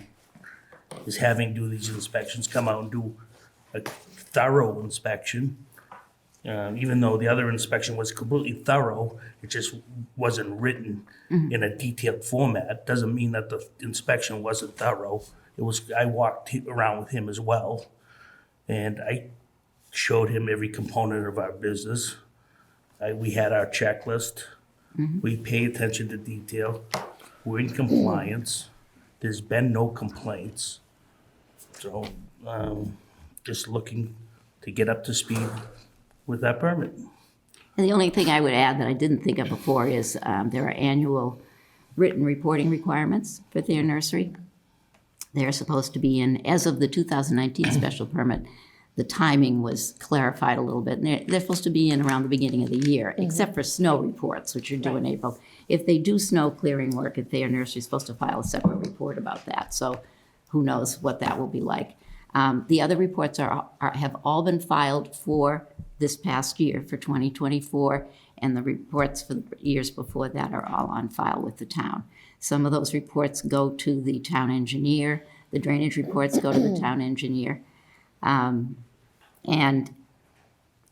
is having do these inspections, come out and do a thorough inspection. Even though the other inspection was completely thorough, it just wasn't written in a detailed format. Doesn't mean that the inspection wasn't thorough. I walked around with him as well, and I showed him every component of our business. We had our checklist. We pay attention to detail. We're in compliance. There's been no complaints. So, just looking to get up to speed with that permit. And the only thing I would add that I didn't think of before is there are annual written reporting requirements for Thayer Nursery. They're supposed to be in, as of the 2019 special permit, the timing was clarified a little bit. And they're supposed to be in around the beginning of the year, except for snow reports, which are due in April. If they do snow clearing work at Thayer Nursery, supposed to file a separate report about that. So who knows what that will be like. The other reports have all been filed for this past year, for 2024, and the reports for the years before that are all on file with the town. Some of those reports go to the town engineer. The drainage reports go to the town engineer. And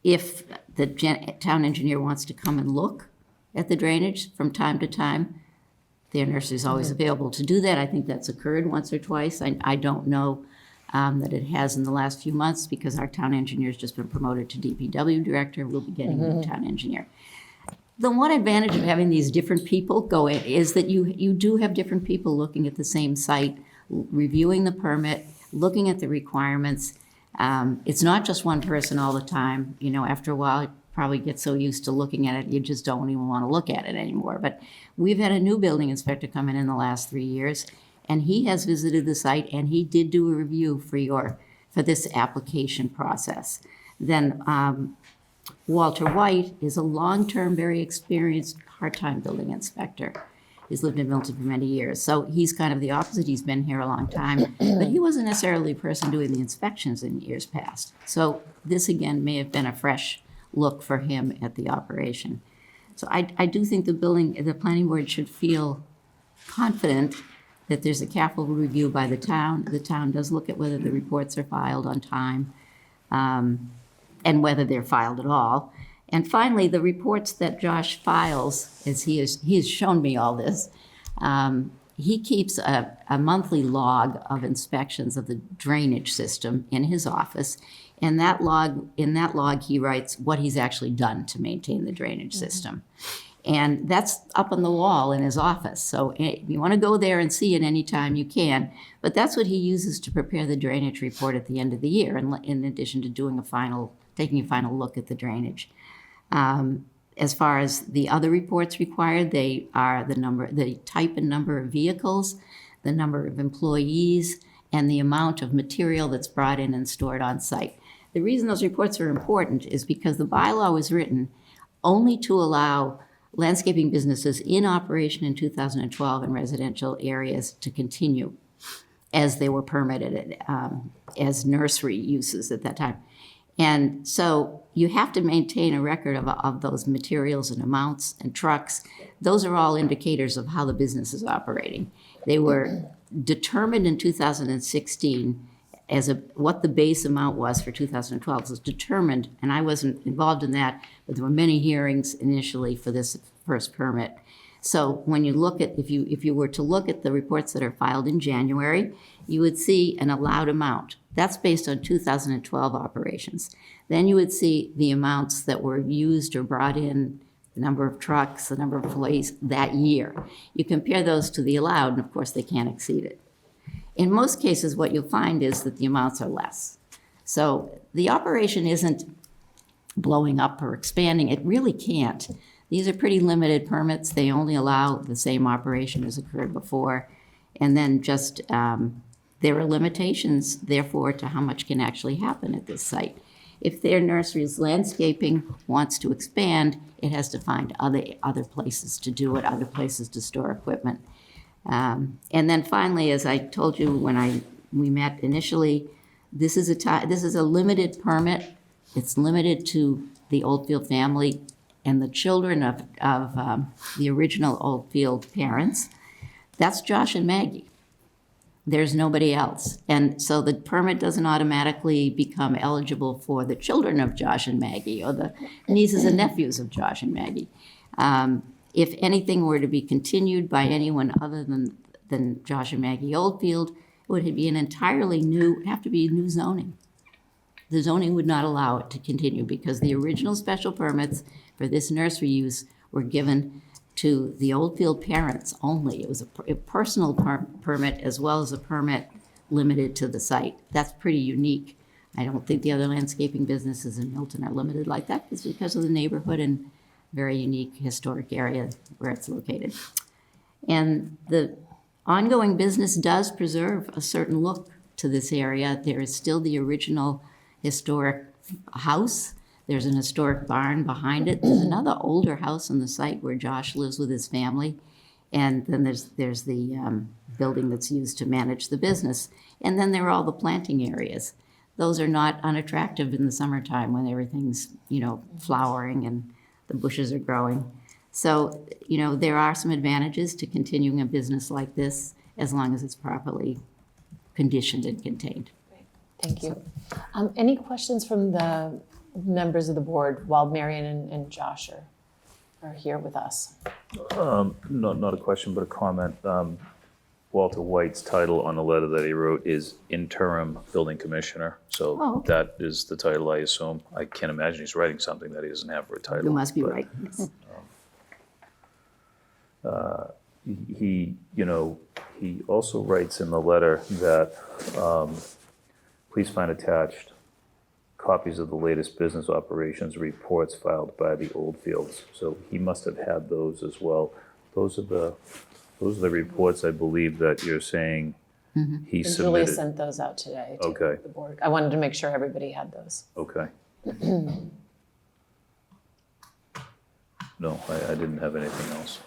if the town engineer wants to come and look at the drainage from time to time, Thayer Nursery is always available to do that. I think that's occurred once or twice. I don't know that it has in the last few months because our town engineer has just been promoted to DPW director. We'll be getting a new town engineer. The one advantage of having these different people go in is that you do have different people looking at the same site, reviewing the permit, looking at the requirements. It's not just one person all the time. After a while, you probably get so used to looking at it, you just don't even want to look at it anymore. But we've had a new building inspector come in the last 3 years, and he has visited the site, and he did do a review for this application process. Then Walter White is a long-term, very experienced part-time building inspector. He's lived in Milton for many years. So he's kind of the opposite. He's been here a long time, but he wasn't necessarily the person doing the inspections in years past. So this, again, may have been a fresh look for him at the operation. So I do think the planning board should feel confident that there's a careful review by the town. The town does look at whether the reports are filed on time, and whether they're filed at all. And finally, the reports that Josh files, as he has shown me all this, he keeps a monthly log of inspections of the drainage system in his office. And in that log, he writes what he's actually done to maintain the drainage system. And that's up on the wall in his office. So if you want to go there and see it anytime you can. But that's what he uses to prepare the drainage report at the end of the year, in addition to taking a final look at the drainage. As far as the other reports required, they are the type and number of vehicles, the number of employees, and the amount of material that's brought in and stored on site. The reason those reports are important is because the bylaw was written only to allow landscaping businesses in operation in 2012 in residential areas to continue as they were permitted as nursery uses at that time. And so you have to maintain a record of those materials and amounts and trucks. Those are all indicators of how the business is operating. They were determined in 2016 as what the base amount was for 2012. It was determined, and I wasn't involved in that, but there were many hearings initially for this first permit. So when you look at, if you were to look at the reports that are filed in January, you would see an allowed amount. That's based on 2012 operations. Then you would see the amounts that were used or brought in, the number of trucks, the number of employees that year. You compare those to the allowed, and of course they can't exceed it. In most cases, what you'll find is that the amounts are less. So the operation isn't blowing up or expanding. It really can't. These are pretty limited permits. They only allow the same operation as occurred before. And then just there are limitations, therefore, to how much can actually happen at this site. If their nursery's landscaping wants to expand, it has to find other places to do it, other places to store equipment. And then finally, as I told you when we met initially, this is a limited permit. It's limited to the Oldfield family and the children of the original Oldfield parents. That's Josh and Maggie. There's nobody else. And so the permit doesn't automatically become eligible for the children of Josh and Maggie or the nieces and nephews of Josh and Maggie. If anything were to be continued by anyone other than Josh and Maggie Oldfield, it would be an entirely new, have to be new zoning. The zoning would not allow it to continue because the original special permits for this nursery use were given to the Oldfield parents only. It was a personal permit as well as a permit limited to the site. That's pretty unique. I don't think the other landscaping businesses in Milton are limited like that. It's because of the neighborhood and very unique historic area where it's located. And the ongoing business does preserve a certain look to this area. There is still the original historic house. There's an historic barn behind it. There's another older house on the site where Josh lives with his family. And then there's the building that's used to manage the business. And then there are all the planting areas. Those are not unattractive in the summertime when everything's, flowering and the bushes are growing. So, there are some advantages to continuing a business like this as long as it's properly conditioned and contained. Thank you. Any questions from the members of the board while Marion and Josh are here with us? Not a question, but a comment. Walter White's title on the letter that he wrote is interim building commissioner. So that is the title, I assume. I can't imagine he's writing something that he doesn't have for a title. You must be right. He also writes in the letter that please find attached copies of the latest business operations reports filed by the Oldfields. So he must have had those as well. Those are the reports, I believe, that you're saying he And submitted. Julia sent those out today to Okay. the board. I wanted to make sure everybody had those. Okay. No, I didn't have anything else.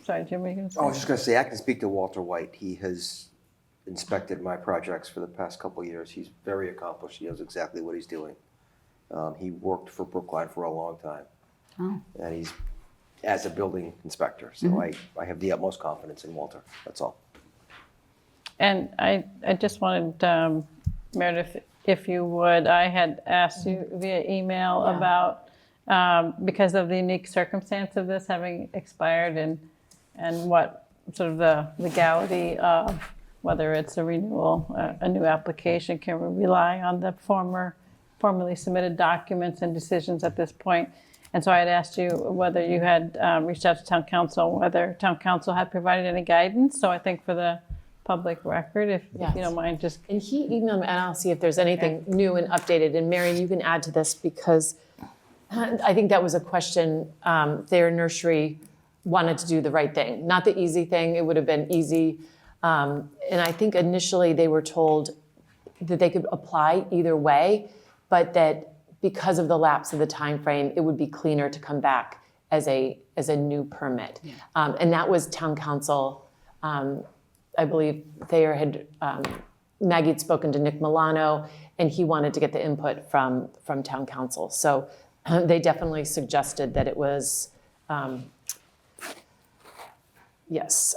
Sorry, Jim, were you going to say? I was just going to say, I can speak to Walter White. He has inspected my projects for the past couple of years. He's very accomplished. He knows exactly what he's doing. He worked for Brookline for a long time. Oh. And he's as a building inspector. So I have the utmost confidence in Walter. That's all. And I just wanted, Meredith, if you would, I had asked you via email about, because of the unique circumstance of this having expired in and what sort of the legality of whether it's a renewal, a new application, can we rely on the formerly submitted documents and decisions at this point? And so I had asked you whether you had reached out to town council, whether town council had provided any guidance. So I think for the public record, if you don't mind, just. And he emailed me, and I'll see if there's anything new and updated. And Marion, you can add to this because I think that was a question. Their nursery wanted to do the right thing, not the easy thing. It would have been easy. And I think initially they were told that they could apply either way, but that because of the lapse of the time frame, it would be cleaner to come back as a new permit. And that was town council. I believe Thayer had, Maggie had spoken to Nick Milano, and he wanted to get the input from town council. So they definitely suggested that it was, yes.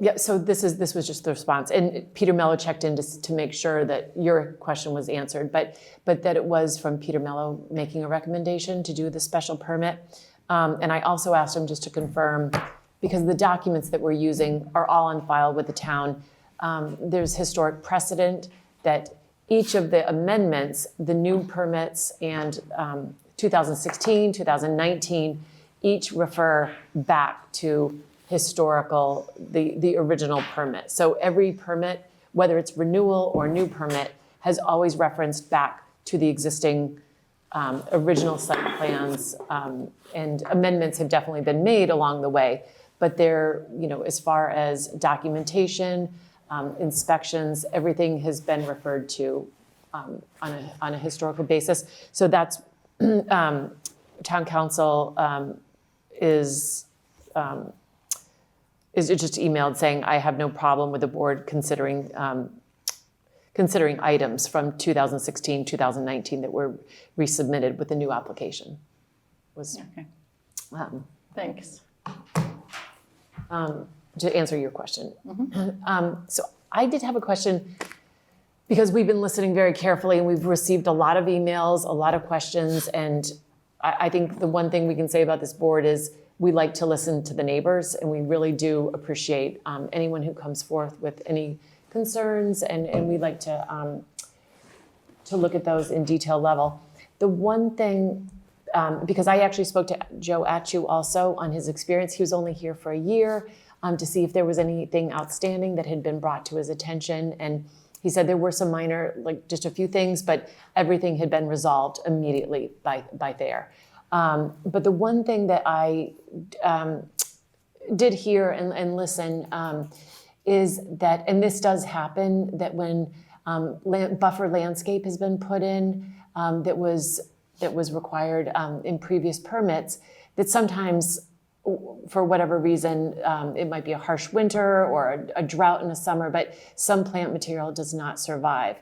Yeah, so this was just the response. And Peter Mello checked in to make sure that your question was answered, but that it was from Peter Mello making a recommendation to do the special permit. And I also asked him just to confirm, because the documents that we're using are all on file with the town. There's historic precedent that each of the amendments, the new permits and 2016, 2019, each refer back to historical, the original permit. So every permit, whether it's renewal or new permit, has always referenced back to the existing original site plans, and amendments have definitely been made along the way. But they're, as far as documentation, inspections, everything has been referred to on a historical basis. So that's, town council is just emailed saying, I have no problem with the board considering items from 2016, 2019 that were resubmitted with the new application. Okay. Thanks. To answer your question. So I did have a question, because we've been listening very carefully and we've received a lot of emails, a lot of questions. And I think the one thing we can say about this board is we like to listen to the neighbors, and we really do appreciate anyone who comes forth with any concerns, and we like to look at those in detail level. The one thing, because I actually spoke to Joe Atchu also on his experience. He was only here for a year to see if there was anything outstanding that had been brought to his attention. And he said there were some minor, like just a few things, but everything had been resolved immediately by Thayer. But the one thing that I did hear and listen is that, and this does happen, that when buffer landscape has been put in that was required in previous permits, that sometimes, for whatever reason, it might be a harsh winter or a drought in the summer, but some plant material does not survive.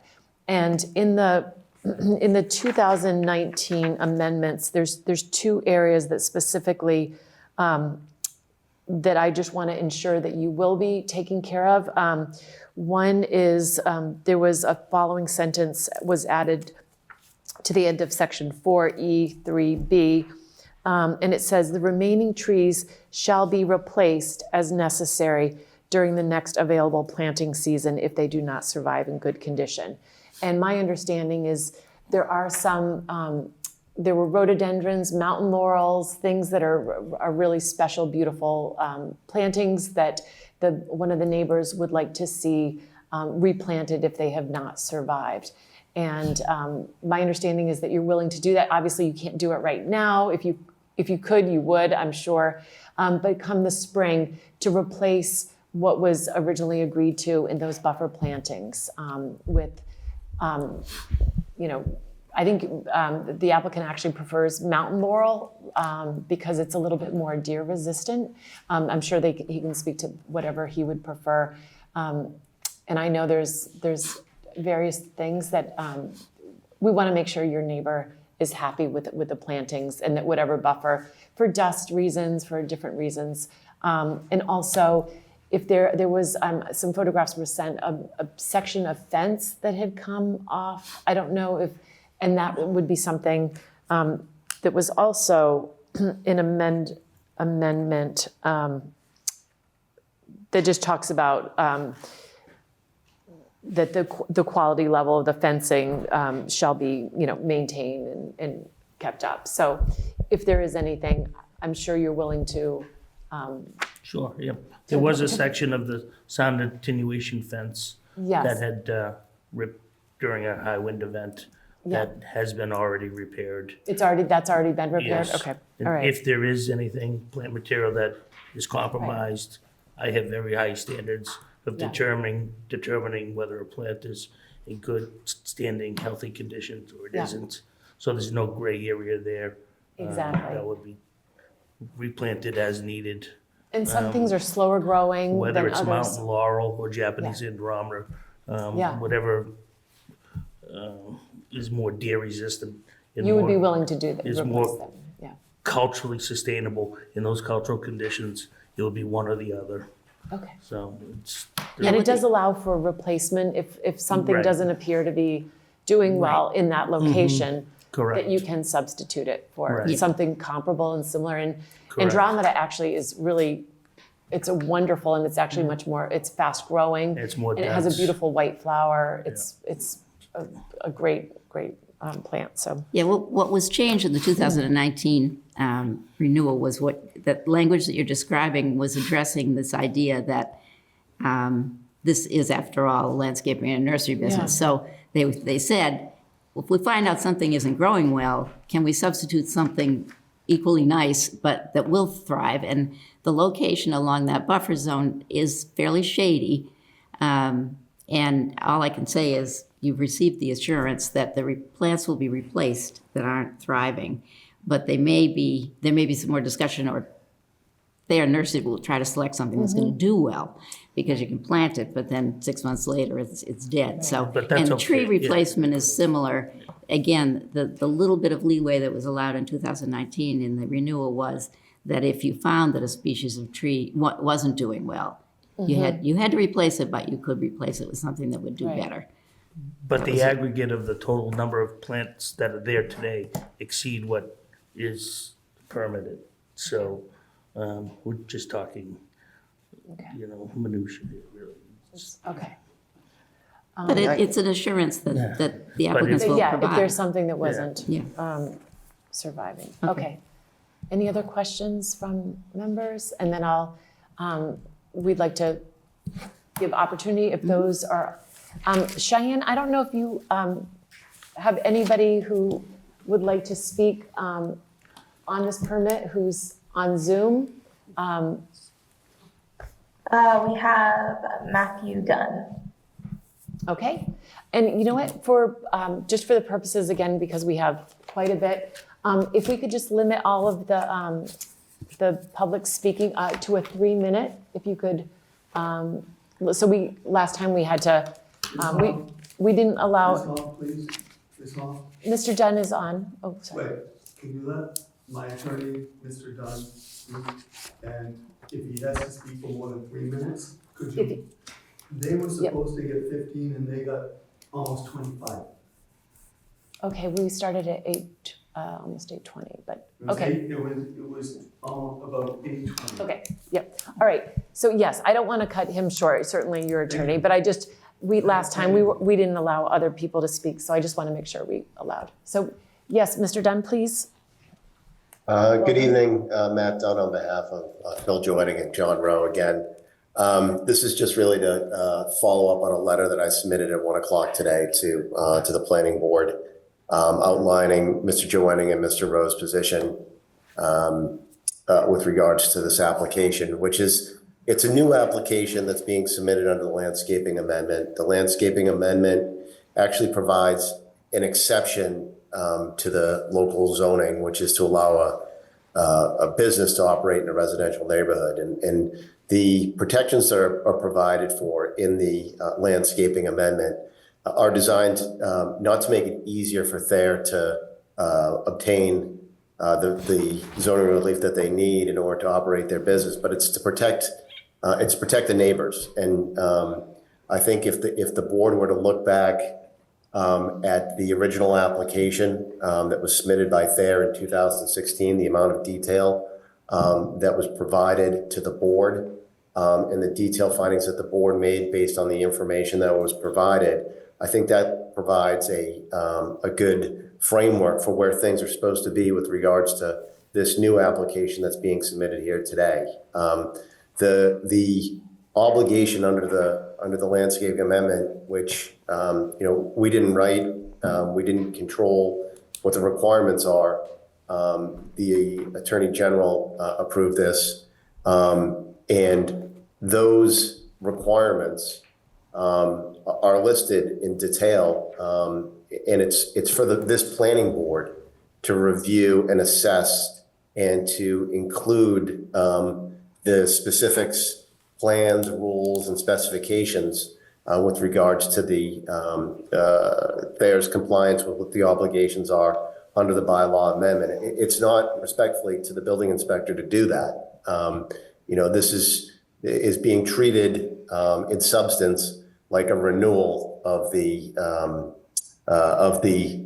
And in the 2019 amendments, there's two areas that specifically that I just want to ensure that you will be taking care of. One is there was a following sentence was added to the end of section 4E3B, and it says the remaining trees shall be replaced as necessary during the next available planting season if they do not survive in good condition. And my understanding is there are some, there were rhododendrons, mountain laurels, things that are really special, beautiful plantings that one of the neighbors would like to see replanted if they have not survived. And my understanding is that you're willing to do that. Obviously, you can't do it right now. If you could, you would, I'm sure. But come the spring, to replace what was originally agreed to in those buffer plantings with, I think the applicant actually prefers mountain laurel because it's a little bit more deer resistant. I'm sure he can speak to whatever he would prefer. And I know there's various things that we want to make sure your neighbor is happy with the plantings, and that whatever buffer, for dust reasons, for different reasons. And also, if there was some photographs were sent, a section of fence that had come off. I don't know if, and that would be something that was also an amendment that just talks about that the quality level of the fencing shall be, maintained and kept up. So if there is anything, I'm sure you're willing to. Sure, yep. There was a section of the sound attenuation fence Yes. that had ripped during a high wind event that has been already repaired. That's already been repaired? Yes. Okay, And all right. if there is anything, plant material that is compromised, I have very high standards of Yeah. determining whether a plant is in good standing, healthy conditions or it Yeah. isn't. So there's no gray area there. Exactly. That would be replanted as needed. And some things are slower growing than Whether others. it's mountain laurel or Japanese andromeda, Yeah. whatever is more deer resistant. and You would be more- willing to do that, is replace more them, yeah. culturally sustainable in those cultural conditions, it would be one or the other. Okay. So it's. And it does allow for replacement if something Right. doesn't appear to be doing well in that location. Correct. That you can substitute it for Right. something comparable and similar. And Correct. Andromeda actually is really, it's a wonderful, and it's actually much more, it's fast growing. It's more And it has a dense. beautiful white flower. It's a great plant, so. Yeah, what was changed in the 2019 renewal was that language that you're describing was addressing this idea that this is, after all, landscaping and nursery business. Yeah. So they said, if we find out something isn't growing well, can we substitute something equally nice but that will thrive? And the location along that buffer zone is fairly shady. And all I can say is you've received the assurance that the plants will be replaced that aren't thriving, but there may be some more discussion, or their nursery will try to select something that's going to do well, because you can plant it, but then 6 months later it's dead. So, But that's and tree okay, yeah. replacement is similar. Again, the little bit of leeway that was allowed in 2019 in the renewal was that if you found that a species of tree wasn't doing well, you had to replace it, but you could replace it with something that would do Right. better. But the aggregate of the total number of plants that are there today exceed what is permitted. So we're just talking, minutia here, really. Okay. But it's an assurance that the applicants will Yeah, provide. if there's something that wasn't Yeah. surviving. Okay. Any other questions from members? And then we'd like to give opportunity if those are, Cheyenne, I don't know if you have anybody who would like to speak on this permit who's on Zoom. We have Matthew Dunn. Okay, and you know what, for, just for the purposes, again, because we have quite a bit, if we could just limit all of the public speaking to a 3-minute, if you could, so last time we had to, we didn't Ms. allow, Hoff, please. Ms. Hoff, Mr. Dunn is on, oh, sorry. wait, can you let my attorney, Mr. Dunn, speak? And if he has to speak for more than 3 minutes, could If you? he- They were supposed to get 15 and they got almost 25. Okay, we started at almost 8:20, but, It was okay. It was about 8:20. Okay, yep, all right. So yes, I don't want to cut him short, certainly your attorney, but last time, we didn't allow other people to speak, so I just want to make sure we allowed. So yes, Mr. Dunn, please. Good evening, Matt Dunn on behalf of Bill Joyning and John Rowe again. This is just really to follow up on a letter that I submitted at 1 o'clock today to the planning board, outlining Mr. Joyning and Mr. Rowe's position with regards to this application, it's a new application that's being submitted under the landscaping amendment. The landscaping amendment actually provides an exception to the local zoning, which is to allow a business to operate in a residential neighborhood. And the protections that are provided for in the landscaping amendment are designed not to make it easier for Thayer to obtain the zoning relief that they need in order to operate their business, but it's to protect the neighbors. And I think if the board were to look back at the original application that was submitted by Thayer in 2016, the amount of detail that was provided to the board, and the detailed findings that the board made based on the information that was provided, I think that provides a good framework for where things are supposed to be with regards to this new application that's being submitted here today. The obligation under the landscape amendment, which we didn't write, we didn't control what the requirements are. The Attorney General approved this, and those requirements are listed in detail, and it's for this planning board to review and assess and to include the specifics, plans, rules, and specifications with regards to the Thayer's compliance with what the obligations are under the bylaw amendment. It's not respectfully to the building inspector to do that. This is being treated in substance like a renewal of the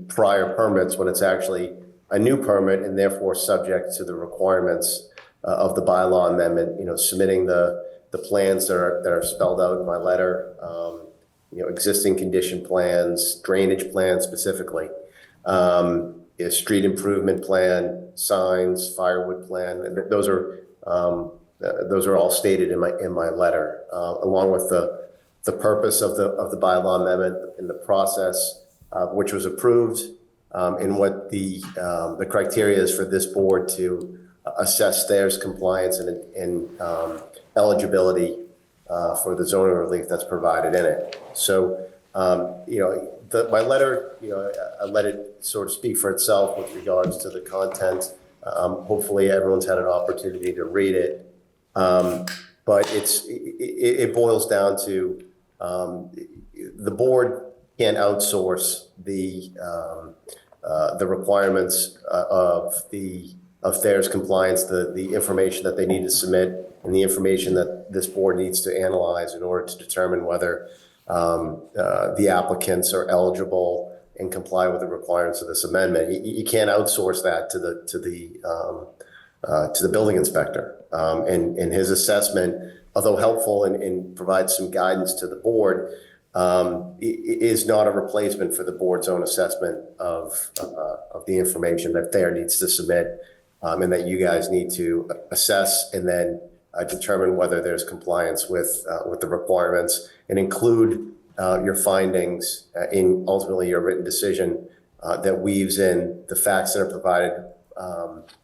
prior permits when it's actually a new permit and therefore subject to the requirements of the bylaw amendment. Submitting the plans that are spelled out in my letter, existing condition plans, drainage plans specifically, a street improvement plan, signs, firewood plan, and those are all stated in my letter, along with the purpose of the bylaw amendment and the process which was approved, and what the criteria is for this board to assess Thayer's compliance and eligibility for the zoning relief that's provided in it. So, my letter, I let it sort of speak for itself with regards to the content. Hopefully everyone's had an opportunity to read it. But it boils down to the board can't outsource the requirements of Thayer's compliance, the information that they need to submit, and the information that this board needs to analyze in order to determine whether the applicants are eligible and comply with the requirements of this amendment. You can't outsource that to the building inspector. And his assessment, although helpful and provides some guidance to the board, is not a replacement for the board's own assessment of the information that Thayer needs to submit, and that you guys need to assess and then determine whether there's compliance with the requirements, and include your findings in ultimately your written decision that weaves in the facts that are provided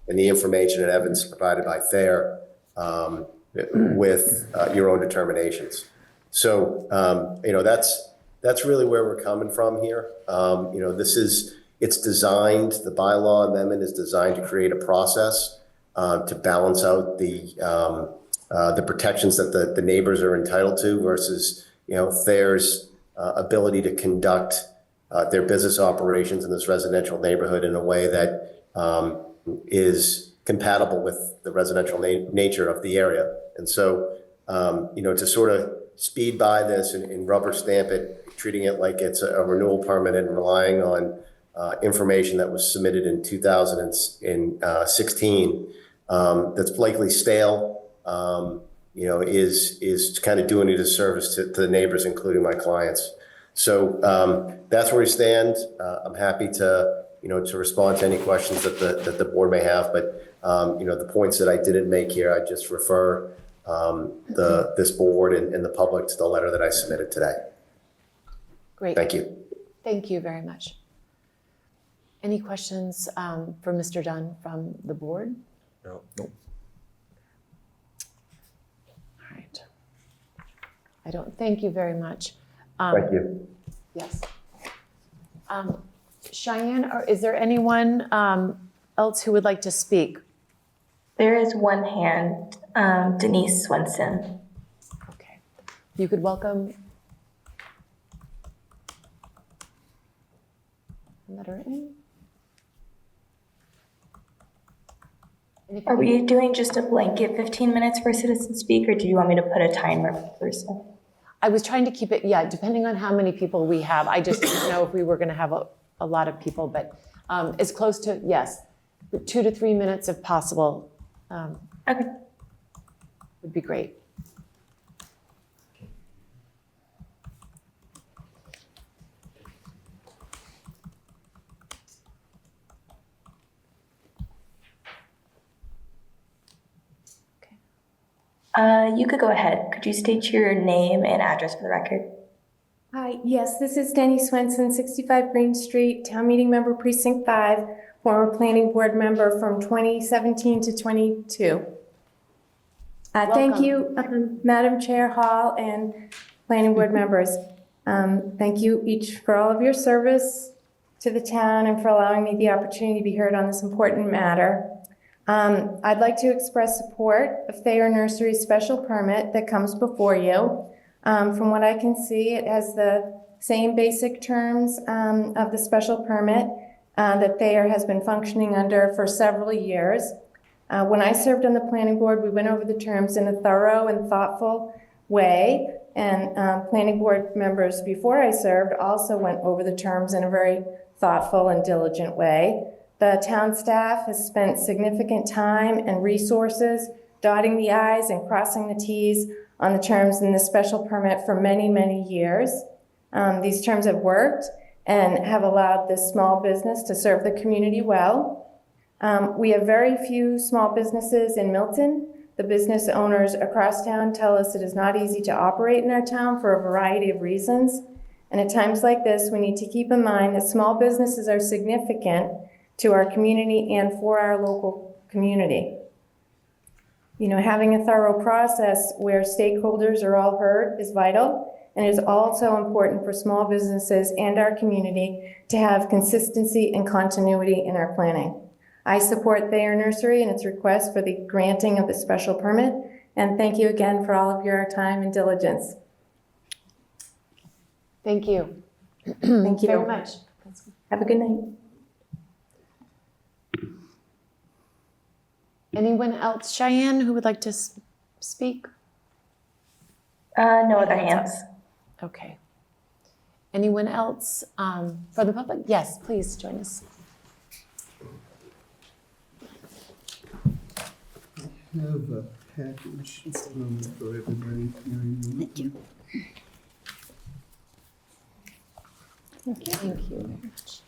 and the information and evidence provided by Thayer with your own determinations. So, that's really where we're coming from here. It's designed, the bylaw amendment is designed to create a process to balance out the protections that the neighbors are entitled to versus, Thayer's ability to conduct their business operations in this residential neighborhood in a way that is compatible with the residential nature of the area. And so, to sort of speed by this and rubber stamp it, treating it like it's a renewal permit and relying on information that was submitted in 2016 that's likely stale, is kind of doing a disservice to the neighbors, including my clients. So that's where we stand. I'm happy to respond to any questions that the board may have, but the points that I didn't make here, I just refer this board and the public to the letter that I submitted today. Great. Thank you. Thank you very much. Any questions for Mr. Dunn from the board? No. All right. I don't, thank you very much. Thank you. Yes. Cheyenne, is there anyone else who would like to speak? There is one hand, Denise Swenson. Okay. You could welcome. Let her in. Are we doing just a blanket 15 minutes for citizen speak, or do you want me to put a timer per person? I was trying to keep it, yeah, depending on how many people we have. I just didn't know if we were going to have a lot of people, but as close to, yes, 2 to 3 minutes if possible Okay. would be great. You could go ahead. Could you state your name and address for the record? Hi, yes, this is Denny Swenson, 65 Green Street, Town Meeting Member Precinct 5, former Planning Board member from 2017 to 22. Thank you, Madam Chair Hall and Planning Board members. Thank you each for all of your service to the town and for allowing me the opportunity to be heard on this important matter. I'd like to express support of Thayer Nursery's special permit that comes before you. From what I can see, it has the same basic terms of the special permit that Thayer has been functioning under for several years. When I served on the planning board, we went over the terms in a thorough and thoughtful way, and planning board members before I served also went over the terms in a very thoughtful and diligent way. The town staff has spent significant time and resources dotting the i's and crossing the t's on the terms in the special permit for many, many years. These terms have worked and have allowed this small business to serve the community well. We have very few small businesses in Milton. The business owners across town tell us it is not easy to operate in our town for a variety of reasons. And at times like this, we need to keep in mind that small businesses are significant to our community and for our local community. You know, having a thorough process where stakeholders are all heard is vital, and it is also important for small businesses and our community to have consistency and continuity in our planning. I support Thayer Nursery and its request for the granting of the special permit, and thank you again for all of your time and diligence. Thank you. Thank you very much. Have a good night. Anyone else, Cheyenne, who would like to speak? No other hands. Okay. Anyone else for the public? Yes, please join us. I have a package for everybody. Thank you. Thank you very much.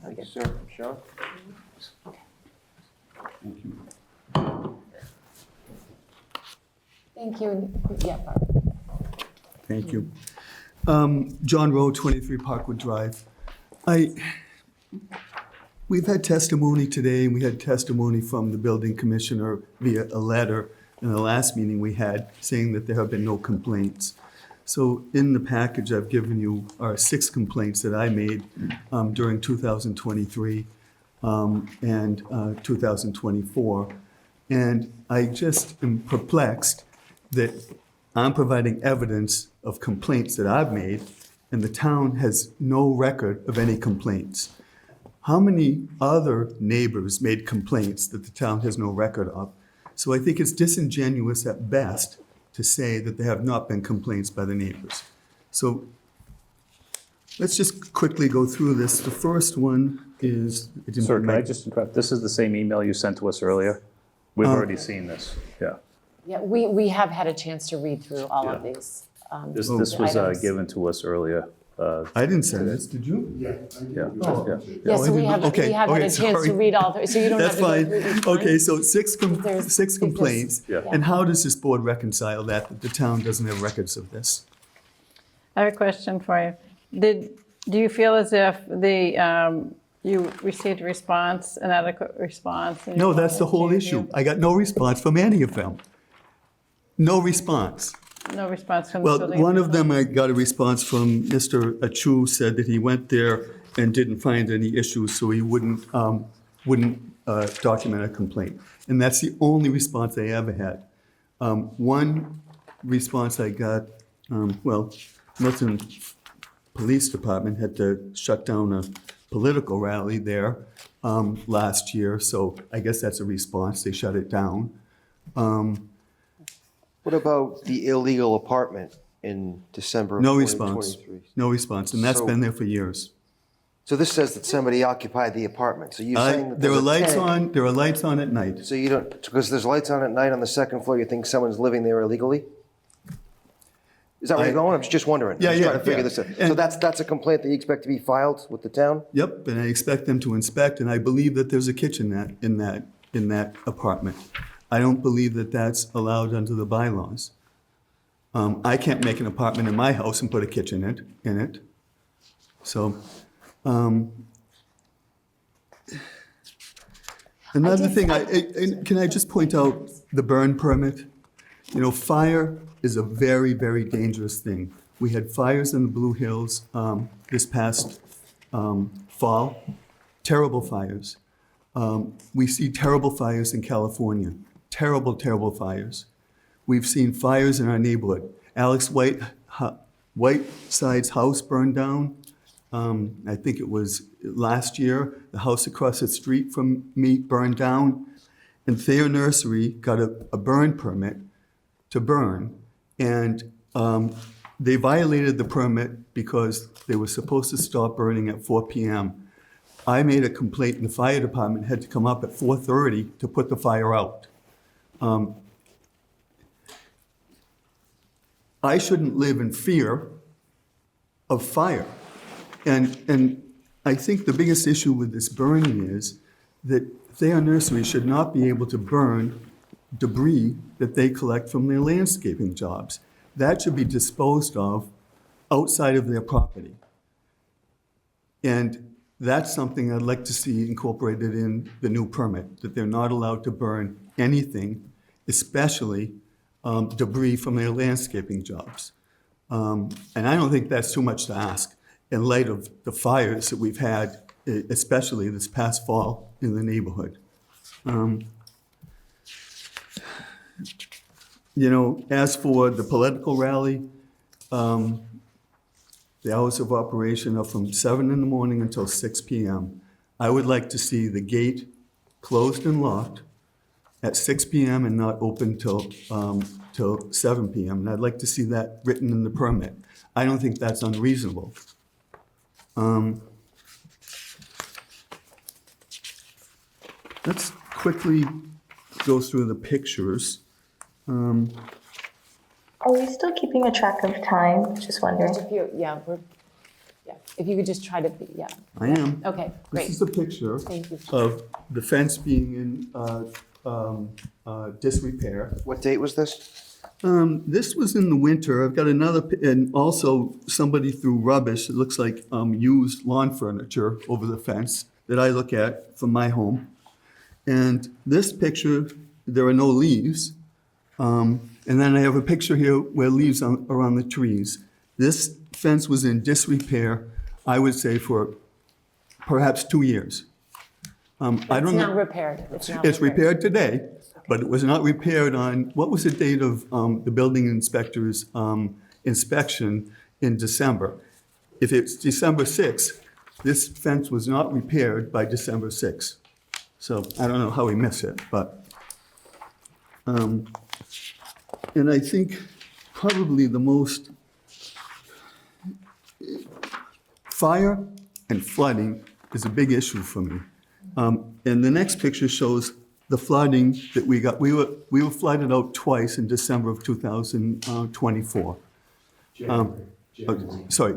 Thank you, sir. Sean? Okay. Thank you. Thank you. Yeah, Barb. Thank you. John Rowe, 23 Parkwood Drive. We've had testimony today, and we had testimony from the building commissioner via a letter in the last meeting we had saying that there have been no complaints. So in the package I've given you are 6 complaints that I made during 2023 and 2024. And I just am perplexed that I'm providing evidence of complaints that I've made, and the town has no record of any complaints. How many other neighbors made complaints that the town has no record of? So I think it's disingenuous at best to say that there have not been complaints by the neighbors. So let's just quickly go through this. The first one is... Sir, can I just interrupt? This is the same email you sent to us earlier? We've already seen this, yeah. Yeah, we have had a chance to read through all of these. This was items. given to us earlier. I didn't send this, did you? Yeah. Yeah. Yeah, so we have had a chance to read all, so you don't have That's to go fine. through each one. Okay, so six There's- complaints. Yeah. And how does this board reconcile that the town doesn't have records of this? I have a question for you. Do you feel as if you received a response, an adequate response? and you No, that's the wanted to whole change issue. it? I got no response from any of them. No response. No response from the Well, building? one of them, I got a response from Mr. Achu, said that he went there and didn't find any issues, so he wouldn't document a complaint. And that's the only response I ever had. One response I got, Milton Police Department had to shut down a political rally there last year, so I guess that's a response. They shut it down. What about the illegal apartment in December of No 2023? response. No response, and that's So- been there for years. So this says that somebody occupied the apartment, so you're saying that There there's are a lights tenant- on, there are lights on at night. So you don't, because there's lights on at night on the second floor, you think someone's living there illegally? Is that where you're going? I'm just wondering. Yeah, I'm just yeah, trying to figure yeah. this out. So And- that's a complaint that you expect to be filed with the town? Yep, and I expect them to inspect, and I believe that there's a kitchen in that apartment. I don't believe that that's allowed under the bylaws. I can't make an apartment in my house and put a kitchen in it. So, another thing, can I just point out the burn permit? You know, fire is a very, very dangerous thing. We had fires in the Blue Hills this past fall, terrible fires. We see terrible fires in California, terrible, terrible fires. We've seen fires in our neighborhood. Alex Whiteside's house burned down. I think it was last year. The house across the street from me burned down. And Thayer Nursery got a burn permit to burn. And they violated the permit because they were supposed to stop burning at 4 p.m. I made a complaint, and the fire department had to come up at 4:30 to put the fire out. I shouldn't live in fear of fire. And I think the biggest issue with this burning is that Thayer Nursery should not be able to burn debris that they collect from their landscaping jobs. That should be disposed of outside of their property. And that's something I'd like to see incorporated in the new permit, that they're not allowed to burn anything, especially debris from their landscaping jobs. And I don't think that's too much to ask in light of the fires that we've had, especially this past fall in the neighborhood. You know, as for the political rally, the hours of operation are from 7 in the morning until 6 p.m. I would like to see the gate closed and locked at 6 p.m. and not open till 7 p.m. And I'd like to see that written in the permit. I don't think that's unreasonable. Let's quickly go through the pictures. Are we still keeping a track of time? Just wondering. If you could just try to be, I am. Okay, great. This is a picture Thank you. of the fence being in disrepair. What date was this? This was in the winter. I've got another, and also somebody threw rubbish, it looks like used lawn furniture over the fence that I look at from my home. And this picture, there are no leaves. And then I have a picture here where leaves are on the trees. This fence was in disrepair, I would say, for perhaps 2 years. I don't It's know. not repaired. It's repaired today, but it was not repaired on, what was the date of the building inspector's inspection in December? If it's December 6th, this fence was not repaired by December 6th. So I don't know how we miss it, but. And I think probably the most, fire and flooding is a big issue for me. And the next picture shows the flooding that we got. We were flooded out twice in December of 2024.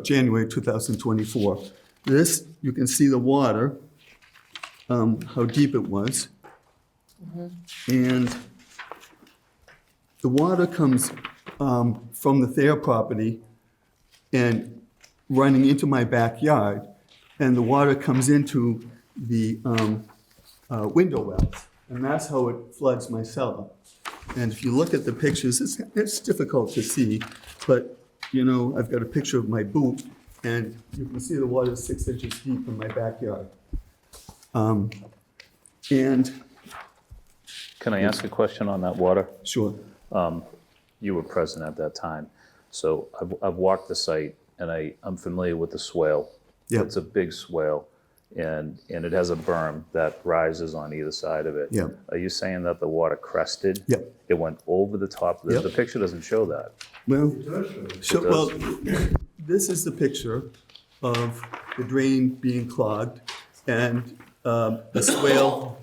January 2024. This, you can see the water, how deep it was. And the water comes from the Thayer property and running into my backyard, and the water comes into the window wells, and that's how it floods my cellar. And if you look at the pictures, it's difficult to see, but you know, I've got a picture of my boot, and you can see the water is 6 inches deep in my backyard. And Can I ask a question on that water? Sure. You were present at that time. So I've walked the site, and I'm familiar with the swale. Yep. It's a big swale, and it has a berm that rises on either side of it. Yep. Are you saying that the water crested? Yep. It went over the top? Yep. The picture doesn't show that. Well, It does. this is the picture of the drain being clogged and a swale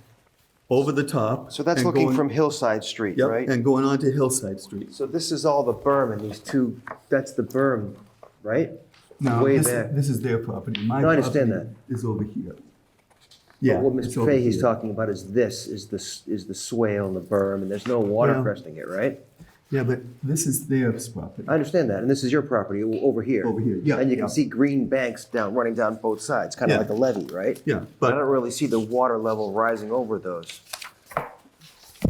over the top. So that's and looking going- from Hillside Street, Yep, right? and going on to Hillside Street. So this is all the berm and these two, that's the berm, right? No, Way this there. this is their property. My No, I understand property is over here. But Yeah. what it's Mr. over Fahey's here. talking about is the swale and the berm, and there's no water Yeah. cresting it, right? Yeah, but this is their property. I understand that, and this is your property over here. Over here, yeah, And you can yeah. see green banks running down both sides, kind of Yeah. like a levee, right? Yeah, But I don't really see the water level rising over those.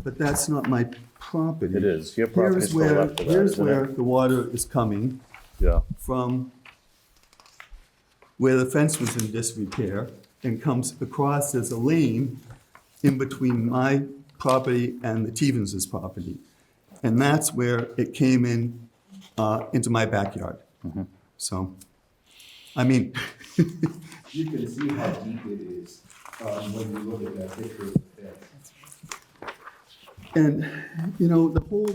But that's not my property. It is. Your property is to the left of that, Here's isn't where it? the water is coming Yeah. from where the fence was in disrepair and comes across as a lane in between my property and the Stevens' property. And that's where it came in, into my backyard. So, I mean, You can see how deep it is when you look at that picture of the fence. and, the whole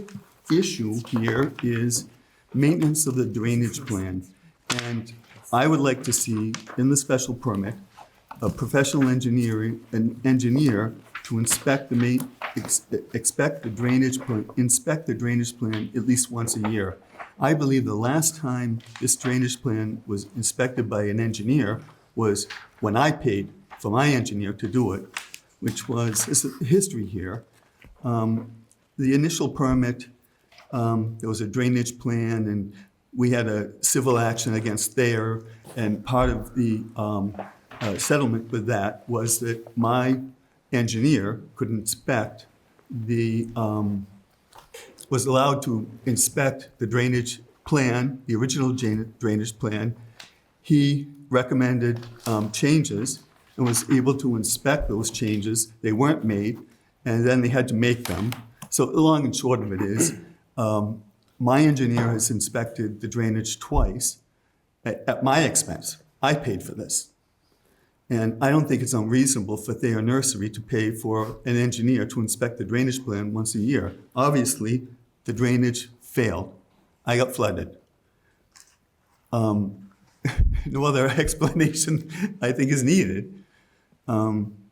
issue here is maintenance of the drainage plan. And I would like to see in the special permit, a professional an engineer to inspect the drainage plan at least once a year. I believe the last time this drainage plan was inspected by an engineer was when I paid for my engineer to do it, which was, this is history here. The initial permit, there was a drainage plan, and we had a civil action against Thayer, and part of the settlement with that was that my engineer could inspect was allowed to inspect the drainage plan, the original drainage plan. He recommended changes and was able to inspect those changes. They weren't made, and then they had to make them. So the long and short of it is, my engineer has inspected the drainage twice at my expense. I paid for this. And I don't think it's unreasonable for Thayer Nursery to pay for an engineer to inspect the drainage plan once a year. Obviously, the drainage failed. I got flooded. No other explanation, I think, is needed.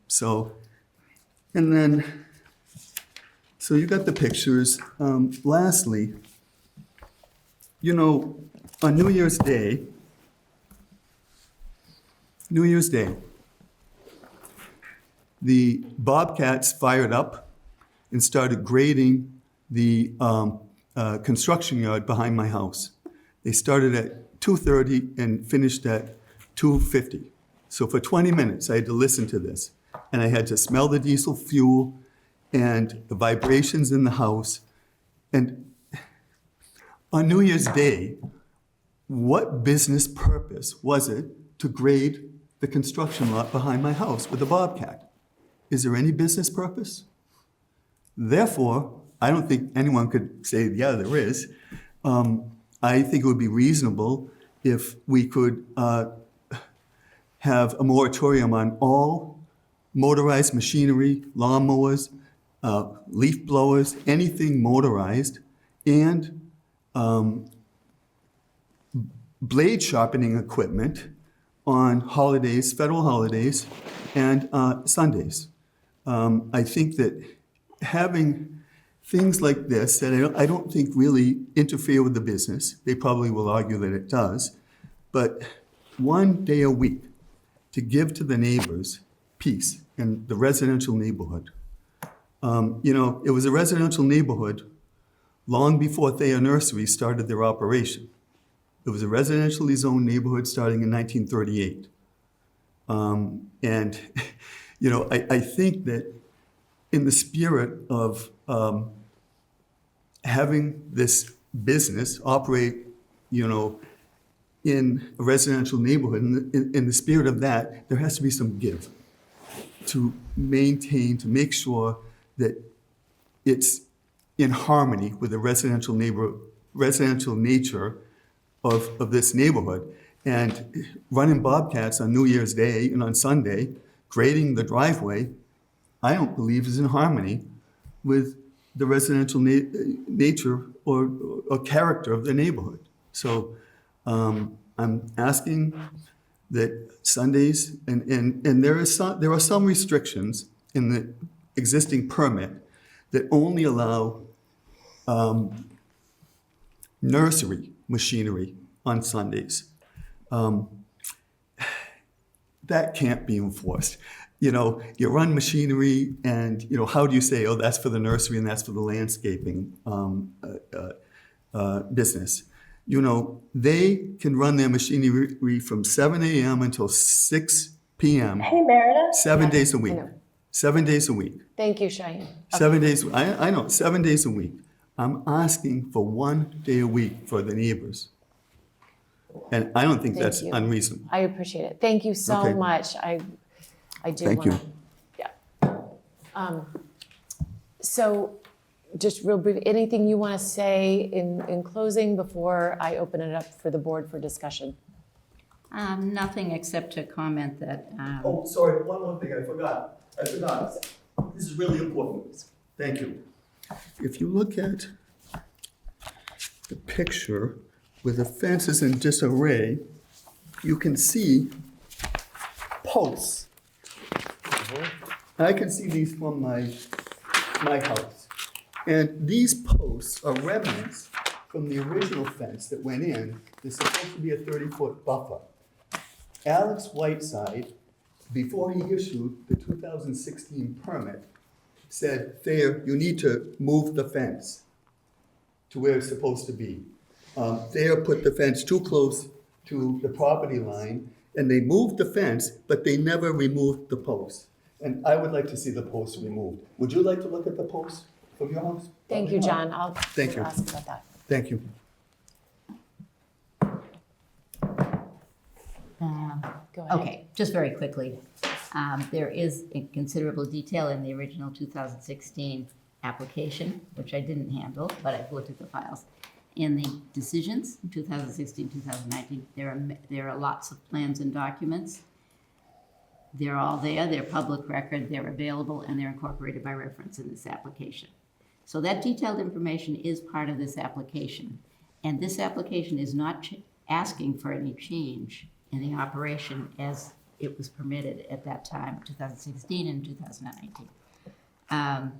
So you got the pictures. Lastly, on New Year's Day, the Bobcats fired up and started grading the construction yard behind my house. They started at 2:30 and finished at 2:50. So for 20 minutes, I had to listen to this. And I had to smell the diesel fuel and the vibrations in the house. And on New Year's Day, what business purpose was it to grade the construction lot behind my house with a Bobcat? Is there any business purpose? Therefore, I don't think anyone could say, yeah, there is. I think it would be reasonable if we could have a moratorium on all motorized machinery, lawnmowers, leaf blowers, anything motorized, and blade sharpening equipment on holidays, federal holidays, and Sundays. I think that having things like this that I don't think really interfere with the business, they probably will argue that it does, but one day a week to give to the neighbors peace in the residential neighborhood. It was a residential neighborhood long before Thayer Nursery started their operation. It was a residentially zoned neighborhood starting in 1938. I think that in the spirit of having this business operate, in a residential neighborhood, in the spirit of that, there has to be some give to maintain, to make sure that it's in harmony with the residential nature of this neighborhood. And running Bobcats on New Year's Day and on Sunday, grading the driveway, I don't believe is in harmony with the residential nature or character of the neighborhood. So I'm asking that Sundays, and there are some restrictions in the existing permit that only allow nursery machinery on Sundays. That can't be enforced. You know, you run machinery and, you know, how do you say, oh, that's for the nursery and that's for the landscaping business? You know, they can run their machinery from 7 a.m. until 6 p.m. Hey, Meredith. 7 days a week. I know. 7 days a week. Thank you, Cheyenne. 7 days, I know, 7 days a week. I'm asking for 1 day a week for the neighbors. And I don't think Thank that's you. unreasonable. I appreciate it. Thank you so Okay. much. I do Thank wanna, you. yeah. So just real brief, anything you want to say in closing before I open it up for the board for discussion? Nothing except to comment that, Oh, sorry, one more thing, I forgot. This is really important. Thank you. If you look at the picture where the fence is in disarray, you can see posts. I can see these from my house. And these posts are remnants from the original fence that went in. There's supposed to be a 30-foot buffer. Alex Whiteside, before he issued the 2016 permit, said, Thayer, you need to move the fence to where it's supposed to be. Thayer put the fence too close to the property line, and they moved the fence, but they never removed the posts. And I would like to see the posts removed. Would you like to look at the posts from your house? Thank you, John. I'll Thank you. ask about that. Thank you. Go ahead. okay, just very quickly. There is a considerable detail in the original 2016 application, which I didn't handle, but I've looked at the files. In the decisions, 2016, 2019, there are lots of plans and documents. They're all there, they're public record, they're available, and they're incorporated by reference in this application. So that detailed information is part of this application. And this application is not asking for any change in the operation as it was permitted at that time, 2016 and 2019.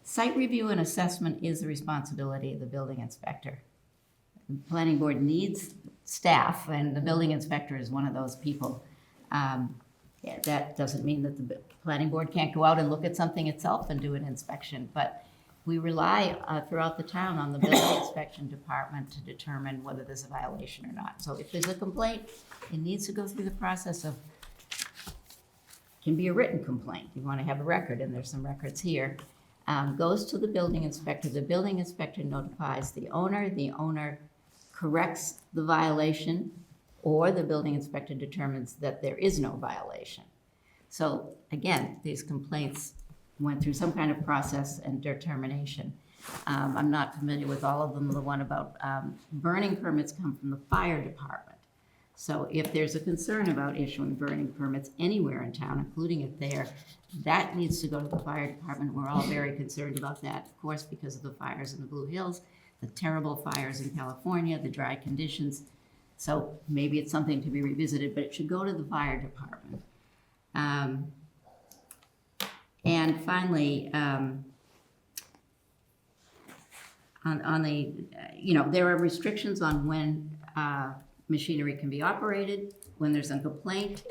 Site review and assessment is the responsibility of the building inspector. The planning board needs staff, and the building inspector is one of those people. Yeah, that doesn't mean that the planning board can't go out and look at something itself and do an inspection, but we rely throughout the town on the building inspection department to determine whether there's a violation or not. So if there's a complaint, it needs to go through the process of, can be a written complaint. You want to have a record, and there's some records here. Goes to the building inspector. The building inspector notifies the owner corrects the violation, or the building inspector determines that there is no violation. So again, these complaints went through some kind of process and determination. I'm not familiar with all of them. The one about burning permits come from the fire department. So if there's a concern about issuing burning permits anywhere in town, including it there, that needs to go to the fire department. We're all very concerned about that, of course, because of the fires in the Blue Hills, the terrible fires in California, the dry conditions. So maybe it's something to be revisited, but it should go to the fire department. And finally, on the, there are restrictions on when machinery can be operated, when there's a complaint.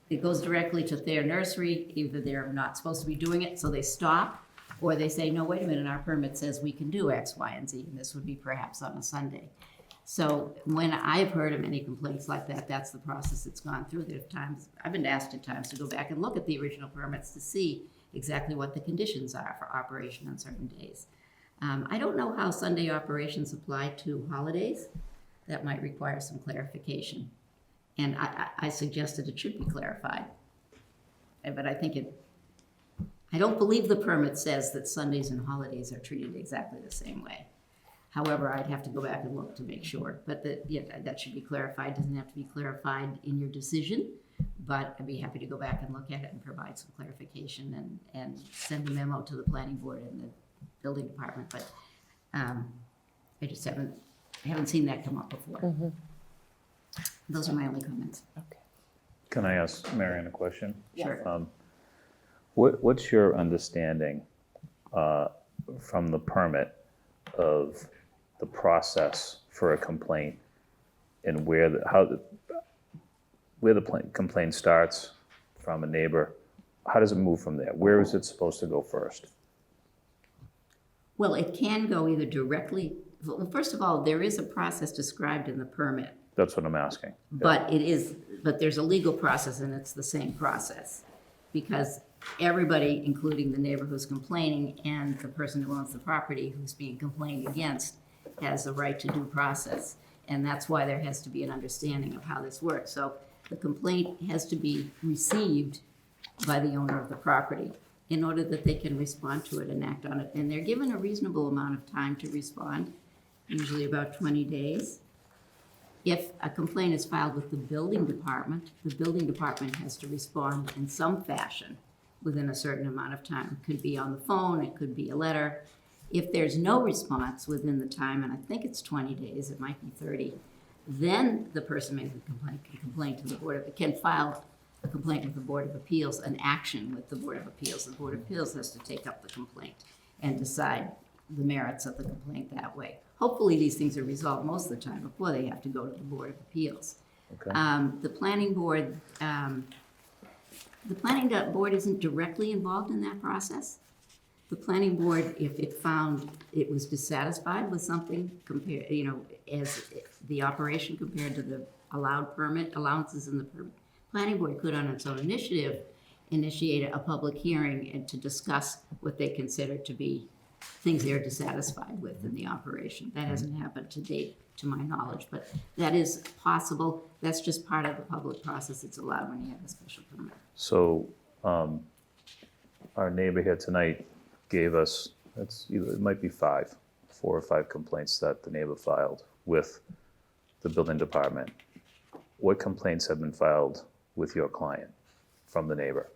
It goes directly to their nursery. Either they're not supposed to be doing it, so they stop, or they say, no, wait a minute, our permit says we can do X, Y, and Z, and this would be perhaps on a Sunday. So when I've heard of any complaints like that, that's the process it's gone through. There are times, I've been asked at times to go back and look at the original permits to see exactly what the conditions are for operation on certain days. I don't know how Sunday operations apply to holidays. That might require some clarification. And I suggested it should be clarified. But I think I don't believe the permit says that Sundays and holidays are treated exactly the same way. However, I'd have to go back and look to make sure, but that should be clarified. Doesn't have to be clarified in your decision, but I'd be happy to go back and look at it and provide some clarification and send a memo to the planning board and the building department. But I just haven't seen that come up before. Mm-hmm. Those are my only comments. Can I ask Marion a question? Sure. What's your understanding from the permit of the process for a complaint and where the complaint starts from a neighbor? How does it move from there? Where is it supposed to go first? Well, it can go either directly, well, first of all, there is a process described in the permit, That's what I'm asking. but there's a legal process and it's the same process. Because everybody, including the neighbor who's complaining and the person who owns the property who's being complained against, has a right to due process. And that's why there has to be an understanding of how this works. So the complaint has to be received by the owner of the property in order that they can respond to it and act on it. And they're given a reasonable amount of time to respond, usually about 20 days. If a complaint is filed with the building department has to respond in some fashion within a certain amount of time. It could be on the phone, it could be a letter. If there's no response within the time, and I think it's 20 days, it might be 30, then the person making the complaint can file a complaint with the Board of Appeals, an action with the Board of Appeals. The Board of Appeals has to take up the complaint and decide the merits of the complaint that way. Hopefully, these things are resolved most of the time before they have to go to the Board of Appeals. Okay. The planning board isn't directly involved in that process. The planning board, if it found it was dissatisfied with something as the operation compared to the allowances in the permit, planning board could, on its own initiative, initiate a public hearing and to discuss what they consider to be things they're dissatisfied with in the operation. That hasn't happened to date, to my knowledge, but that is possible. That's just part of the public process. It's allowed when you have a special permit. So our neighbor here tonight gave us, it might be 4 or 5 complaints that the neighbor filed with the building department. What complaints have been filed with your client from the neighbor?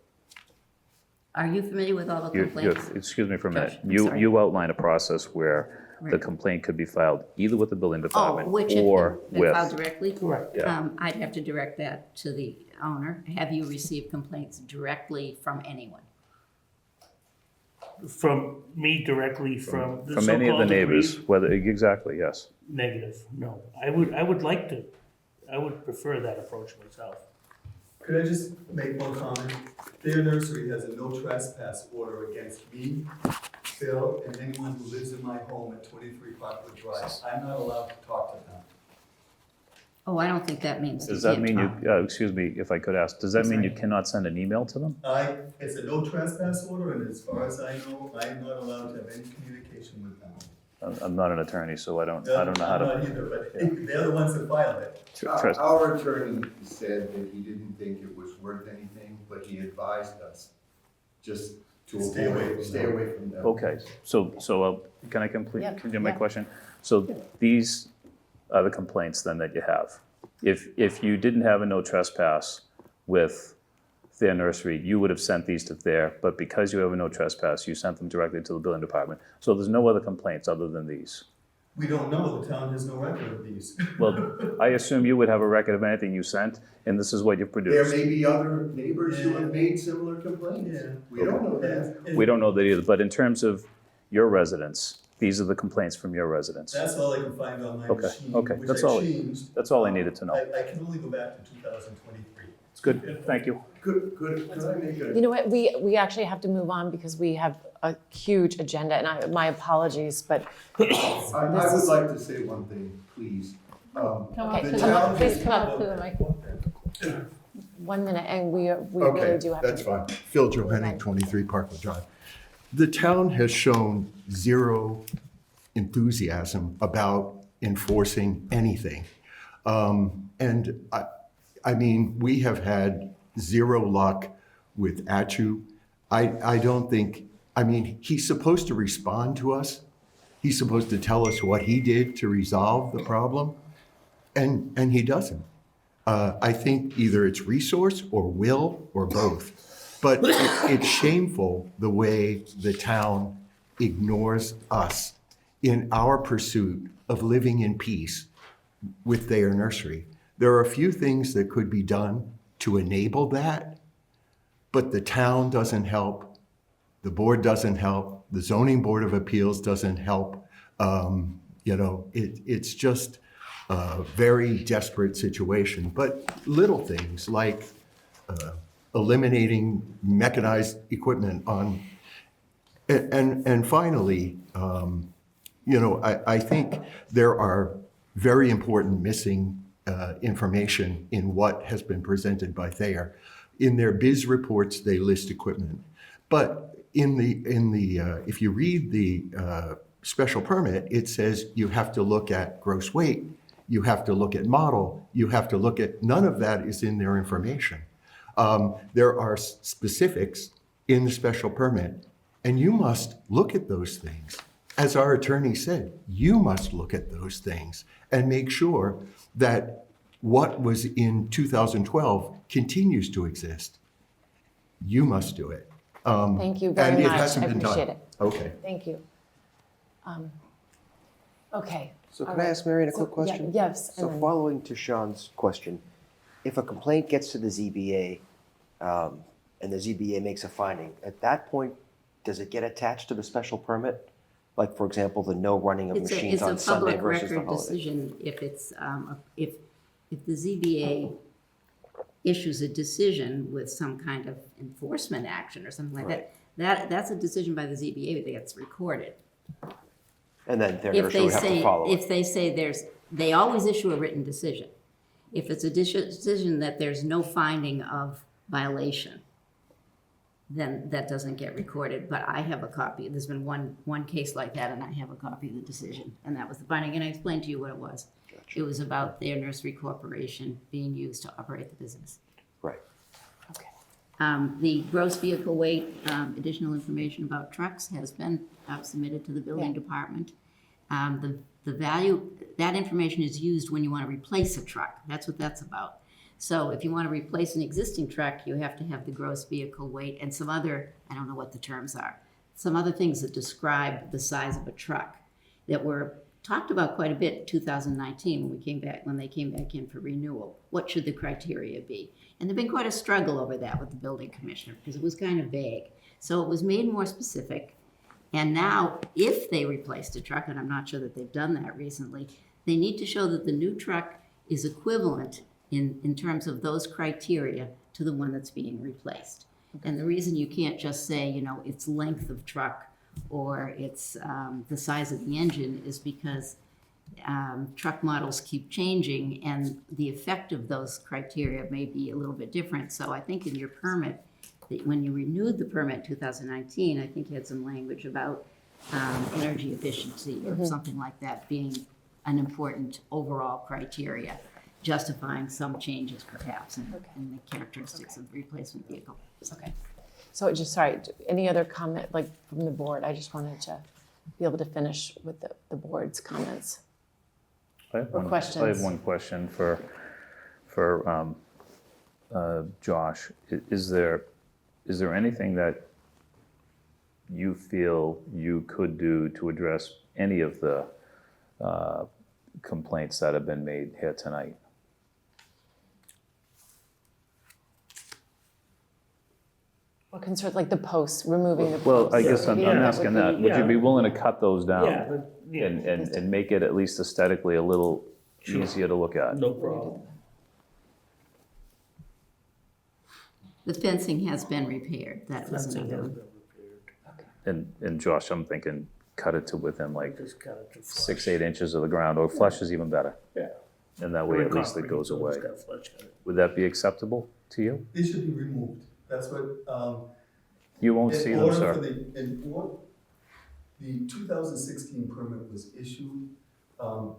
Are you familiar with all the complaints? Excuse me for a minute. I'm sorry. You outlined a process where the Right. complaint could be filed either with the building department Which or if been with. filed directly? Correct. Yeah. I'd have to direct that to the owner. Have you received complaints directly from anyone? From me directly, from the From any of the so-called neighbors, aggrieved? whether, exactly, yes. Negative, no. I would prefer that approach myself. Could I just make one comment? Their nursery has a no trespass order against me, Phil, and anyone who lives in my home at 23 Parkwood Drive. I'm not allowed to talk to them. Oh, I don't think that means. Does that mean excuse me if I could ask, does that mean you cannot send an email to them? It's a no trespass order, and as far as I know, I am not allowed to have any communication with them. I'm not an attorney, so I don't know how I'm to. not either, but they're the ones that filed it. Our attorney said that he didn't think it was worth anything, but he advised us just to stay away from them. Okay, so can I complete, Yeah, continue my yeah. question? So these are the complaints then that you have. If you didn't have a no trespass with their nursery, you would have sent these to there, but because you have a no trespass, you sent them directly to the building department. So there's no other complaints other than these. We don't know, the town has no record of these. Well, I assume you would have a record of anything you sent, and this is what you've There produced. may be other neighbors who have made similar complaints. Yeah. We don't know that. We don't know that either, but in terms of your residents, these are the complaints from your residents. That's all I can find on my Okay, machine, okay, which that's I all, changed. that's all I needed to know. I can only go back to 2023. It's good, thank you. Could I make a? You know what, we actually have to move on because we have a huge agenda, and my apologies, but I would like to say one thing, please. Okay, The come up, town- please come up to the microphone. 1 minute, and we really do have to. That's fine. Phil Johanning, 23 Parkwood Drive. The town has shown zero enthusiasm about enforcing anything. And I mean, we have had zero luck with Atchu. I don't think, I mean, he's supposed to respond to us. He's supposed to tell us what he did to resolve the problem, and he doesn't. I think either it's resource or will or both. But it's shameful the way the town ignores us in our pursuit of living in peace with their nursery. There are a few things that could be done to enable that, but the town doesn't help, the board doesn't help, the zoning board of appeals doesn't help. It's just a very desperate situation. But little things like eliminating mechanized equipment on, and finally, I think there are very important missing information in what has been presented by Thayer. In their BIS reports, they list equipment, but if you read the special permit, it says you have to look at gross weight, you have to look at model, you have to look at, none of that is in their information. There are specifics in the special permit, and you must look at those things. As our attorney said, you must look at those things and make sure that what was in 2012 continues to exist. You must do it. Thank you very much. And it hasn't been done. I appreciate it. Okay. Thank you. Okay. So all can I right. ask Marion a So, quick question? yeah, yes. So and then- following to Sean's question, if a complaint gets to the ZBA and the ZBA makes a finding, at that point, does it get attached to the special permit? Like, for example, the no running of machines on Sunday versus the It's a public record holiday? decision if it's, if the ZBA issues a decision with some kind of enforcement action or something like that, that's a decision by the ZBA that gets recorded. And then they're If never they sure we have to say, follow it. if they say they always issue a written decision. If it's a decision that there's no finding of violation, then that doesn't get recorded, but I have a copy. There's been one case like that, and I have a copy of the decision, and that was the finding, and I explained to you what it was. Gotcha. It was about their nursery corporation being used to operate the business. Right. Okay. The gross vehicle weight, additional information about trucks has been submitted to the building department. The value, that information is used when you want to replace a truck. That's what that's about. So if you want to replace an existing truck, you have to have the gross vehicle weight and some other, I don't know what the terms are, some other things that describe the size of a truck that were talked about quite a bit in 2019 when they came back in for renewal. What should the criteria be? And there's been quite a struggle over that with the building commissioner because it was kind of vague. So it was made more specific. And now, if they replaced a truck, and I'm not sure that they've done that recently, they need to show that the new truck is equivalent in terms of those criteria to the one that's being replaced. And the reason you can't just say, its length of truck or it's the size of the engine is because truck models keep changing and the effect of those criteria may be a little bit different. So I think in your permit, that when you renewed the permit in 2019, I think you had some language about energy efficiency or something like that being an important overall criteria, justifying some changes perhaps in the characteristics of the replacement vehicle. Okay. So sorry, any other comment like from the board? I just wanted to be able to finish with the board's comments. Or questions. I have one question for Josh. Is there anything that you feel you could do to address any of the complaints that have been made here tonight? What concerns, like the posts, removing the posts? Well, I guess I'm Yeah, asking that. Would you be willing to cut those down? Yeah. And make it at least aesthetically a little easier to look at? No problem. The fencing has been repaired. That was Fencing has another. been repaired. And Josh, I'm thinking cut it to within like Just cut it to flush. 6-8 inches of the ground, or flush is even better. Yeah. And that way at least it goes away. It's got flush cut it. Would that be acceptable to you? They should be removed. That's what, You won't see them, sir. The 2016 permit was issued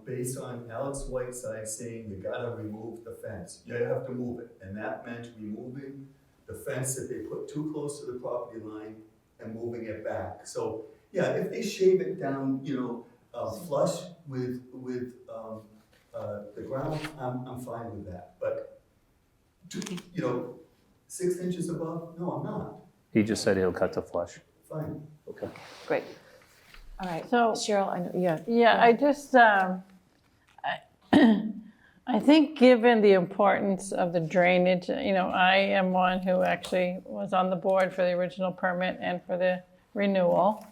based on Alex Whiteside saying you gotta remove the fence. You have to move it, and that meant removing the fence that they put too close to the property line and moving it back. So, yeah, if they shave it down, flush with the ground, I'm fine with that. But, 6 inches above, no, I'm not. He just said he'll cut to flush. Fine. Okay. Great. All right. So- Cheryl, I know, yeah. Yeah, I just, I think given the importance of the drainage, I am one who actually was on the board for the original permit and for the renewal.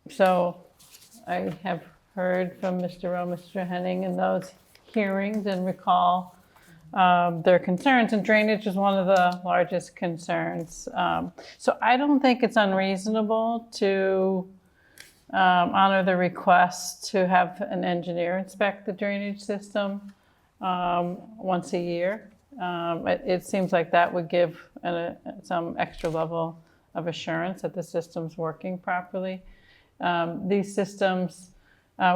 So I have heard from Mr. Rowe, Mr. Henning in those hearings and recall their concerns, and drainage is one of the largest concerns. So I don't think it's unreasonable to honor the request to have an engineer inspect the drainage system once a year. It seems like that would give some extra level of assurance that the system's working properly. These systems,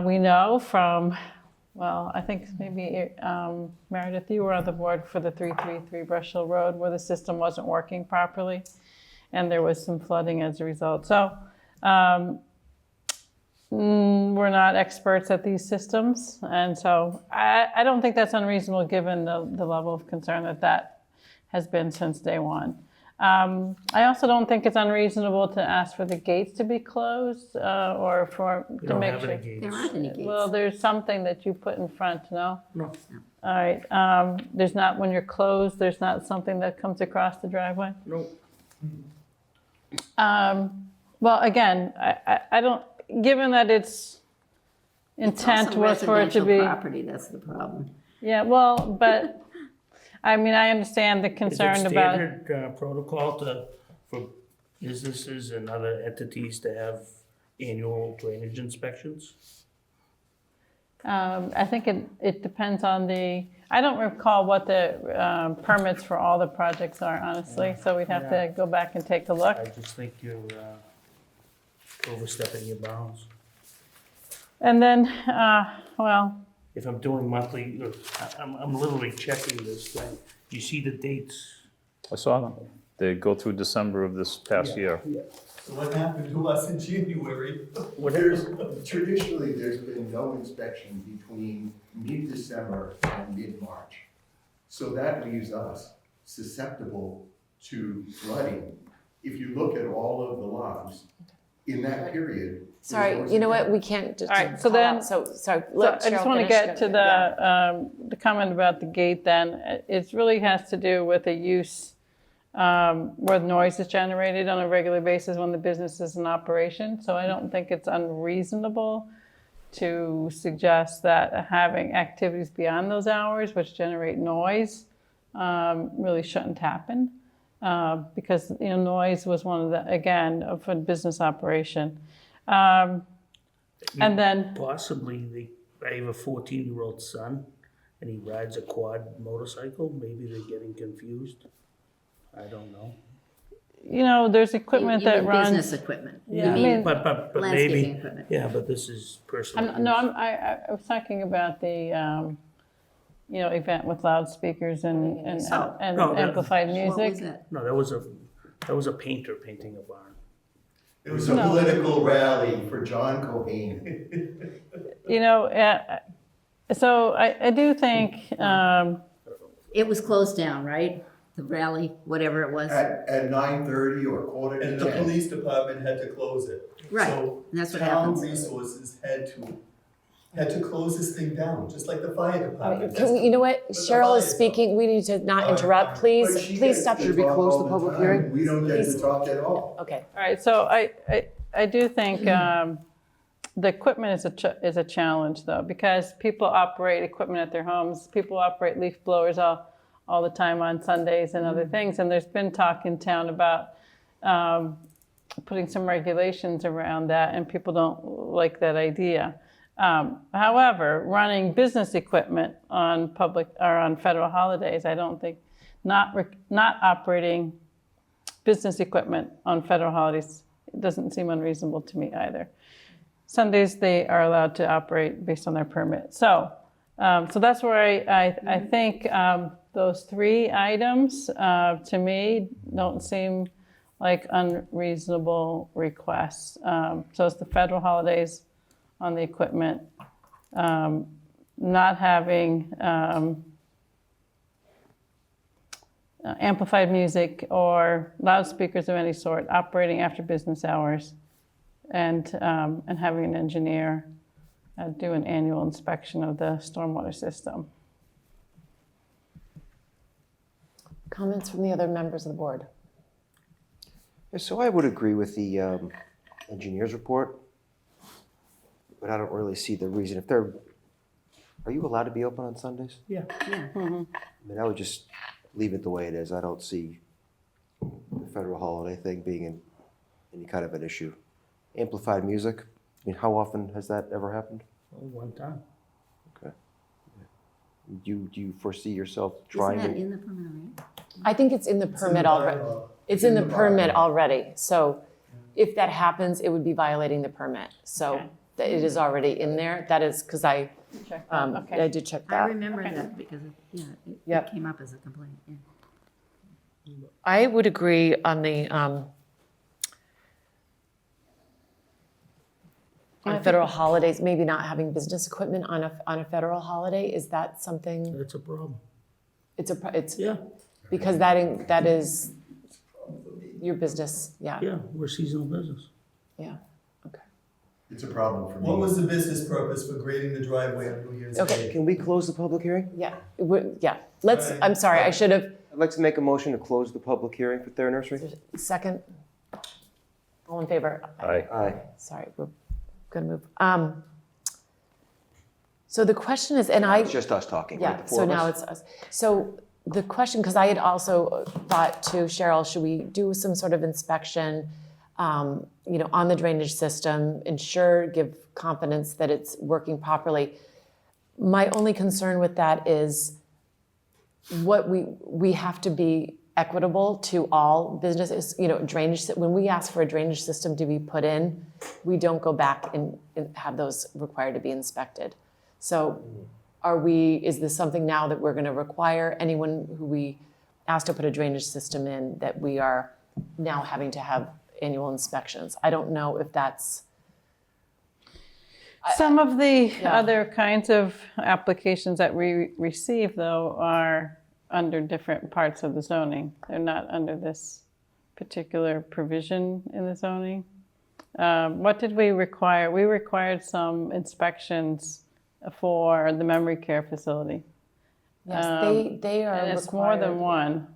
we know from, well, I think maybe Meredith, you were on the board for the 333 Brush Hill Road where the system wasn't working properly and there was some flooding as a result. So we're not experts at these systems, and so I don't think that's unreasonable given the level of concern that has been since day one. I also don't think it's unreasonable to ask for the gates to be closed or to make sure. There aren't any gates. Well, there's something that you put in front, no? No. All right, there's not, when you're closed, there's not something that comes across the driveway? No. Well, again, I don't, given that its intent was for it to be. Residential property, that's the problem. Yeah, well, but, I mean, I understand the concern Is it about. standard protocol for businesses and other entities to have annual drainage inspections? I think it depends on I don't recall what the permits for all the projects are, honestly, so we'd have to go back and take a look. I just think you're overstepping your bounds. And then, well, If I'm doing monthly, I'm literally checking this thing. Do you see the dates? I saw them. They go through December of this past year. So what happened to us in January? Traditionally, there's been no inspection between mid-December and mid-March. So that leaves us susceptible to flooding. If you look at all of the logs, in that period. Sorry, you know what, we can't just. All right, so then. So, sorry, So let I just Cheryl want to finish. get to Yeah. the comment about the gate then. It really has to do with the use where noise is generated on a regular basis when the business is in operation. So I don't think it's unreasonable to suggest that having activities beyond those hours, which generate noise, really shouldn't happen. Because noise was one of the, again, of a business operation. And then Possibly, I have a 14-year-old son, and he rides a quad motorcycle. Maybe they're getting confused. I don't know. there's equipment that runs. Business equipment. Yeah, You I mean mean, But landscaping maybe, equipment. yeah, but this is personal. I was talking about the, event with loudspeakers and No, that- amplified What was music. that? No, that was a painter painting a barn. It was a political rally for John Cohane. So I do think, It was closed down, right? The rally, whatever it was. At 9:30 or quarter to And 10. the police department had to close it. Right, So and that's what town happens. resources had to close this thing down, just like the fire department. Can we, you know what, Cheryl is speaking, we need to not interrupt, But please, she please gets stop. to Should we talk close all the public time. hearing? We don't get Please. to talk at all. Okay. all right, so I do think the equipment is a challenge though, because people operate equipment at their homes. People operate leaf blowers all the time on Sundays and other things. And there's been talk in town about putting some regulations around that, and people don't like that idea. However, running business equipment on public or on federal holidays, I don't think not operating business equipment on federal holidays doesn't seem unreasonable to me either. Sundays they are allowed to operate based on their permit. So that's where I think those three items to me don't seem like unreasonable requests. So it's the federal holidays on the equipment, not having amplified music or loudspeakers of any sort operating after business hours, and having an engineer do an annual inspection of the stormwater system. Comments from the other members of the board? So I would agree with the engineer's report, but I don't really see the reason. If they're, are you allowed to be open on Sundays? Yeah. Yeah. I mean, I would just leave it the way it is. I don't see the federal holiday thing being any kind of an issue. Amplified music, I mean, how often has that ever happened? Oh, one time. Okay. Do you foresee yourself Isn't trying that to? in the permit already? I think it's in the permit already. It's in the permit already. So if that happens, it would be violating the permit. So Okay. that it is already in there. That is, because I Check that, okay. I did check I that. remember that because, it Yep. came up as a complaint, yeah. I would agree on the, on federal holidays, maybe not having business equipment on a federal holiday. Is that something? That's a problem. It's Yeah, because that is your business. Yeah. yeah, we're seasonal business. Yeah. Okay. It's a problem for me. What was the business purpose for grading the driveway on New Year's Okay. Day? Can we close the public hearing? Yeah. Yeah. Let's. Right. I'm sorry. I should have. I'd like to make a motion to close the public hearing for Thayer Nursery. Second. All in favor? Aye. Aye. Sorry, we're gonna move. So the question is, and I. It's just us talking, right? Yeah, The four so of now us? it's us. So the question, because I had also thought to Cheryl, should we do some sort of inspection, on the drainage system, give confidence that it's working properly? My only concern with that is what we have to be equitable to all businesses, drainage, when we ask for a drainage system to be put in, we don't go back and have those required to be inspected. So is this something now that we're gonna require anyone who we ask to put a drainage system in, that we are now having to have annual inspections? I don't know if that's. Some of the Yeah. other kinds of applications that we receive, though, are under different parts of the zoning. They're not under this particular provision in the zoning. What did we require? We required some inspections for the memory care facility. Yes, they are And it's more than required. one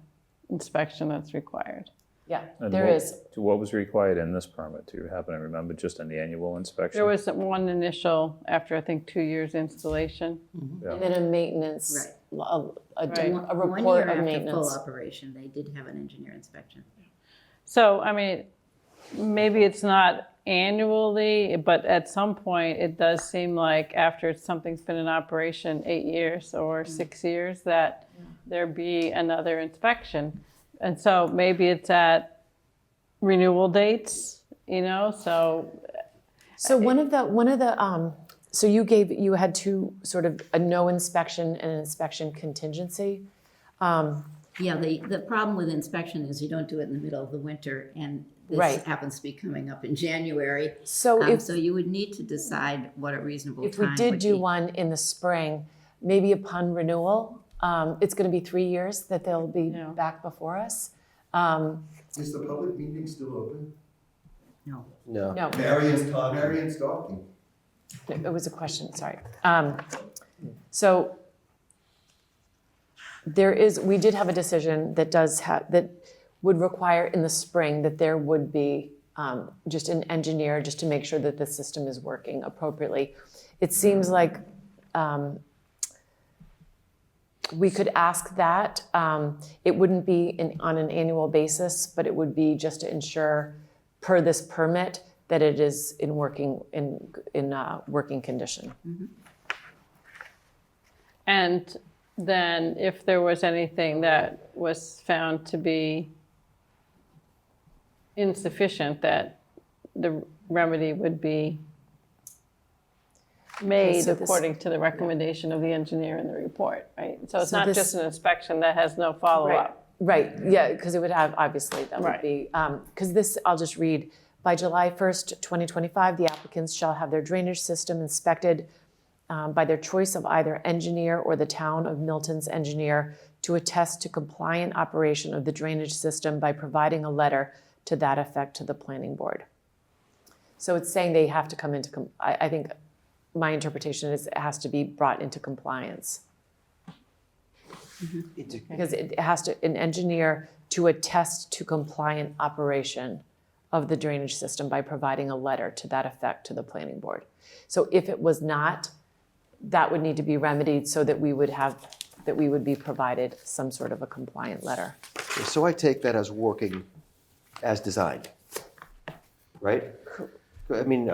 inspection that's required. Yeah, And there what- is. What was required in this permit? Do you happen to remember, just an annual inspection? There was one initial after, I think, 2 years installation. Yeah. And then a maintenance, Right. a Right. One report year of after full maintenance. operation, they did have an engineer inspection. So, I mean, maybe it's not annually, but at some point, it does seem like after something's been in operation 8 years or 6 years, that there be another inspection. And so maybe it's at renewal dates, so. So one of the, so you had two sort of a no inspection and an inspection contingency. Yeah, the problem with inspection is you don't do it in the middle of the winter, and this Right. happens to be coming up in January. So So you would need to decide what a reasonable if we time did would do be. one in the spring, maybe upon renewal, it's gonna be 3 years that they'll be Yeah. back before us. Is the public meeting still open? No. No. No, Marion's talking. Marion's talking. it was a question, sorry. So we did have a decision that that would require in the spring that there would be just an engineer just to make sure that the system is working appropriately. It seems like we could ask that. It wouldn't be on an annual basis, but it would be just to ensure per this permit that it is in working condition. And then if there was anything that was found to be insufficient, that the remedy would be made so this- according to the recommendation of the engineer in the report, right? So it's So not this- just an inspection that has no follow-up. Right, yeah, because it would have, obviously, that would Right. be, because this, I'll just read, by July 1st, 2025, the applicants shall have their drainage system inspected by their choice of either engineer or the town of Milton's engineer to attest to compliant operation of the drainage system by providing a letter to that effect to the planning board. So it's saying they have to come into, I think, my interpretation is it has to be brought into compliance. Because it has to, an engineer to attest to compliant operation of the drainage system by providing a letter to that effect to the planning board. So if it was not, that would need to be remedied so that we would be provided some sort of a compliant letter. So I take that as working as designed, right? I mean,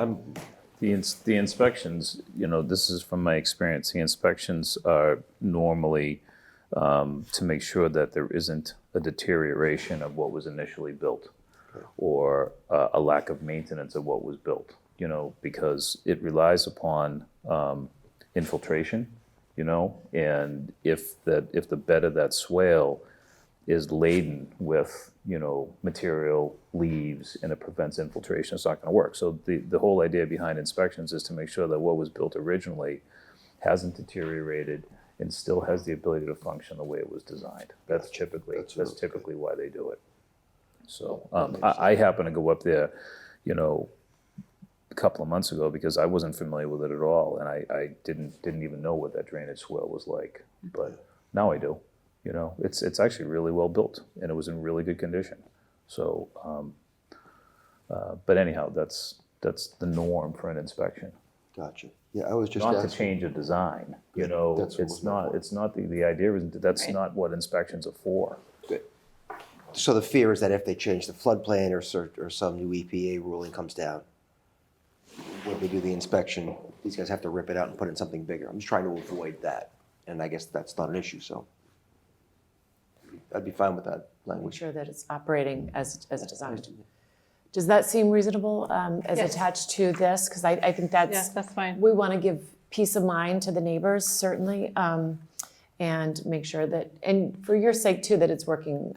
The inspections, this is from my experience, the inspections are normally to make sure that there isn't a deterioration of what was initially built or a lack of maintenance of what was built, because it relies upon infiltration, and if the bed of that swale is laden with, material, leaves, and it prevents infiltration, it's not going to work. So the whole idea behind inspections is to make sure that what was built originally hasn't deteriorated and still has the ability to function the way it was designed. That's typically why they do it. So I happened to go up there, a couple of months ago because I wasn't familiar with it at all, and I didn't even know what that drainage swale was like. But now I do. It's actually really well built, and it was in really good condition. So, but anyhow, that's the norm for an inspection. Gotcha. Yeah, I was just Not asking. to change a design, That's it's not, the idea is, that's not what inspections are for. Good. So the fear is that if they change the floodplain or some new EPA ruling comes down, when they do the inspection, these guys have to rip it out and put in something bigger. I'm just trying to avoid that, and I guess that's not an issue, so I'd be fine with that Make language. sure that it's operating as designed. Does that seem reasonable as Yes. attached to this? Because I think Yeah, that's fine. we want to give peace of mind to the neighbors, certainly, and make sure that, and for your sake too, that it's working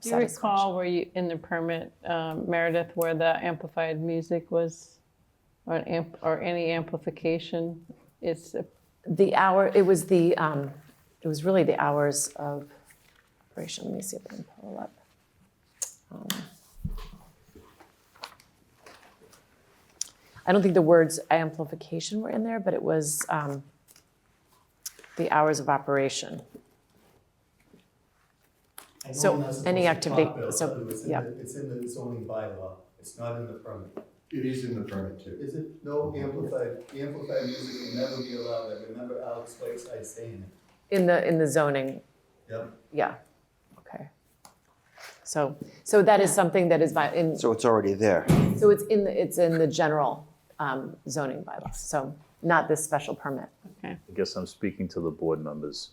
Do you recall where you, in the permit, Meredith, where the amplified music was, or any amplification? It's The hour, it was really the hours of operation. Let me see if I can pull it up. I don't think the words amplification were in there, but it was the hours of operation. I know So I'm not supposed any to activity- talk, Bill, so, but it's in yeah. It's in the zoning bylaw, it's not in the permit. It is in the permit too. Is it? No, amplified music will never be allowed, I remember Alex Whiteside saying it. In the zoning, Yep. yeah, okay. So that is something that is So it's already there. so it's in the general zoning bylaws, so not this special permit. I guess I'm speaking to the board members,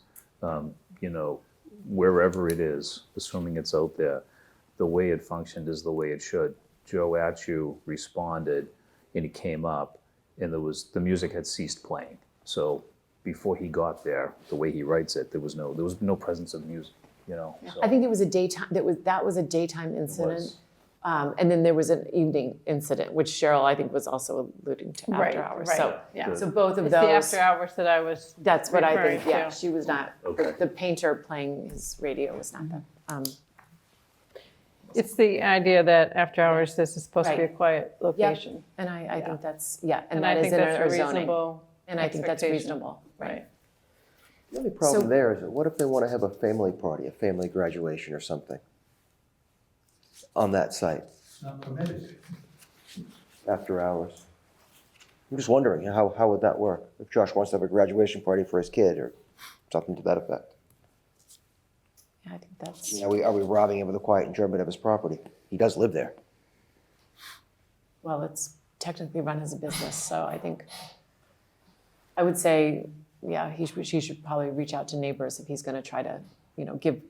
wherever it is, assuming it's out there, the way it functioned is the way it should. Joe Atchu responded, and he came up, and the music had ceased playing. So before he got there, the way he writes it, there was no presence of music, so. I think it was a daytime, that was a daytime incident. And then there was an evening incident, which Cheryl, I think, was also alluding to after hours. So, yeah. so both of It's those. the after hours that I was That's what I think, referring yeah. to. She was not, Okay. the painter playing his radio was not that. It's the idea that after hours, this is supposed to be a Right. quiet location. And I Yeah. think that's, yeah, and And that I is think in that's our a zoning. reasonable And I think that's expectation. reasonable, right? The only problem So- there is, what if they want to have a family party, a family graduation or something on that site It's not permitted. after hours? I'm just wondering, how would that work? If Josh wants to have a graduation party for his kid or something to that effect? Yeah, I think that's, Are we robbing him of the quiet enjoyment of his property? He does live there. well, it's technically run as a business, so I think, I would say, yeah, he should probably reach out to neighbors if he's gonna try to,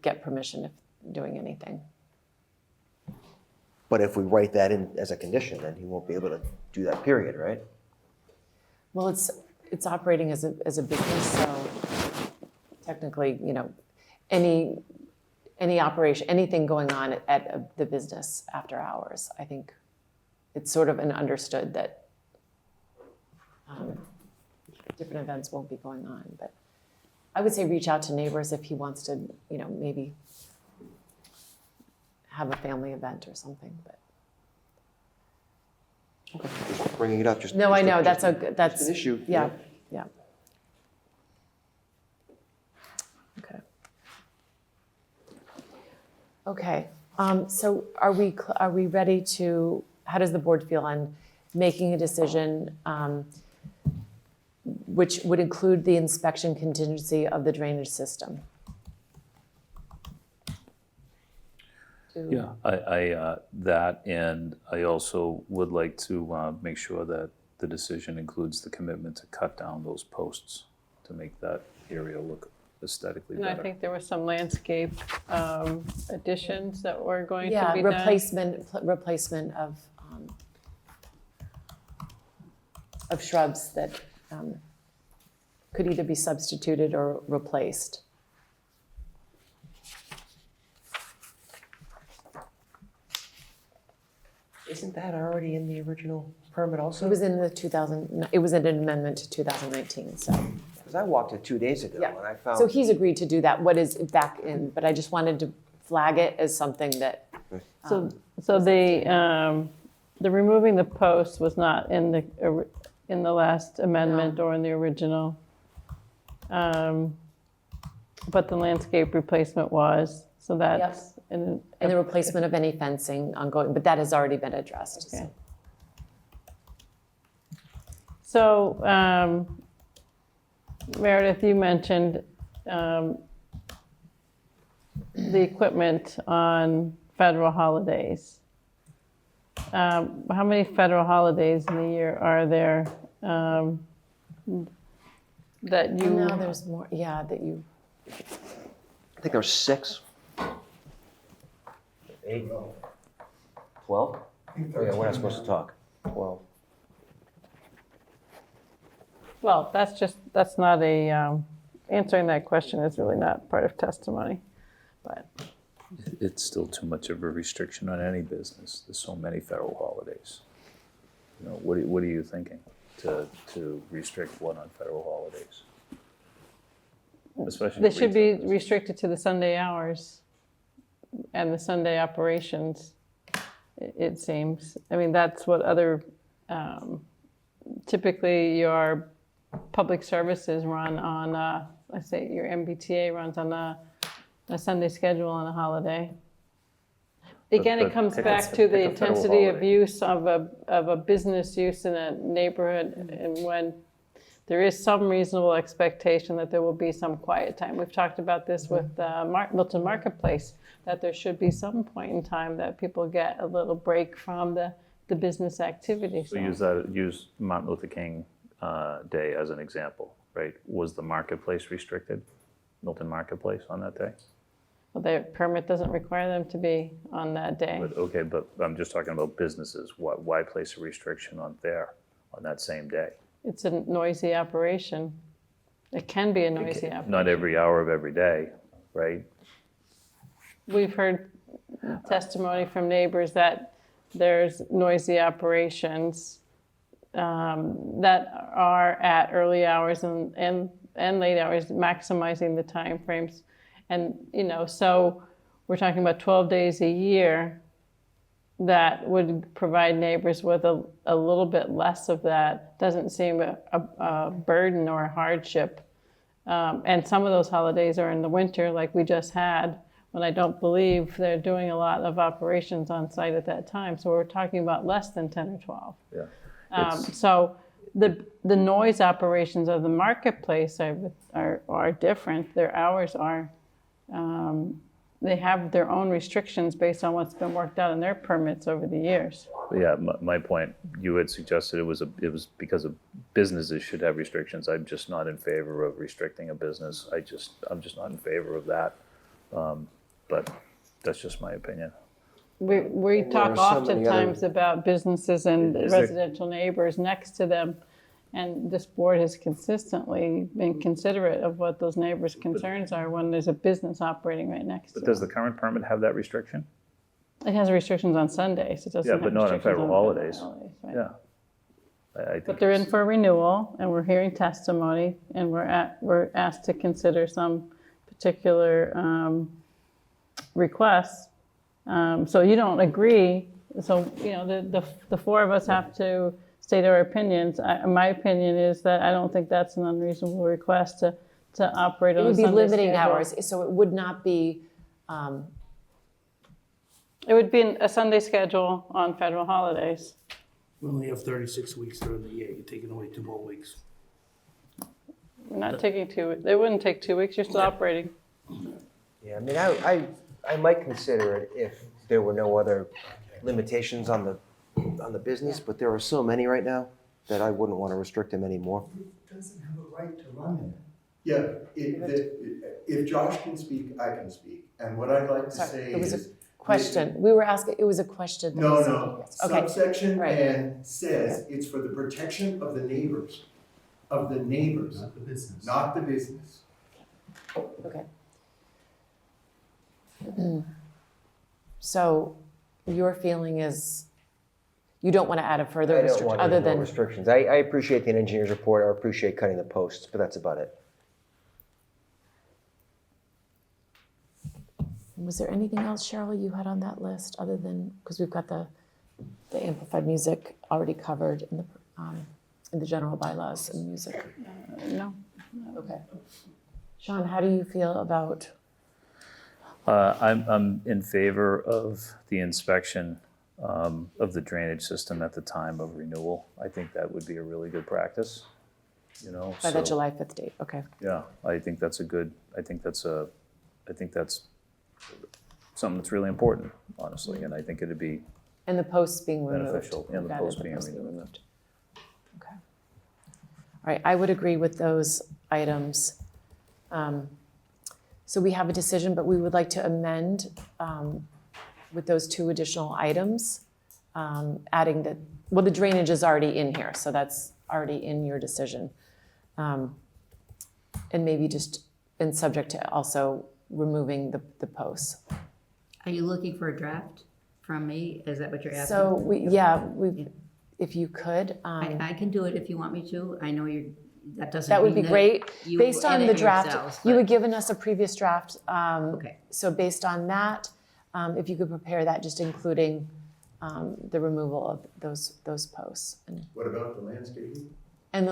get permission if doing anything. But if we write that in as a condition, then he won't be able to do that, period, right? Well, it's operating as a business, so technically, any operation, anything going on at the business after hours, I think it's sort of an understood that different events won't be going on. But I would say reach out to neighbors if he wants to, maybe have a family event or something. But Just bringing it up, just. No, I just a- know, just that's a- a, that's. just an issue. you Yeah, know? yeah. Okay. Okay, so are we ready to, how does the board feel on making a decision which would include the inspection contingency of the drainage system? Yeah, that, and I also would like to make sure that the decision includes the commitment to cut down those posts to make that area look aesthetically And I better. think there were some landscape additions that were going to Yeah, be done. replacement of shrubs that could either be substituted or replaced. Isn't that already in the original permit also? It was in the 2000, it was an amendment to 2019, so. Because I walked it 2 days ago Yeah. and I found. So he's agreed to do that, what is back in, but I just wanted to flag it as something that. So the removing the post was not in the last amendment or in the original. But the landscape replacement was, so that's. And the replacement of any fencing ongoing, but that has already been addressed. Okay. So, Meredith, you mentioned the equipment on federal holidays. How many federal holidays in a year are there that you? No, there's more, yeah, that you. I think there's 6. 8. 12? Oh yeah, we're not supposed to talk. 12. Well, that's not a, answering that question is really not part of testimony, but. It's still too much of a restriction on any business. There's so many federal holidays. You know, what are you thinking to restrict what on federal holidays? Especially. They should be restricted to the Sunday hours and the Sunday operations, it seems. I mean, that's what other, typically your public services run on, let's say your MBTA runs on a Sunday schedule on a holiday. Again, it comes back to the intensity of use of a business use in a neighborhood, and when there is some reasonable expectation that there will be some quiet time. We've talked about this with Milton Marketplace, that there should be some point in time that people get a little break from the business activity. So use Martin Luther King Day as an example, right? Was the marketplace restricted, Milton Marketplace, on that day? Well, their permit doesn't require them to be on that day. But, okay, but I'm just talking about businesses. Why place a restriction on that same day? It's a noisy operation. It can be a noisy operation. Not every hour of every day, right? We've heard testimony from neighbors that there's noisy operations that are at early hours and late hours, maximizing the time frames. And, so we're talking about 12 days a year that would provide neighbors with a little bit less of that. Doesn't seem a burden or a hardship. And some of those holidays are in the winter, like we just had, when I don't believe they're doing a lot of operations on site at that time. So we're talking about less than 10 or 12. Yeah. So the noise operations of the marketplace are different. Their hours are, they have their own restrictions based on what's been worked out in their permits over the years. Yeah, my point, you had suggested it was because of businesses should have restrictions. I'm just not in favor of restricting a business. I'm just not in favor of that. But that's just my opinion. We talk oftentimes about businesses and Is there- residential neighbors next to them. And this board has consistently been considerate of what those neighbors' concerns are when there's a business operating right next to But them. does the current permit have that restriction? It has restrictions on Sundays. It doesn't Yeah, have but not on restrictions federal holidays. right? Yeah. I think But they're in for renewal, and we're hearing testimony, and we're asked to consider some particular requests. So you don't agree So, the four of us have to state our opinions. My opinion is that I don't think that's an unreasonable request to operate It on a would be Sunday limiting schedule. hours, so it would not be, It would be a Sunday schedule on federal holidays. We only have 36 weeks during the year, you're taking away 2 more weeks. We're not taking they wouldn't take 2 weeks, you're still operating. Yeah, I mean, I might consider it if there were no other limitations on the business, but there are so many right now that I wouldn't want to restrict them anymore. Doesn't have a right to run it. Yeah, if Josh can speak, I can speak. And what I'd like to say it was is. a question. We were asking, it was a question. that was- No. yes. Okay. Subsection Right. N says it's for the protection of the neighbors. Of the neighbors. Not the business. Not the business. Okay. So your feeling is you don't want to add a further I don't restriction want other any more than, restrictions. I appreciate the engineer's report, I appreciate cutting the posts, but that's about it. was there anything else, Cheryl, you had on that list other than, because we've got the amplified music already covered in the general bylaws and music? No. Okay. Sean, how do you feel about? I'm in favor of the inspection of the drainage system at the time of renewal. I think that would be a really good practice, By the July 5th date, okay. Yeah, I think that's something that's really important, honestly, and I think it'd be And the posts being removed. beneficial, and the Got it, posts being removed. Okay. All right, I would agree with those items. So we have a decision, but we would like to amend with those 2 additional items, adding the drainage is already in here, so that's already in your decision. And maybe and subject to also removing the posts. Are you looking for a draft from me? Is that what you're asking? So if you could. I can do it if you want me to. I know that doesn't That would mean be great. you Based on edit the draft, yourselves, you but- had given us a previous draft. Okay. So based on that, if you could prepare that, just including the removal of those posts. What about the landscaping? And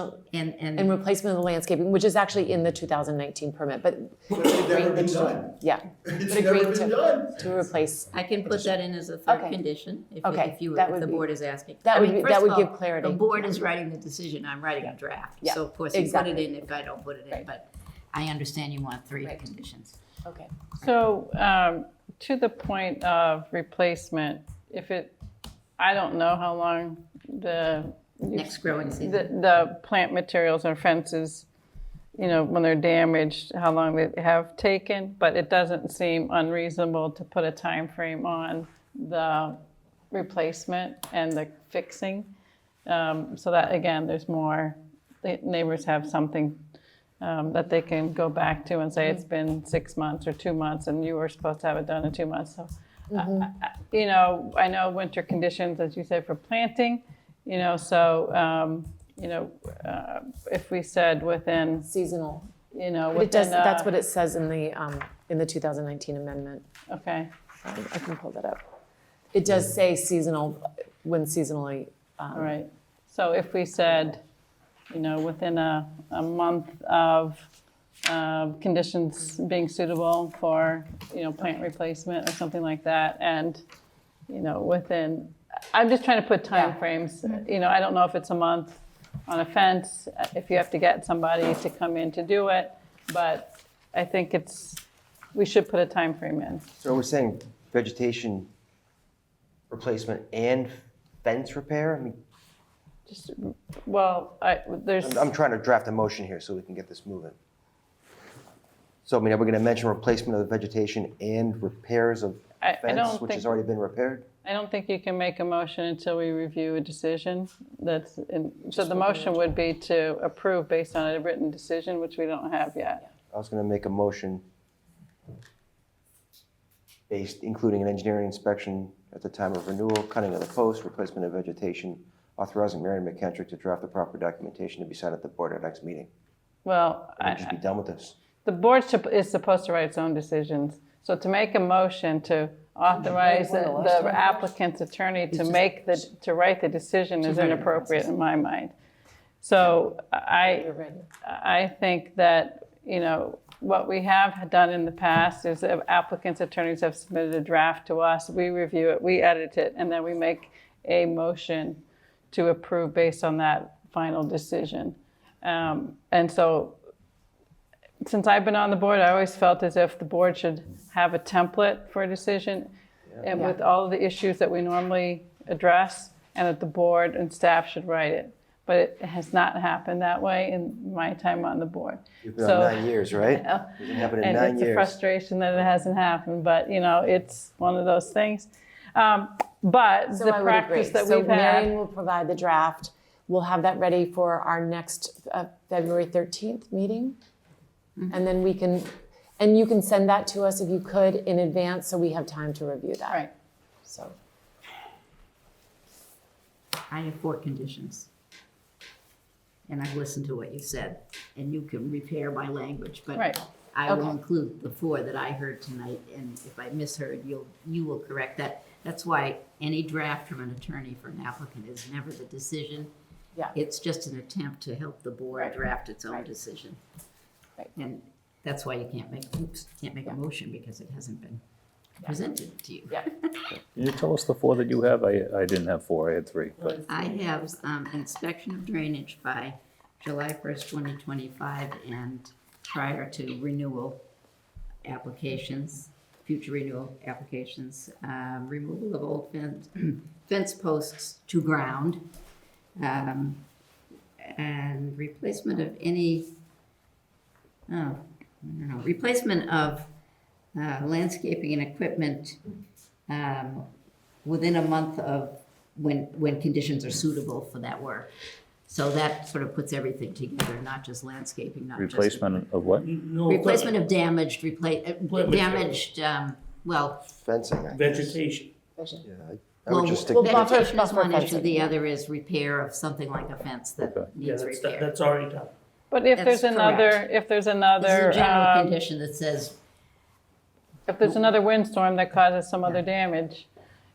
replacement of the landscaping, which is actually in the 2019 permit, but. It's never been done. Yeah. It's But never agreed been done. to replace. I can put that in as a third Okay. condition if Okay, if that would the be- board is asking. that I would mean, be- first that would of give all, clarity. The board is writing the decision, I'm writing a draft. Yeah, So of course you put exactly. it in if I don't put it in, but I understand you want 3 conditions. Okay. So to the point of replacement, I don't know how long Next growing season. the plant materials or fences, when they're damaged, how long they have taken, but it doesn't seem unreasonable to put a time frame on the replacement and the fixing. So that, again, there's more, the neighbors have something that they can go back to and say it's been 6 months or 2 months and you were supposed to have it done in 2 months. So, I know winter conditions, as you said, for planting, if we said within, Seasonal. within. That's what it says in the 2019 amendment. Okay. I can pull that up. It does say seasonal, when seasonally. All right. So if we said, within a month of conditions being suitable for, plant replacement or something like that, and, I'm just trying to put timeframes. I don't know if it's a month on a fence, if you have to get somebody to come in to do it, but I think we should put a time frame in. So we're saying vegetation replacement and fence repair? I mean, There's. I'm trying to draft a motion here so we can get this moving. So, are we going to mention replacement of the vegetation and repairs of fence, which has already been repaired? I don't think you can make a motion until we review a decision. So the motion would be to approve based on a written decision, which we don't have yet. I was going to make a motion including an engineering inspection at the time of renewal, cutting of the post, replacement of vegetation, authorizing Mary McKentrick to draft the proper documentation to be signed at the board at next meeting. Well, And just be done with this. the board is supposed to write its own decisions. So to make a motion to authorize the applicant's attorney to write the decision is inappropriate in my mind. So I think that, what we have done in the past is if applicants' attorneys have submitted a draft to us, we review it, we edit it, and then we make a motion to approve based on that final decision. And so, since I've been on the board, I always felt as if the board should have a template for a decision and with all of the issues that we normally address, and that the board and staff should write it. But it has not happened that way in my time on the board. You've been on 9 years, right? Yeah. It didn't happen in And 9 it's years. a frustration that it hasn't happened, but it's one of those things. But So the I would practice agree. that So we've had. Marion will provide the draft. We'll have that ready for our next February 13th meeting. And then you can send that to us if you could in advance, so we have time to review that. Right. So, I have 4 conditions. And I've listened to what you said, and you can repair my language, but Right. I will Okay. include the 4 that I heard tonight, and if I misheard, you will correct that. That's why any draft from an attorney for an applicant is never the decision. Yeah. It's just an attempt to help the board draft its own decision. Right. And that's why you can't make a motion, because it hasn't been presented to you. yeah. Can you tell us the 4 that you have? I didn't have 4, I had 3. But I have inspection of drainage by July 1st, 2025, and prior to renewal applications, future renewal applications, removal of old fence posts to ground, and replacement of any, replacement of landscaping and equipment within a month of when conditions are suitable for that work. So that sort of puts everything together, not just landscaping, not just. replacement of what? Replacement of damaged, damaged, Fencing, I guess. Vegetation. Yeah, I would just stick. vegetation is one issue, fencing, the yeah. other is repair of something like a fence that Yeah, needs repair. that's already done. But if That's there's another, correct. if there's This is another, a general condition that says, if there's another windstorm that causes some other damage,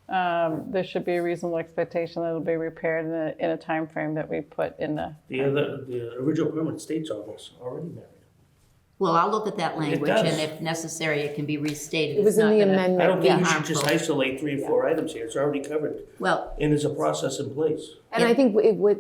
there should be a reasonable expectation that it'll be repaired in a time frame that we put in the. The original permit states almost already married. well, I'll look at that language, does. and if necessary, it can be restated. It was It's in not the gonna amendment. I don't be think you should just harmful. isolate 3 or 4 items here. It's already covered. Well, And there's a process in place. And I think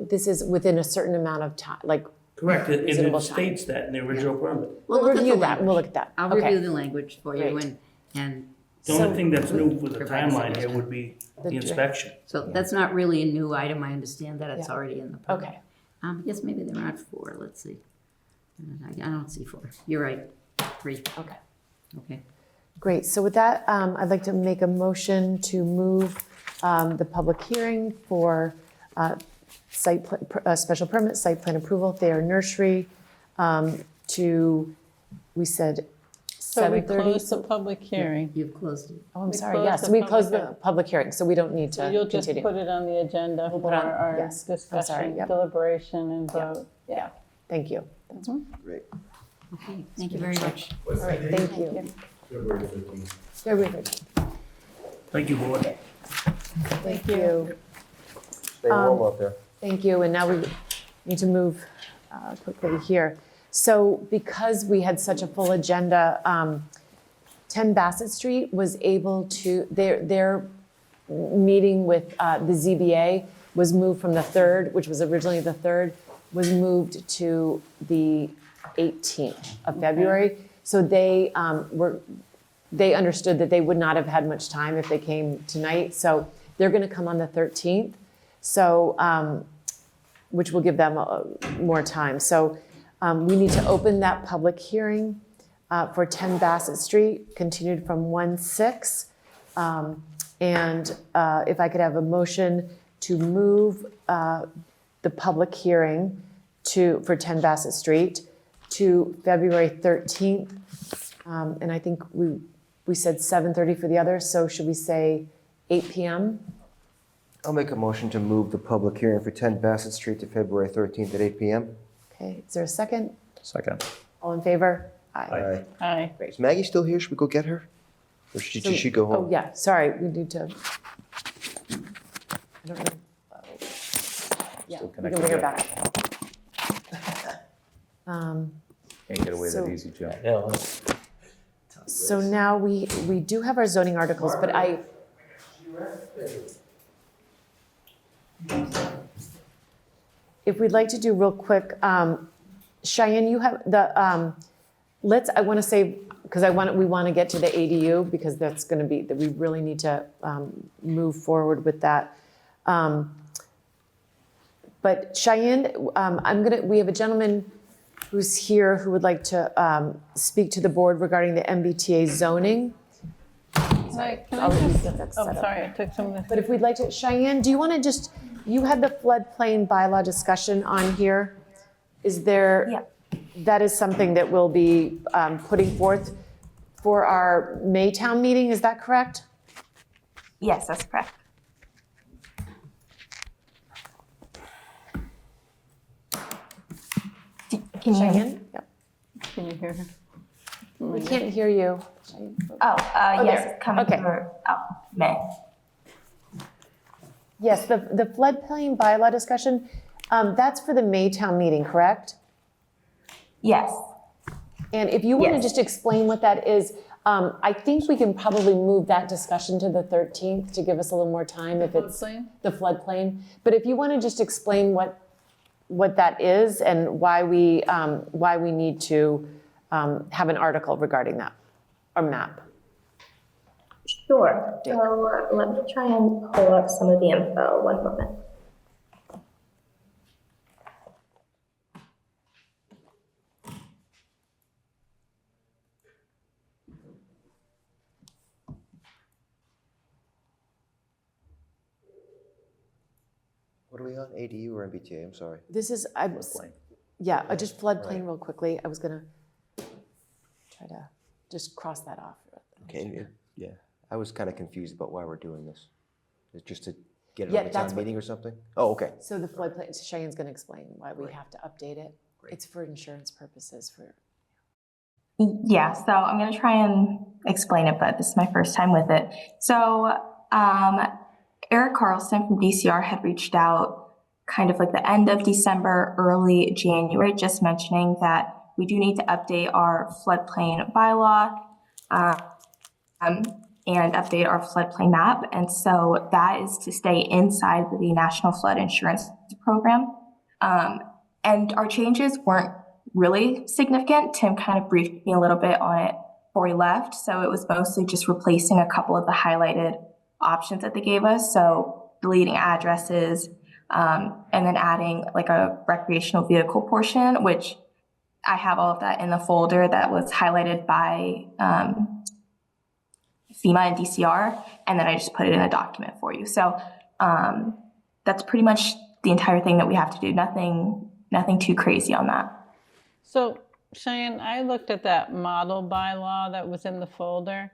this is within a certain amount of time, like, Correct, and Reasonable it states that in the original permit. we'll we'll look at the review that, we'll language. look at that. I'll Okay. review the language for you, Great. and The only thing that's new with the Provide a timeline here suggestion. would be The the inspection. so that's not really a new item, I understand that, it's Yeah. already in the permit. Okay. I guess maybe there aren't 4, let's see. I don't see 4, you're right, 3, Okay. okay. Great, so with that, I'd like to make a motion to move the public hearing for special permit, site plan approval, Thayer Nursery, to, we said, So we 7:30? close the public hearing. You've closed it. Oh, I'm We sorry, closed yes, the we public closed the hearing. public hearing, so we don't need to You'll just continue. put it on the agenda We'll for put on- our yes. I'm sorry, discussion, yep. deliberation, and vote. Yeah. Thank you. Great. Okay, thank you very much. All right, thank you. February 15th. Very good. Thank you, board. Thank you. Stay warm out there. Thank you, and now we need to move quickly here. So because we had such a full agenda, 10 Bassett Street was able to, their meeting with the ZBA was moved from the 3rd, which was originally the 3rd, was moved to the 18th of February. So they understood that they would not have had much time if they came tonight. So they're going to come on the 13th. So, which will give them more time. So we need to open that public hearing for 10 Bassett Street, continued from 1/6. And if I could have a motion to move the public hearing for 10 Bassett Street to February 13th. And I think we said 7:30 for the others, so should we say 8 p.m.? I'll make a motion to move the public hearing for 10 Bassett Street to February 13th at 8 p.m. Okay, is there a second? Second. All in favor? Aye. Aye. Is Maggie still here? Should we go get her? Or should she go home? Oh, yeah, sorry, we need to. I don't know. Yeah, we can bring her back. Can't get away So- that easy, Joe. So now we do have our zoning articles, but if we'd like to do real quick, Cheyenne, you have the, I want to say, because we want to get to the ADU, because that's going to be, that we really need to move forward with that. But Cheyenne, we have a gentleman who's here who would like to speak to the board regarding the MBTA zoning. Can I just, sorry, I took some of this. But if we'd like to, Cheyenne, do you want to just, you had the floodplain bylaw discussion on here. Is there? Yeah. That is something that we'll be putting forth for our Maytown meeting, is that correct? Yes, that's correct. Can you hear me? Cheyenne? Yep. Can you hear her? We can't hear you. Oh, yes, there. it's coming Okay. through. Oh, May. Yes, the floodplain bylaw discussion, that's for the Maytown meeting, correct? Yes. And if you want to Yes. just explain what that is, I think we can probably move that discussion to the 13th to give us a little more time if it's Floodplain? the floodplain. But if you want to just explain what that is and why we need to have an article regarding that, or map. Sure. So let me try and pull up some of the info. One moment. What are we on, ADU or MBTA? I'm sorry. This is, yeah, just floodplain real quickly. I was gonna try to just cross that off. Okay, yeah. I was kind of confused about why we're doing this. It's just to get it Yeah, on the that's town what- meeting or something? Oh, okay. So the floodplain, Cheyenne's gonna explain why we have to update it. It's for insurance purposes for. Yeah, so I'm going to try and explain it, but this is my first time with it. So Eric Carlson from DCR had reached out kind of like the end of December, early January, just mentioning that we do need to update our floodplain bylaw and update our floodplain map. And so that is to stay inside the National Flood Insurance Program. And our changes weren't really significant. Tim kind of briefed me a little bit on it before he left. So it was mostly just replacing a couple of the highlighted options that they gave us. So deleting addresses, and then adding like a recreational vehicle portion, which I have all of that in the folder that was highlighted by FEMA and DCR. And then I just put it in a document for you. So that's pretty much the entire thing that we have to do. Nothing too crazy on that. So Cheyenne, I looked at that model bylaw that was in the folder,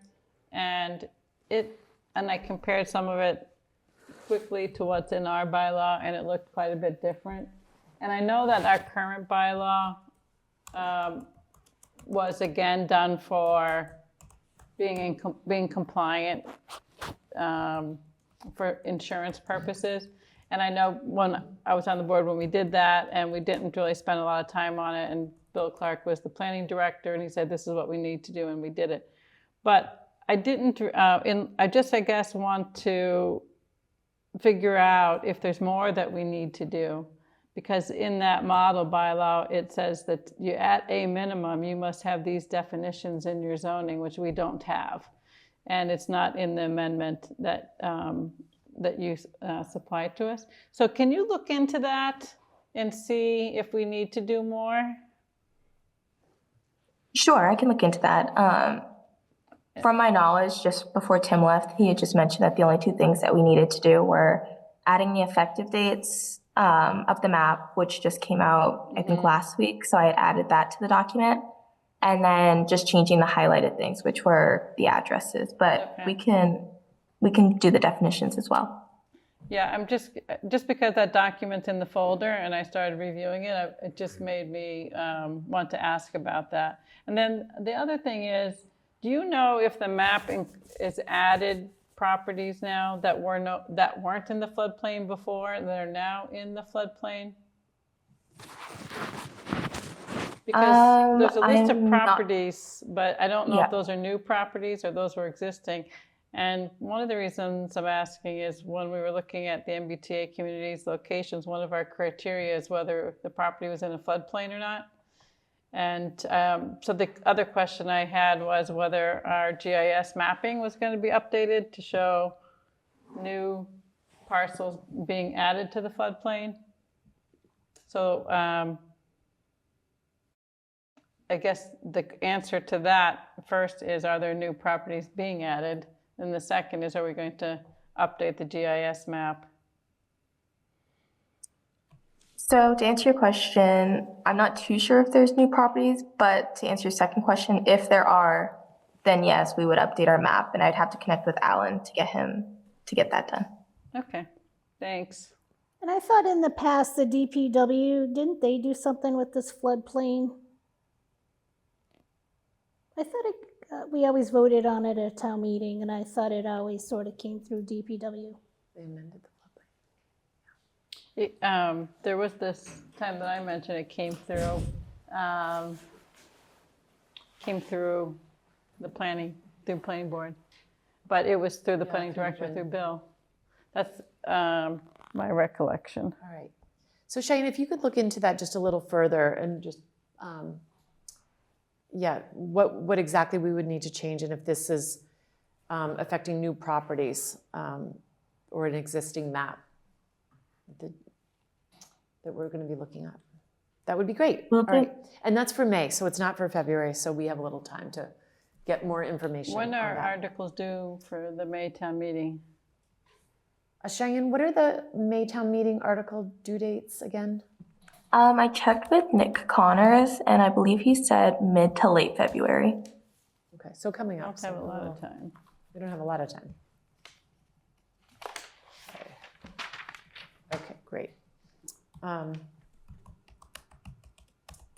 and I compared some of it quickly to what's in our bylaw, and it looked quite a bit different. And I know that our current bylaw was again done for being compliant for insurance purposes. And I know when I was on the board when we did that, and we didn't really spend a lot of time on it, and Bill Clark was the planning director, and he said, this is what we need to do, and we did it. But I didn't, I guess, want to figure out if there's more that we need to do. Because in that model bylaw, it says that you, at a minimum, you must have these definitions in your zoning, which we don't have. And it's not in the amendment that, that you supplied to us. So can you look into that and see if we need to do more? Sure, I can look into that. From my knowledge, just before Tim left, he had just mentioned that the only two things that we needed to do were adding the effective dates of the map, which just came out, I think, last week. So I had added that to the document. And then just changing the highlighted things, which were the addresses. But we can do the definitions as well. Yeah, I'm just because that document's in the folder and I started reviewing it, it just made me want to ask about that. And then the other thing is, Do you know if the map is added properties now that weren't in the floodplain before and that are now in the floodplain? Because there's a list of I'm not- properties, but I don't know Yeah. if those are new properties or those were existing. And one of the reasons I'm asking is when we were looking at the MBTA communities locations, one of our criteria is whether the property was in a floodplain or not. And so the other question I had was whether our GIS mapping was going to be updated to show new parcels being added to the floodplain. So I guess the answer to that first is, are there new properties being added? And the second is, are we going to update the GIS map? So to answer your question, I'm not too sure if there's new properties, but to answer your second question, if there are, then yes, we would update our map, and I'd have to connect with Alan to get that done. Okay, thanks. And I thought in the past, the DPW, didn't they do something with this floodplain? I thought we always voted on it at a town meeting, and I thought it always sort of came through DPW. They amended the There was this time that I mentioned it came through the planning board, but it was through the planning director, through Bill. That's my recollection. All right. So Cheyenne, if you could look into that just a little further and just, what exactly we would need to change and if this is affecting new properties or an existing map that we're going to be looking at. That would be great. All right. And that's for May, so it's not for February, so we have a little time to get more information. When on are that. articles due for the May town meeting? Cheyenne, what are the May town meeting article due dates again? I checked with Nick Connors, and I believe he said mid to late February. Okay, so coming up. Don't have a lot of time. We don't have a lot of time. Okay, great. And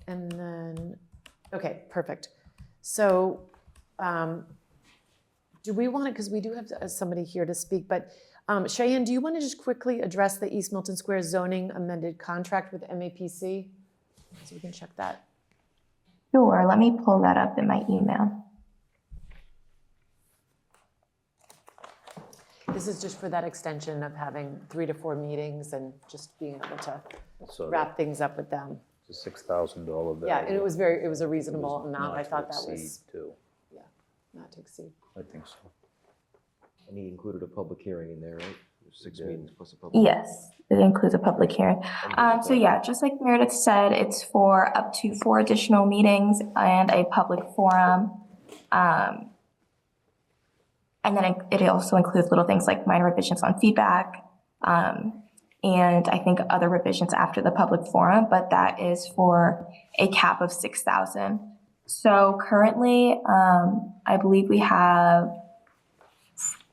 then, okay, perfect. So do we want to, because we do have somebody here to speak, but Cheyenne, do you want to just quickly address the East Milton Square zoning amended contract with MAPC? So we can check that. Sure, let me pull that up in my email. This is just for that extension of having 3 to 4 meetings and just being able to So wrap things up with them. it's a $6,000 value. Yeah, and it was a reasonable amount. Not I to thought that exceed, was, too. yeah, not to exceed. I think so. And he included a public hearing in there, right? 6 meetings plus a public. Yes, it includes a public hearing. So yeah, just like Meredith said, it's for up to 4 additional meetings and a public forum. And then it also includes little things like minor revisions on feedback, and I think other revisions after the public forum, but that is for a cap of 6,000. So currently, I believe we have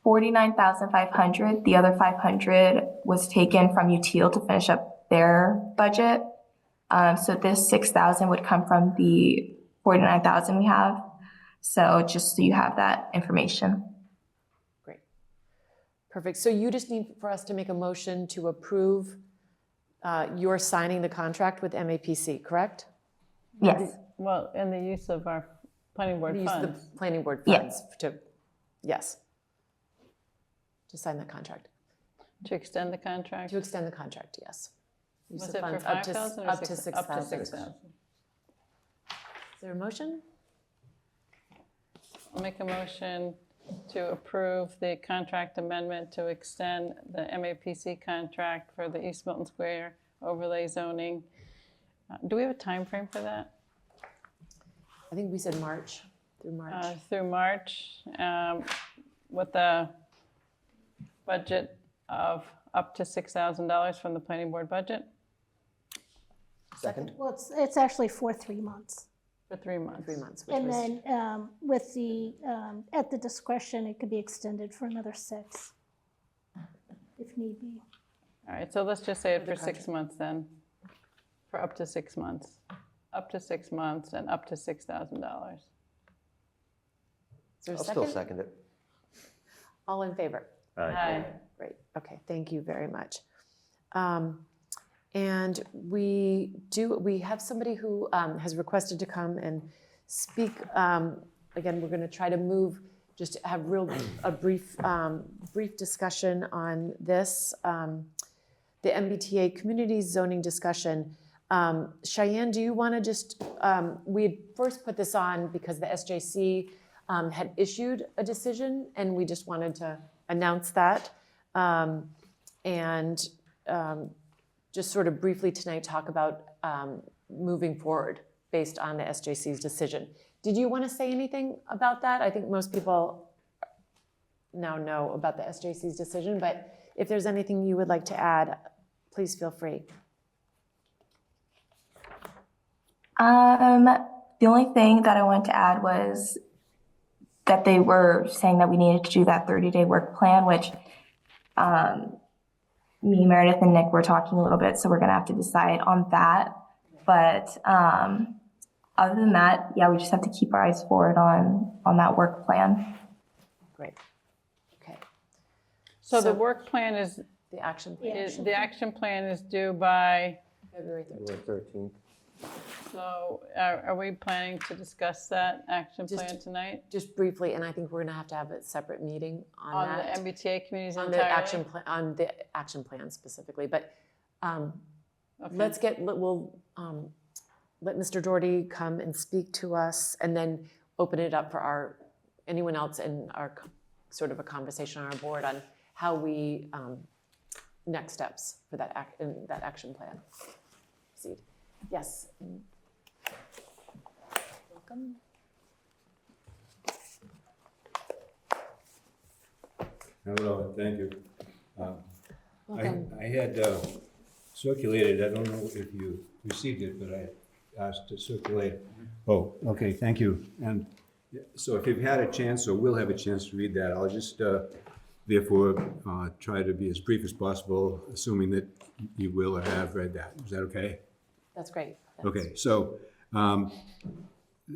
49,500. The other 500 was taken from UTIL to finish up their budget. So this 6,000 would come from the 49,000 we have. So just so you have that information. Great. Perfect. So you just need for us to make a motion to approve your signing the contract with MAPC, correct? Yes. Well, and the use of our planning board The use of funds. the planning board Yeah. funds to, yes. To sign that contract. To extend the contract? To extend the contract, yes. Use Was of it for funds up to 5,000 or up to 6,000? 6,000. Up to 6,000. Is there a motion? I'll make a motion to approve the contract amendment to extend the MAPC contract for the East Milton Square overlay zoning. Do we have a time frame for that? I think we said March, through March. Through March, with a budget of up to $6,000 from the planning board budget Second? Well, it's actually for 3 months. for 3 months. 3 months, which And was, then with the, at the discretion, it could be extended for another 6, if need be. All right, so let's just say it For the for 6 months then, for up to 6 months. Up to 6 months and up to $6,000. Is there a I'll second? still second it. All in favor? Aye. Great, okay, thank you very much. And we have somebody who has requested to come and speak. Again, we're going to try to move, just to have a brief discussion on this. The MBTA community zoning discussion. Cheyenne, do you want to just, we had first put this on because the SJC had issued a decision, and we just wanted to announce that. And just sort of briefly tonight talk about moving forward based on the SJC's decision. Did you want to say anything about that? I think most people now know about the SJC's decision, but if there's anything you would like to add, please feel free. The only thing that I wanted to add was that they were saying that we needed to do that 30-day work plan, which me, Meredith, and Nick were talking a little bit, so we're gonna have to decide on that. But other than that, yeah, we just have to keep our eyes forward on that work plan. Great. Okay. So the work plan is, The action plan. the action plan is due by, February 13th. so are we planning to discuss that action plan tonight? Just briefly, and I think we're going to have a separate meeting on On that. the MBTA communities on entirely? the action plan specifically, but Okay. we'll let Mr. Doherty come and speak to us, and then open it up for anyone else in our sort of a conversation on our board on how we next steps for that action plan. Proceed. Yes. Welcome. Hello, thank you. Welcome. I had circulated, I don't know if you received it, but I asked to circulate. Oh, okay, thank you. And so if you've had a chance or will have a chance to read that, I'll just therefore try to be as brief as possible, assuming that you will or have read that. Is that okay? That's great. Okay, so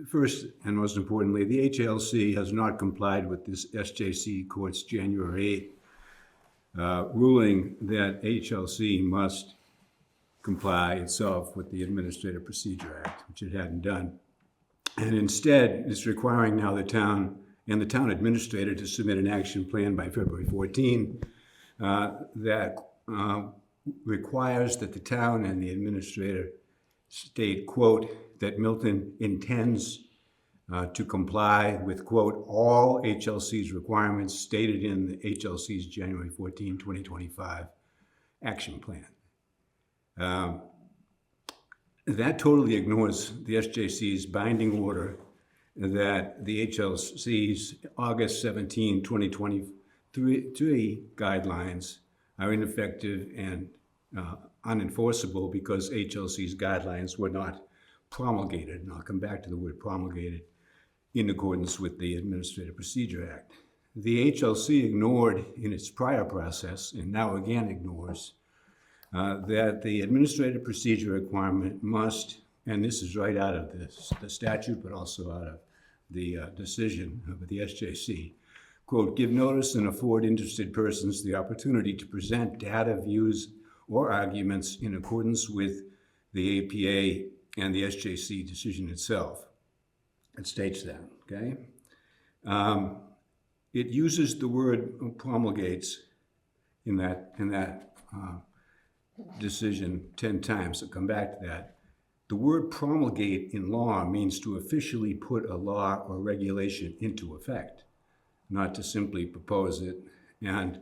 first and most importantly, the HLC has not complied with this SJC Court's January 8 ruling that HLC must comply itself with the Administrative Procedure Act, which it hadn't done. And instead, it's requiring now the town and the town administrator to submit an action plan by February 14 that requires that the town and the administrator state, quote, that Milton intends to comply with, quote, all HLC's requirements stated in the HLC's January 14, 2025 action plan. That totally ignores the SJC's binding order that the HLC's August 17, 2023 guidelines are ineffective and unenforceable because HLC's guidelines were not promulgated, and I'll come back to the word promulgated, in accordance with the Administrative Procedure Act. The HLC ignored in its prior process, and now again ignores, that the Administrative Procedure requirement must, and this is right out of the statute, but also out of the decision of the SJC, quote, give notice and afford interested persons the opportunity to present data, views, or arguments in accordance with the APA and the SJC decision itself. It states that, okay? It uses the word promulgates in that decision 10 times. I'll come back to that. The word promulgate in law means to officially put a law or regulation into effect, not to simply propose it. And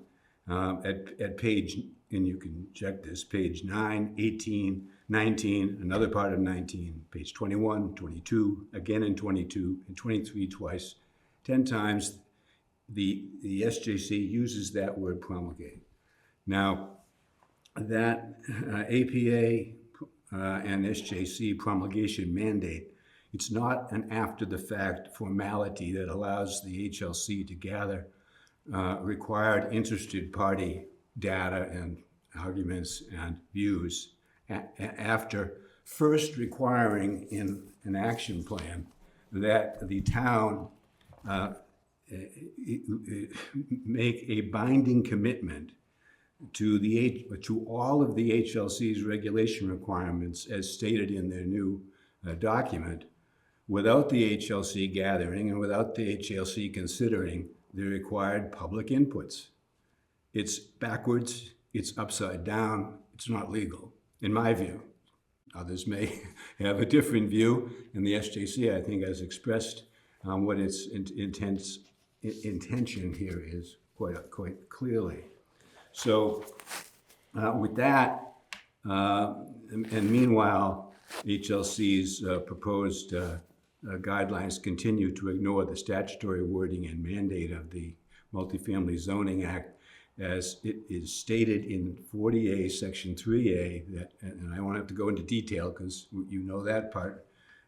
at page, and you can check this, page 9, 18, 19, another part of 19, page 21, 22, again in 22, and 23 twice, 10 times, the SJC uses that word promulgate. Now, that APA and SJC promulgation mandate, it's not an after-the-fact formality that allows the HLC to gather required interested party data and arguments and views after first requiring in an action plan that the town make a binding commitment to all of the HLC's regulation requirements as stated in their new document, without the HLC gathering and without the HLC considering the required public inputs. It's backwards, it's upside down, it's not legal, in my view. Others may have a different view, and the SJC, I think, has expressed what its intention here is quite clearly. So with that, and meanwhile, HLC's proposed guidelines continue to ignore the statutory wording and mandate of the Multifamily Zoning Act as it is stated in 40A, Section 3A, that, and I won't have to go into detail because you know that part,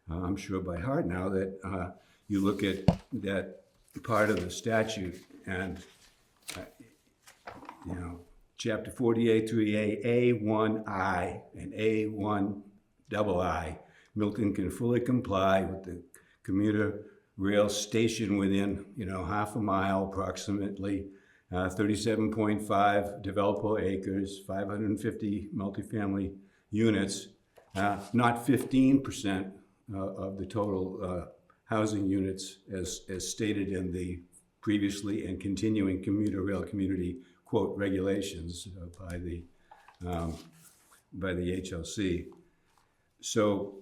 I'm sure by heart now, that you look at that part of the statute and, you know, Chapter 40A, 3A, A1I and A1II, Milton can fully comply with the commuter rail station within, you know, half a mile approximately, 37.5 developable acres, 550 multifamily units, not 15% of the total housing units as stated in the previously and continuing commuter rail community, quote, regulations by the HLC. So,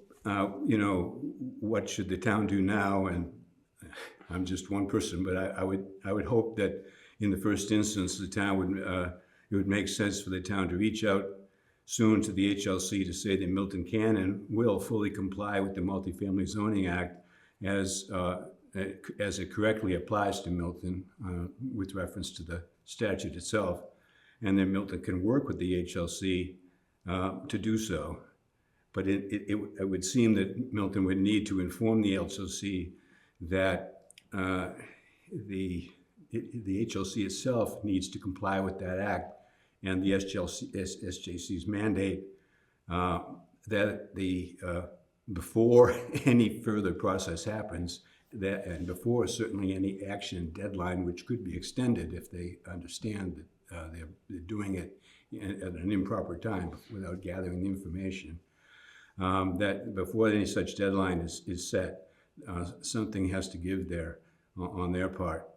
you know, what should the town do now? And I'm just one person, but I would hope that in the first instance, the town would, it would make sense for the town to reach out soon to the HLC to say that Milton can and will fully comply with the Multifamily Zoning Act as it correctly applies to Milton with reference to the statute itself, and then Milton can work with the HLC to do so. But it would seem that Milton would need to inform the HLC that the HLC itself needs to comply with that act and the SJC's mandate that before any further process happens, and before certainly any action deadline, which could be extended if they understand that they're doing it at an improper time without gathering the information, that before any such deadline is set, something has to give there on their part.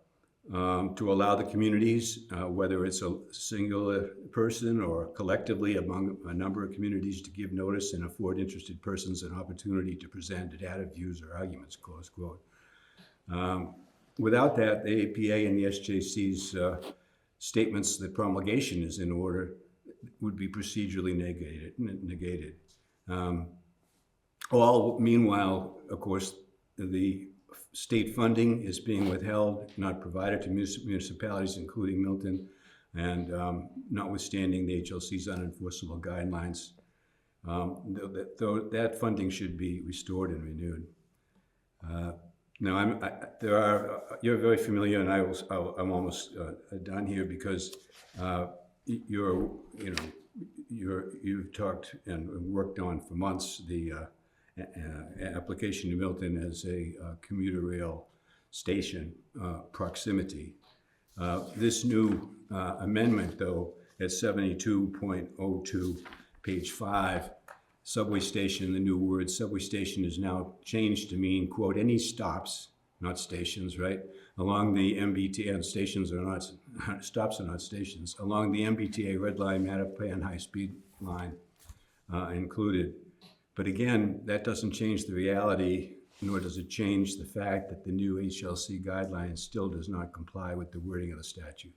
To allow the communities, whether it's a single person or collectively among a number of communities, to give notice and afford interested persons an opportunity to present data, views, or arguments, close quote. Without that, the APA and the SJC's statements that promulgation is in order would be procedurally negated. All meanwhile, of course, the state funding is being withheld, not provided to municipalities, including Milton, and notwithstanding the HLC's unenforceable guidelines, that funding should be restored and renewed. Now, you're very familiar, and I'm almost done here because you've talked and worked on for months the application to Milton as a commuter rail station proximity. This new amendment, though, at 72.02, page 5, subway station, the new word subway station is now changed to mean, quote, any stops, not stations, right, along the MBTA, and stations are not, stops are not stations, along the MBTA Red Line, Mattapan high-speed line included. But again, that doesn't change the reality, nor does it change the fact that the new HLC guidelines still does not comply with the wording of the statute.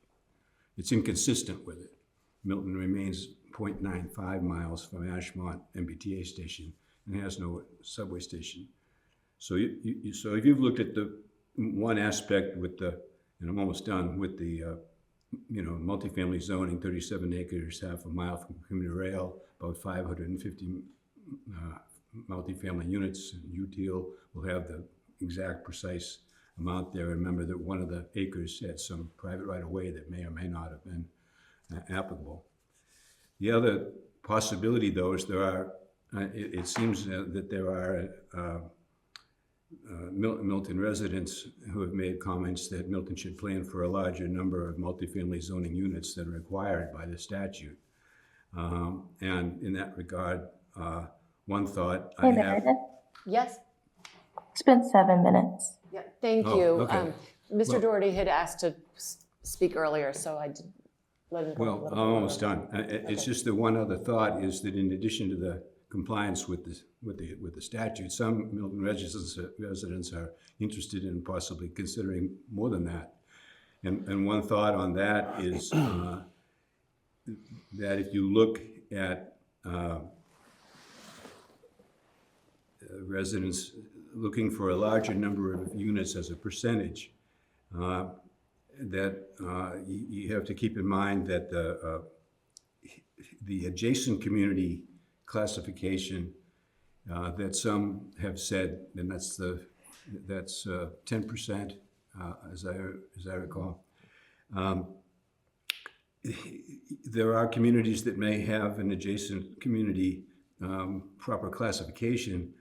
It's inconsistent with it. Milton remains 0.95 miles from Ashmont MBTA station and has no subway station. So, so if you've looked at the one aspect with the, and I'm almost done, with the multifamily zoning, 37 acres, half a mile from commuter rail, about 550 multifamily units. UTIL will have the exact precise amount there. Remember that one of the acres had some private right-of-way that may or may not have been applicable. The other possibility, though, is there are, it seems that there are Milton residents who have made comments that Milton should plan for a larger number of multifamily zoning units than required by the statute. And in that regard, one thought I Hey, have. Meredith, Yes? it's been 7 minutes. Yeah, thank Oh, you. okay. Mr. Well- Doherty had asked to speak earlier, so I did let him go. a Well, little I'm bit almost over. done. It's just the one other thought is that in addition to the compliance with the statute, some Milton residents are interested in possibly considering more than that. And one thought on that is that if you look at residents looking for a larger number of units as a percentage, that you have to keep in mind that the adjacent community classification that some have said, and that's 10%, as I recall. There are communities that may have an adjacent community proper classification.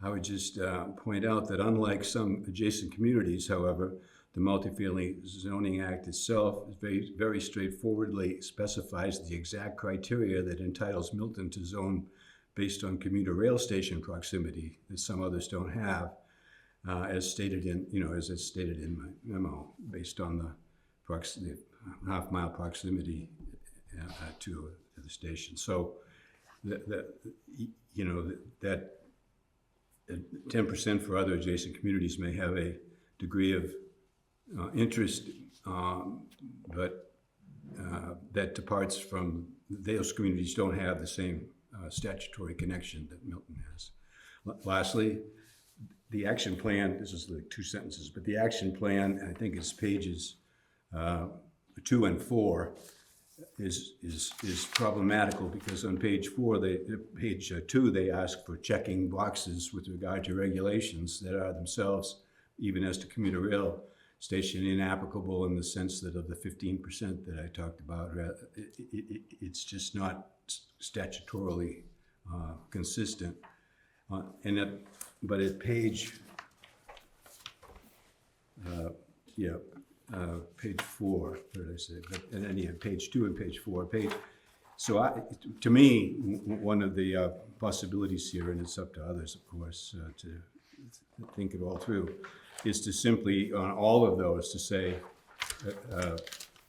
I would just point out that unlike some adjacent communities, however, the Multifamily Zoning Act itself very, very straightforwardly specifies the exact criteria that entitles Milton to zone based on commuter rail station proximity that some others don't have, as stated in, as it's stated in my memo, based on the half-mile proximity to the station. So that 10% for other adjacent communities may have a degree of interest, but that departs from, those communities don't have the same statutory connection that Milton has. Lastly, the action plan, this is like 2 sentences, but the action plan, I think it's pages 2 and 4, is problematical because on page 4, page 2, they ask for checking boxes with regard to regulations that are themselves, even as to commuter rail station, inapplicable in the sense that of the 15% that I talked about, it's just not statutorily consistent. But at page, page 4, what did I say? But and then you have page 2 and page 4. So to me, one of the possibilities here, and it's up to others, of course, to think it all through, is to simply, on all of those, to say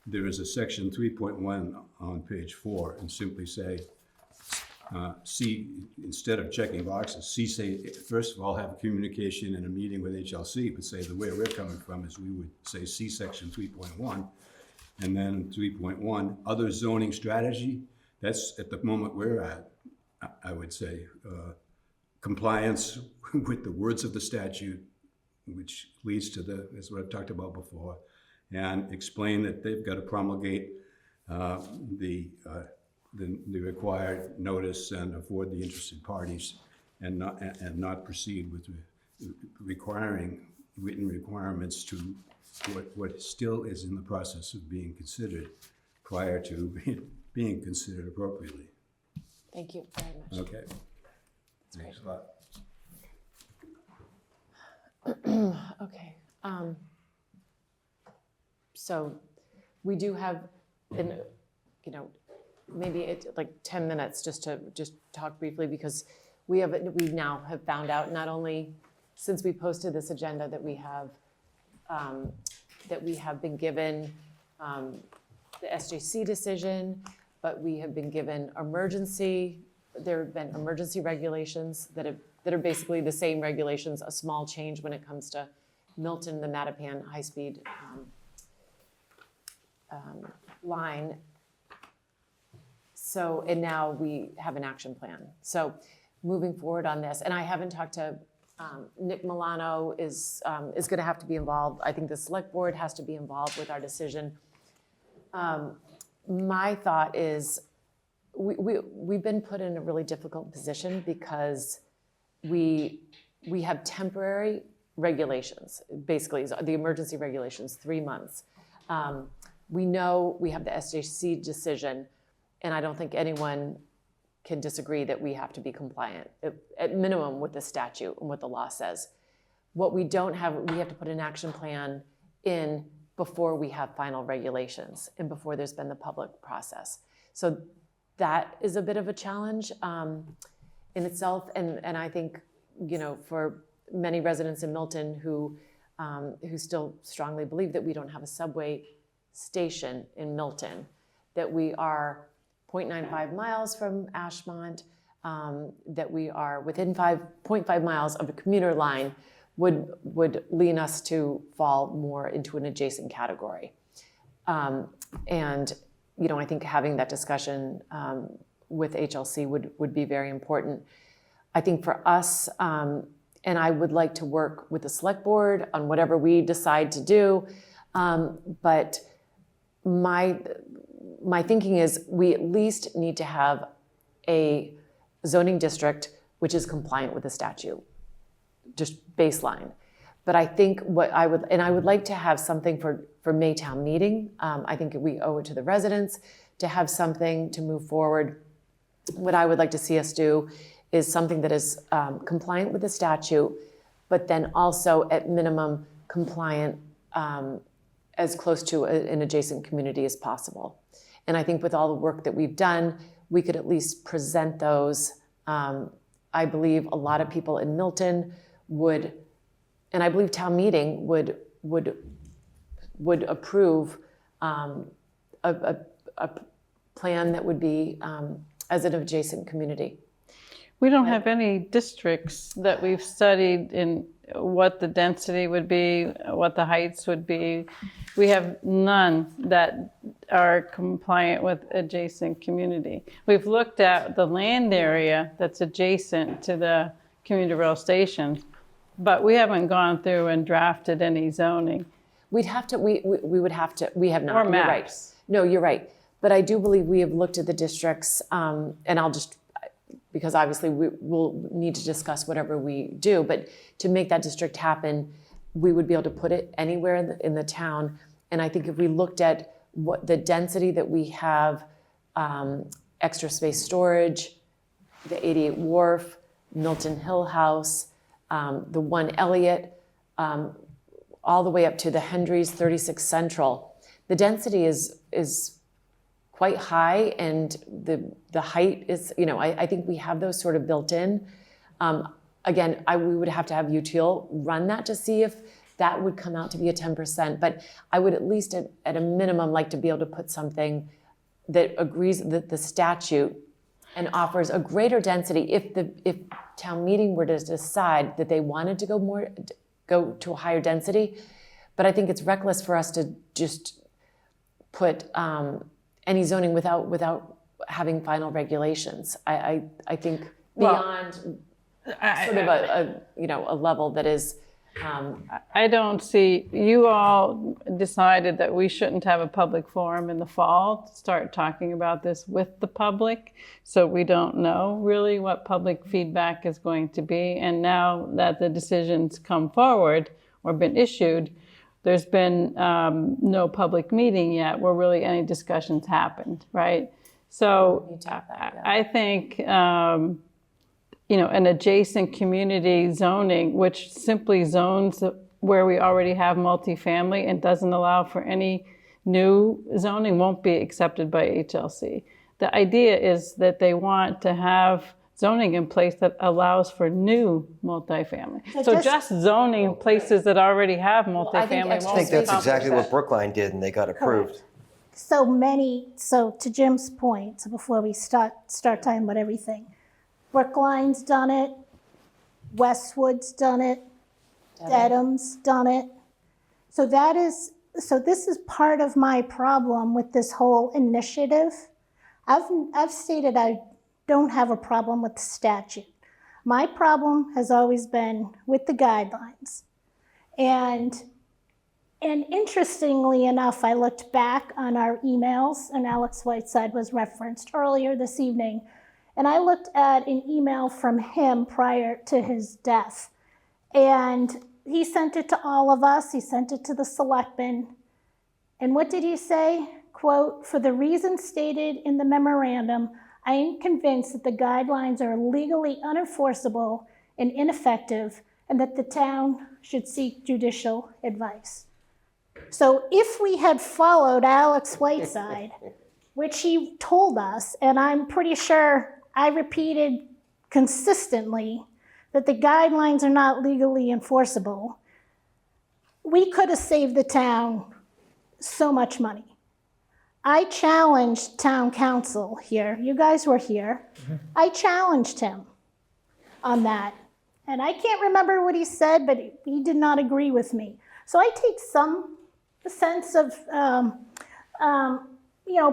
there is a section 3.1 on page 4, and simply say, C, instead of checking boxes, C say, first of all, have a communication and a meeting with HLC, but say the way we're coming from is we would say C section 3.1, and then 3.1, other zoning strategy, that's at the moment we're at, I would say, compliance with the words of the statute, which leads to that's what I've talked about before, and explain that they've got to promulgate the required notice and afford the interested parties, and not proceed with requiring written requirements to what still is in the process of being considered prior to being considered appropriately. Thank you very much. Okay. Thanks a lot. Okay. So we do have, maybe like 10 minutes just to talk briefly, because we now have found out, not only since we posted this agenda, that we have been given the SJC decision, but we have been given there have been emergency regulations that are basically the same regulations, a small change when it comes to Milton, the Mattapan high-speed line. So, and now we have an action plan. So moving forward on this, and I haven't talked to, Nick Milano is gonna have to be involved. I think the select board has to be involved with our decision. My thought is, we've been put in a really difficult position because we have temporary regulations, basically the emergency regulations, 3 months. We know we have the SJC decision, and I don't think anyone can disagree that we have to be compliant, at minimum with the statute and what the law says. What we don't have, we have to put an action plan in before we have final regulations and before there's been the public process. So that is a bit of a challenge in itself. And I think, you know, for many residents in Milton who still strongly believe that we don't have a subway station in Milton, that we are 0.95 miles from Ashmont, that we are within 0.5 miles of a commuter line would lean us to fall more into an adjacent category. And, you know, I think having that discussion with HLC would be very important. I think for us, and I would like to work with the select board on whatever we decide to do, but my thinking is we at least need to have a zoning district which is compliant with the statute, just baseline. But I think I would like to have something for Maytown meeting. I think we owe it to the residents to have something to move forward. What I would like to see us do is something that is compliant with the statute, but then also at minimum compliant as close to an adjacent community as possible. And I think with all the work that we've done, we could at least present those. I believe a lot of people in Milton would, and I believe town meeting would approve a plan that would be as an adjacent community. We don't have any districts that we've studied in what the density would be, what the heights would be. We have none that are compliant with adjacent community. We've looked at the land area that's adjacent to the commuter rail station, but we haven't gone through and drafted any zoning. We'd have to, we would have to, we have not. Or You're maps. right. No, you're right. But I do believe we have looked at the districts, and I'll just, because obviously we'll need to discuss whatever we do, but to make that district happen, we would be able to put it anywhere in the town. And I think if we looked at what the density that we have, extra space storage, the 88 Wharf, Milton Hill House, the 1 Elliott, all the way up to the Hendry's 36 Central, the density is quite high, and the height is, you know, I think we have those sort of built in. Again, we would have to have UTIL run that to see if that would come out to be a 10%, but I would at least at a minimum like to be able to put something that agrees with the statute and offers a greater density if town meeting were to decide that they wanted to go to a higher density. But I think it's reckless for us to just put any zoning without having final regulations. I think beyond sort of a level that is. I don't see, you all decided that we shouldn't have a public forum in the fall to start talking about this with the public. So we don't know really what public feedback is going to be. And now that the decisions come forward or been issued, there's been no public meeting yet where really any discussions happened, right? So I think, you know, an adjacent community zoning, which simply zones where we already have multifamily and doesn't allow for any new zoning, won't be accepted by HLC. The idea is that they want to have zoning in place that allows for new multifamily. So just zoning places that already have multifamily won't. I think that's exactly what Brookline did, and they got approved. So to Jim's point, so before we start talking about everything, Brookline's done it, Westwood's done it, Dedham's done it. So this is part of my problem with this whole initiative. I've stated I don't have a problem with the statute. My problem has always been with the guidelines. And interestingly enough, I looked back on our emails, and Alex Whiteside was referenced earlier this evening, and I looked at an email from him prior to his death. And he sent it to all of us. He sent it to the selectmen. And what did he say? Quote, "For the reasons stated in the memorandum, I am convinced that the guidelines are legally unenforceable and ineffective, and that the town should seek judicial advice. So if we had followed Alex Whiteside, which he told us, and I'm pretty sure I repeated consistently that the guidelines are not legally enforceable, we could have saved the town so much money. I challenged town council here. You guys were here. I challenged him on that. And I can't remember what he said, but he did not agree with me. So I take some sense of,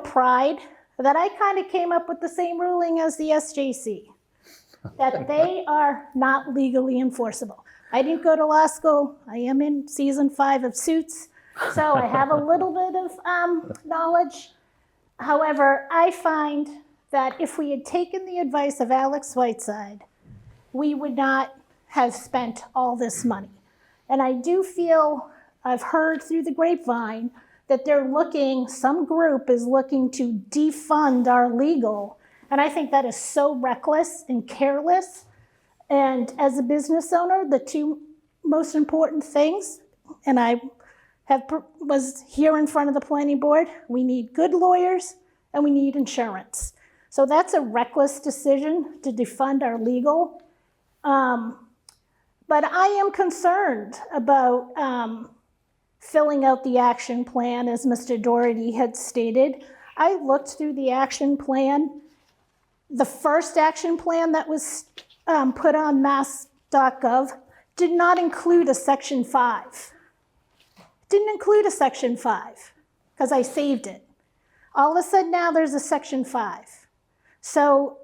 pride that I kind of came up with the same ruling as the SJC, that they are not legally enforceable. I didn't go to law school. I am in season 5 of Suits, so I have a little bit of knowledge. However, I find that if we had taken the advice of Alex Whiteside, we would not have spent all this money. And I do feel, I've heard through the grapevine, that some group is looking to defund our legal. And I think that is so reckless and careless. And as a business owner, the two most important things, and I was here in front of the planning board, we need good lawyers and we need insurance. So that's a reckless decision to defund our legal. But I am concerned about filling out the action plan, as Mr. Doherty had stated. I looked through the action plan. The first action plan that was put on mass.gov did not include a section 5. Didn't include a section 5 because I saved it. All of a sudden now there's a section 5. So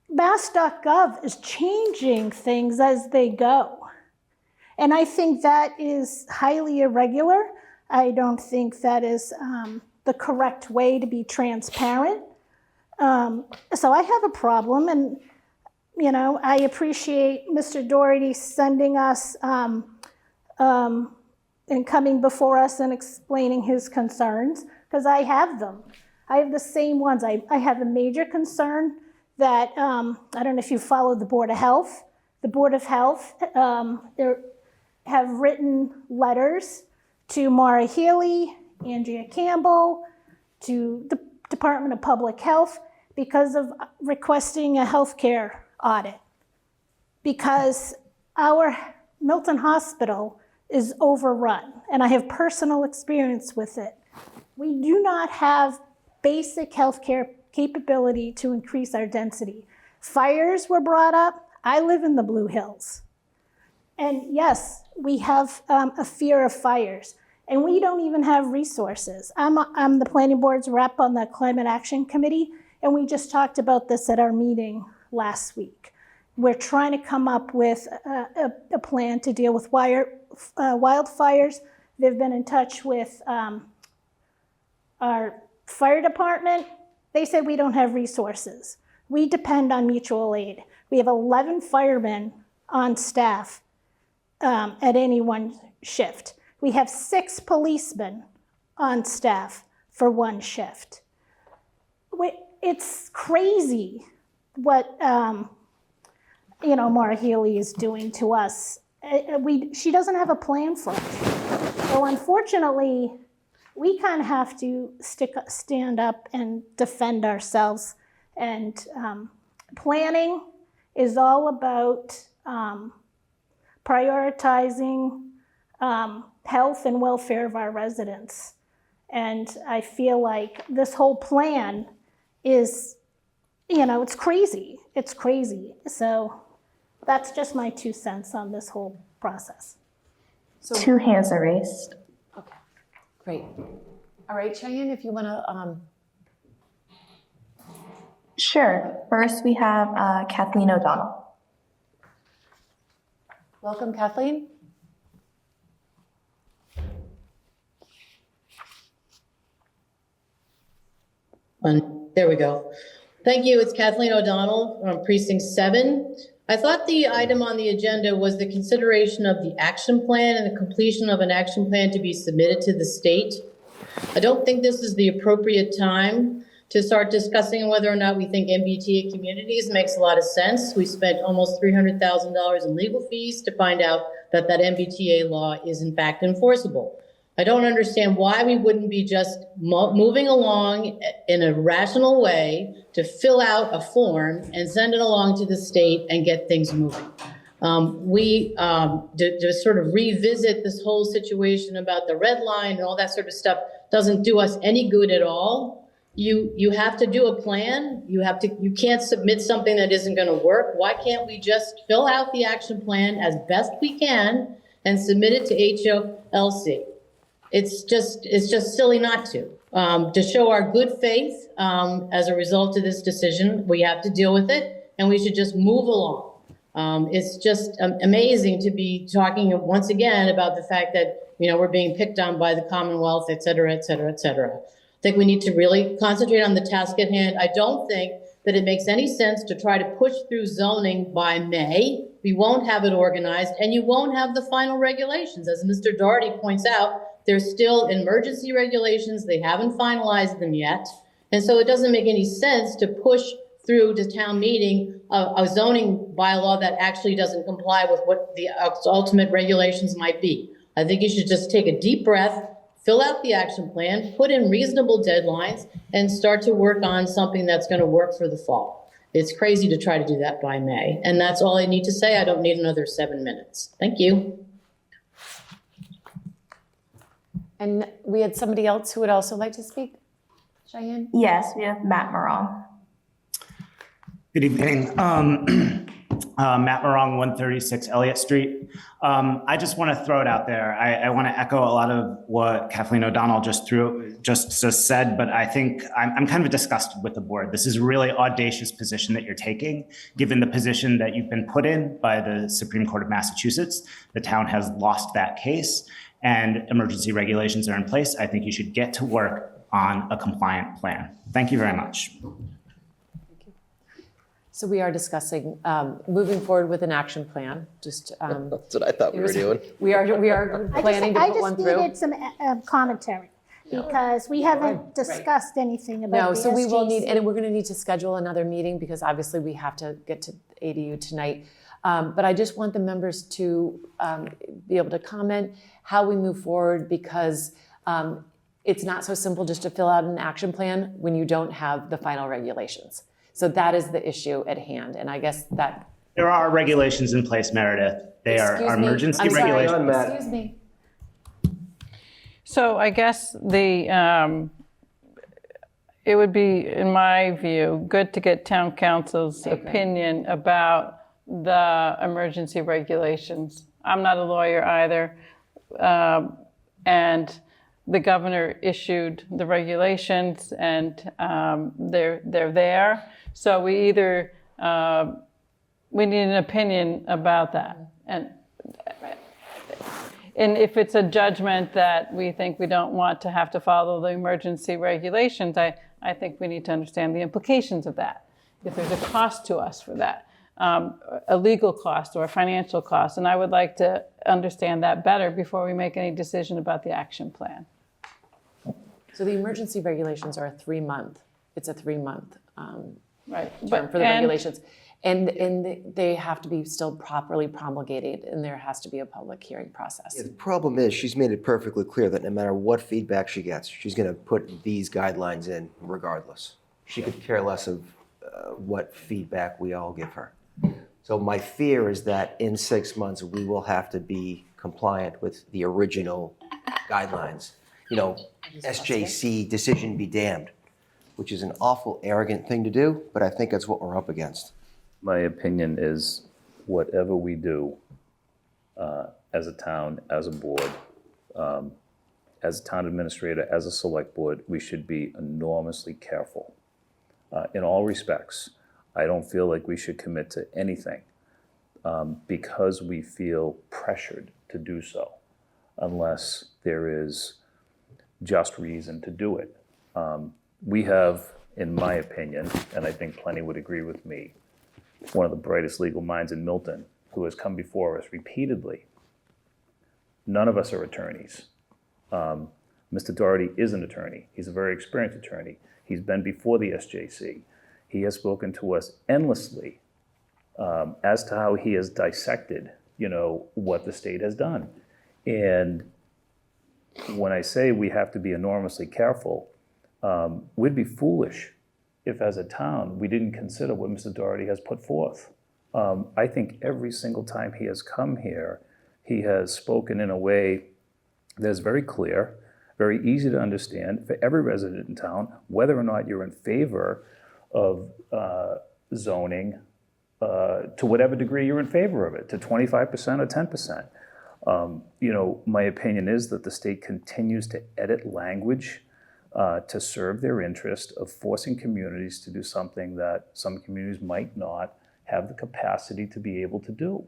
mass.gov is changing things as they go. And I think that is highly irregular. I don't think that is the correct way to be transparent. So I have a problem, and I appreciate Mr. Doherty sending us and coming before us and explaining his concerns, because I have them. I have the same ones. I have a major concern that, I don't know if you follow the Board of Health. The Board of Health, have written letters to Maura Healy, Andrea Campbell, to the Department of Public Health because of requesting a healthcare audit. Because our Milton Hospital is overrun, and I have personal experience with it. We do not have basic healthcare capability to increase our density. Fires were brought up. I live in the Blue Hills. And yes, we have a fear of fires, and we don't even have resources. I'm the planning board's rep on the Climate Action Committee, and we just talked about this at our meeting last week. We're trying to come up with a plan to deal with wildfires. They've been in touch with our fire department. They said we don't have resources. We depend on mutual aid. We have 11 firemen on staff at any one shift. We have 6 policemen on staff for one shift. It's crazy what Maura Healy is doing to us. She doesn't have a plan for us. So unfortunately, we kind of have to stand up and defend ourselves. And planning is all about prioritizing health and welfare of our residents. And I feel like this whole plan is, it's crazy. It's crazy. So that's just my 2 cents on this whole process. So 2 hands are raised. Okay, great. All right, Cheyenne, if you want to. Sure. First, we have Kathleen O'Donnell. Welcome, Kathleen. There we go. Thank you. It's Kathleen O'Donnell from Precinct 7. I thought the item on the agenda was the consideration of the action plan and the completion of an action plan to be submitted to the state. I don't think this is the appropriate time to start discussing whether or not we think MBTA communities makes a lot of sense. We spent almost $300,000 in legal fees to find out that that MBTA law is in fact enforceable. I don't understand why we wouldn't be just moving along in a rational way to fill out a form and send it along to the state and get things moving. To sort of revisit this whole situation about the red line and all that sort of stuff doesn't do us any good at all. You have to do a plan. You can't submit something that isn't going to work. Why can't we just fill out the action plan as best we can and submit it to HOLC? It's just silly not to. To show our good faith as a result of this decision, we have to deal with it, and we should just move along. It's just amazing to be talking once again about the fact that, we're being picked on by the Commonwealth, et cetera, et cetera, et cetera. I think we need to really concentrate on the task at hand. I don't think that it makes any sense to try to push through zoning by May. We won't have it organized, and you won't have the final regulations. As Mr. Doherty points out, there's still emergency regulations. They haven't finalized them yet. And so it doesn't make any sense to push through to town meeting a zoning bylaw that actually doesn't comply with what the ultimate regulations might be. I think you should just take a deep breath, fill out the action plan, put in reasonable deadlines, and start to work on something that's going to work for the fall. It's crazy to try to do that by May. And that's all I need to say. I don't need another 7 minutes. Thank you. And we had somebody else who would also like to speak. Cheyenne? Yes, we have Matt Morong. Good evening. Matt Morong, 136 Elliott Street. I just want to throw it out there. I want to echo a lot of what Kathleen O'Donnell just said, but I think I'm kind of disgusted with the board. This is a really audacious position that you're taking, given the position that you've been put in by the Supreme Court of Massachusetts. The town has lost that case, and emergency regulations are in place. I think you should get to work on a compliant plan. Thank you very much. So we are discussing moving forward with an action plan. Just That's what I thought we were doing. We are planning to put one through. I just needed some commentary because we haven't discussed anything about the so we will need, SJC. and we're going to need to schedule another meeting because obviously we have to get to ADU tonight. But I just want the members to be able to comment how we move forward because it's not so simple just to fill out an action plan when you don't have the final regulations. So that is the issue at hand. And I guess that... There are regulations in place, Meredith. They are emergency regulations. Excuse me. So I guess it would be, in my view, good to get town council's opinion about the emergency regulations. I'm not a lawyer either. And the governor issued the regulations and they're there. So we either, we need an opinion about that. And if it's a judgment that we think we don't want to have to follow the emergency regulations, I think we need to understand the implications of that. If there's a cost to us for that, a legal cost or a financial cost. And I would like to understand that better before we make any decision about the action plan. So the emergency regulations are a 3-month. It's a 3-month right. term for the regulations. And they have to be still properly promulgated and there has to be a public hearing process. Yeah, the problem is she's made it perfectly clear that no matter what feedback she gets, she's going to put these guidelines in regardless. She could care less of what feedback we all give her. So my fear is that in 6 months, we will have to be compliant with the original guidelines. SJC, decision be damned, which is an awful arrogant thing to do, but I think that's what we're up against. My opinion is whatever we do as a town, as a board, as a town administrator, as a select board, we should be enormously careful in all respects. I don't feel like we should commit to anything because we feel pressured to do so unless there is just reason to do it. We have, in my opinion, and I think plenty would agree with me, one of the brightest legal minds in Milton who has come before us repeatedly. None of us are attorneys. Mr. Doherty is an attorney. He's a very experienced attorney. He's been before the SJC. He has spoken to us endlessly as to how he has dissected what the state has done. And when I say we have to be enormously careful, we'd be foolish if as a town we didn't consider what Mr. Doherty has put forth. I think every single time he has come here, he has spoken in a way that is very clear, very easy to understand for every resident in town, whether or not you're in favor of zoning, to whatever degree you're in favor of it, to 25% or 10%. My opinion is that the state continues to edit language to serve their interest of forcing communities to do something that some communities might not have the capacity to be able to do.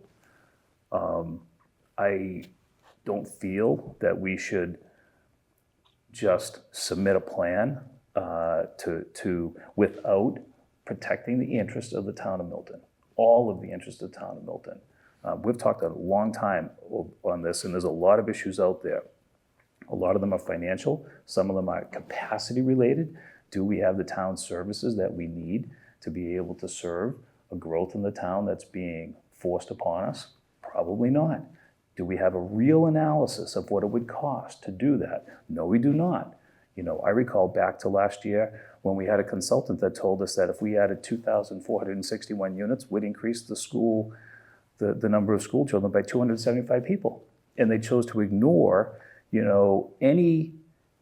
I don't feel that we should just submit a plan without protecting the interest of the town of Milton, all of the interest of the town of Milton. We've talked a long time on this, and there's a lot of issues out there. A lot of them are financial, some of them are capacity related. Do we have the town services that we need to be able to serve a growth in the town that's being forced upon us? Probably not. Do we have a real analysis of what it would cost to do that? No, we do not. I recall back to last year when we had a consultant that told us that if we added 2,461 units, we'd increase the number of school children by 275 people. And they chose to ignore, any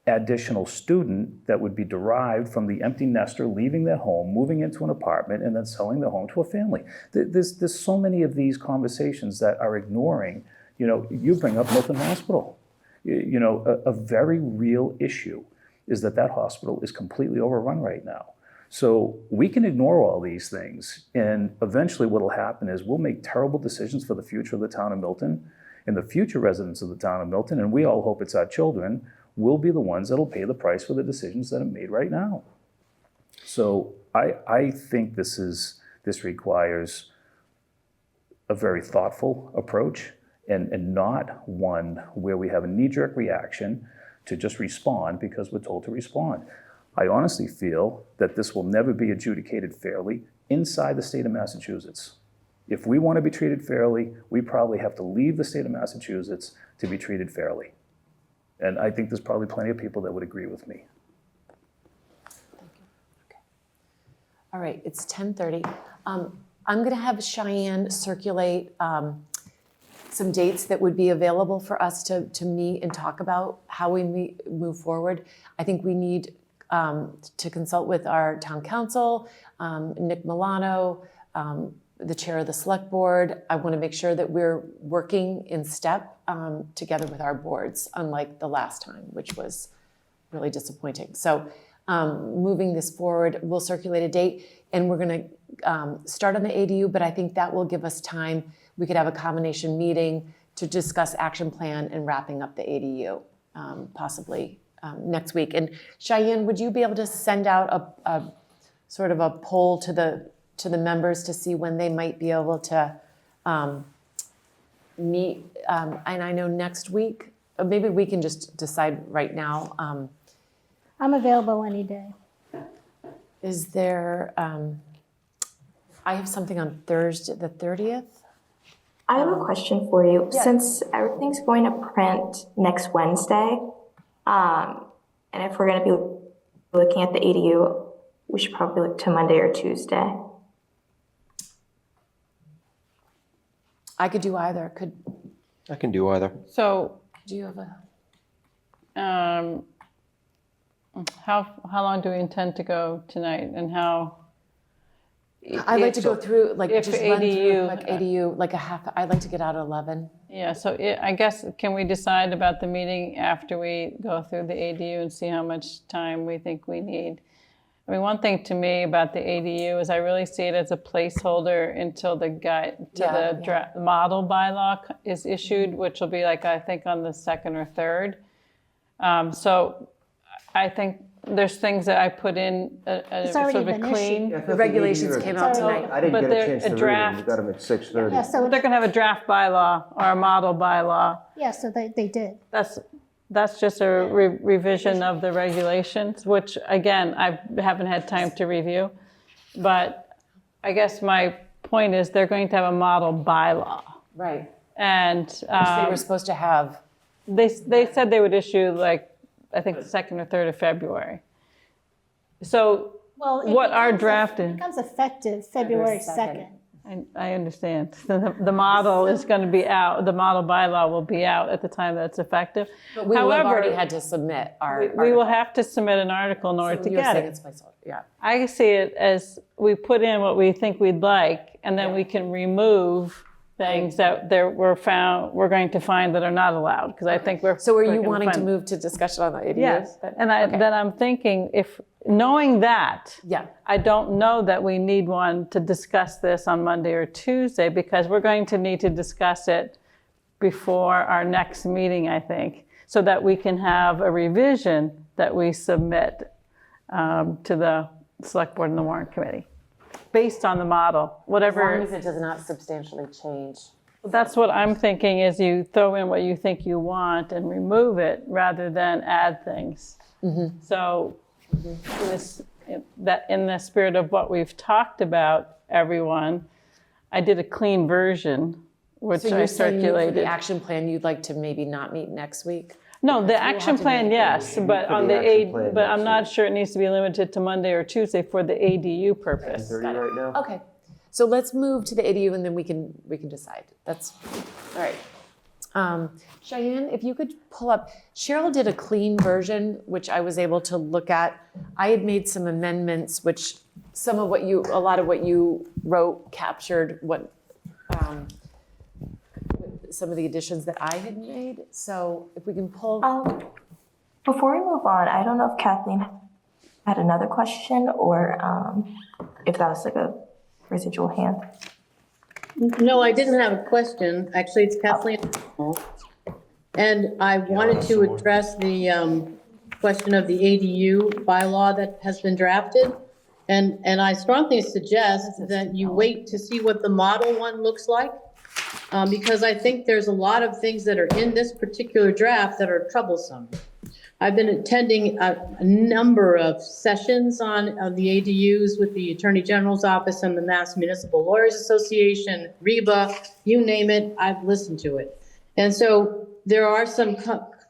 additional student that would be derived from the empty nester leaving their home, moving into an apartment, and then selling their home to a family. There's so many of these conversations that are ignoring, you bring up Milton Hospital. A very real issue is that hospital is completely overrun right now. So we can ignore all these things, and eventually what will happen is we'll make terrible decisions for the future of the town of Milton and the future residents of the town of Milton, and we all hope it's our children, will be the ones that'll pay the price for the decisions that are made right now. So I think this requires a very thoughtful approach and not one where we have a knee-jerk reaction to just respond because we're told to respond. I honestly feel that this will never be adjudicated fairly inside the state of Massachusetts. If we want to be treated fairly, we probably have to leave the state of Massachusetts to be treated fairly. And I think there's probably plenty of people that would agree with me. All right, it's 10:30. I'm going to have Cheyenne circulate some dates that would be available for us to meet and talk about how we move forward. I think we need to consult with our town council, Nick Milano, the chair of the select board. I want to make sure that we're working in step together with our boards, unlike the last time, which was really disappointing. So moving this forward, we'll circulate a date, and we're going to start on the ADU, but I think that will give us time. We could have a combination meeting to discuss action plan and wrapping up the ADU, possibly next week. And Cheyenne, would you be able to send out a sort of a poll to the members to see when they might be able to meet? And I know next week, maybe we can just decide right now. I'm available any day. Is there, I have something on Thursday, the 30th. I have a question for you. Yeah. Since everything's going to print next Wednesday, and if we're going to be looking at the ADU, we should probably look to Monday or Tuesday. I could do either. I can do either. So, Do you have a? how long do we intend to go tonight, and how? I'd like to go through, like, if just run through ADU, like ADU, like I'd like to get out at 11. Yeah, so I guess, can we decide about the meeting after we go through the ADU and see how much time we think we need? I mean, one thing to me about the ADU is I really see it as a placeholder until the model bylaw is issued, which will be like, I think, on the 2nd or 3rd. So I think there's things that I put in It's already sort of been clean. issued. The regulations came out tonight. I didn't But get a they're chance a to read draft. them. We got them at 6:30. Yeah, so They're gonna have a draft bylaw or a model bylaw. yeah, so they did. That's just a revision of the regulations, which, again, I haven't had time to review. But I guess my point is they're going to have a model bylaw. Right. And Which they were supposed to have. they said they would issue like, I think the 2nd or 3rd of February. So Well, it what our becomes- draft It becomes effective February 2nd. I understand. The model is going to be out, the model bylaw will be out at the time that it's effective. But we will have However, already had to submit our. we will have to submit an article in order to You're get saying it. it's placeholder, yeah. I see it as we put in what we think we'd like, and then we can remove things that we're going to find that are not allowed, because I think we're. So are we're you gonna wanting to find- move to discussion on the ADU? Yes, and then I'm thinking, if, knowing that, I don't know that we need one to discuss this on Monday or Tuesday, because we're going to need to discuss it before our next meeting, I think, so that we can have a revision that we submit to the Select Board and the Warrant Committee, based on the model, whatever. As long as it does not substantially change. That's what I'm thinking, is you throw in what you think you want and remove it rather than add things. So in the spirit of what we've talked about, everyone, I did a clean version, which So I you're saying for circulated. the action plan, you'd like to maybe not meet next week? No, the Because we'll action have to plan, make- yes, but for on the the action plan but I'm next not sure it needs to be limited to Monday or Tuesday for the ADU purpose. 30 right now? Okay, so let's move to the ADU and then we can decide. That's, all right. Cheyenne, if you could pull up, Cheryl did a clean version, which I was able to look at. I had made some amendments, which a lot of what you wrote captured what, some of the additions that I had made. So if we can pull. Before we move on, I don't know if Kathleen had another question or if that was like a residual hand. No, I didn't have a question. Actually, it's Kathleen. And I wanted to address the question of the ADU bylaw that has been drafted. And I strongly suggest that you wait to see what the model one looks like. Because I think there's a lot of things that are in this particular draft that are troublesome. I've been attending a number of sessions on the ADUs with the Attorney General's Office and the Mass Municipal Lawyers Association, REBA, you name it, I've listened to it. And so there are some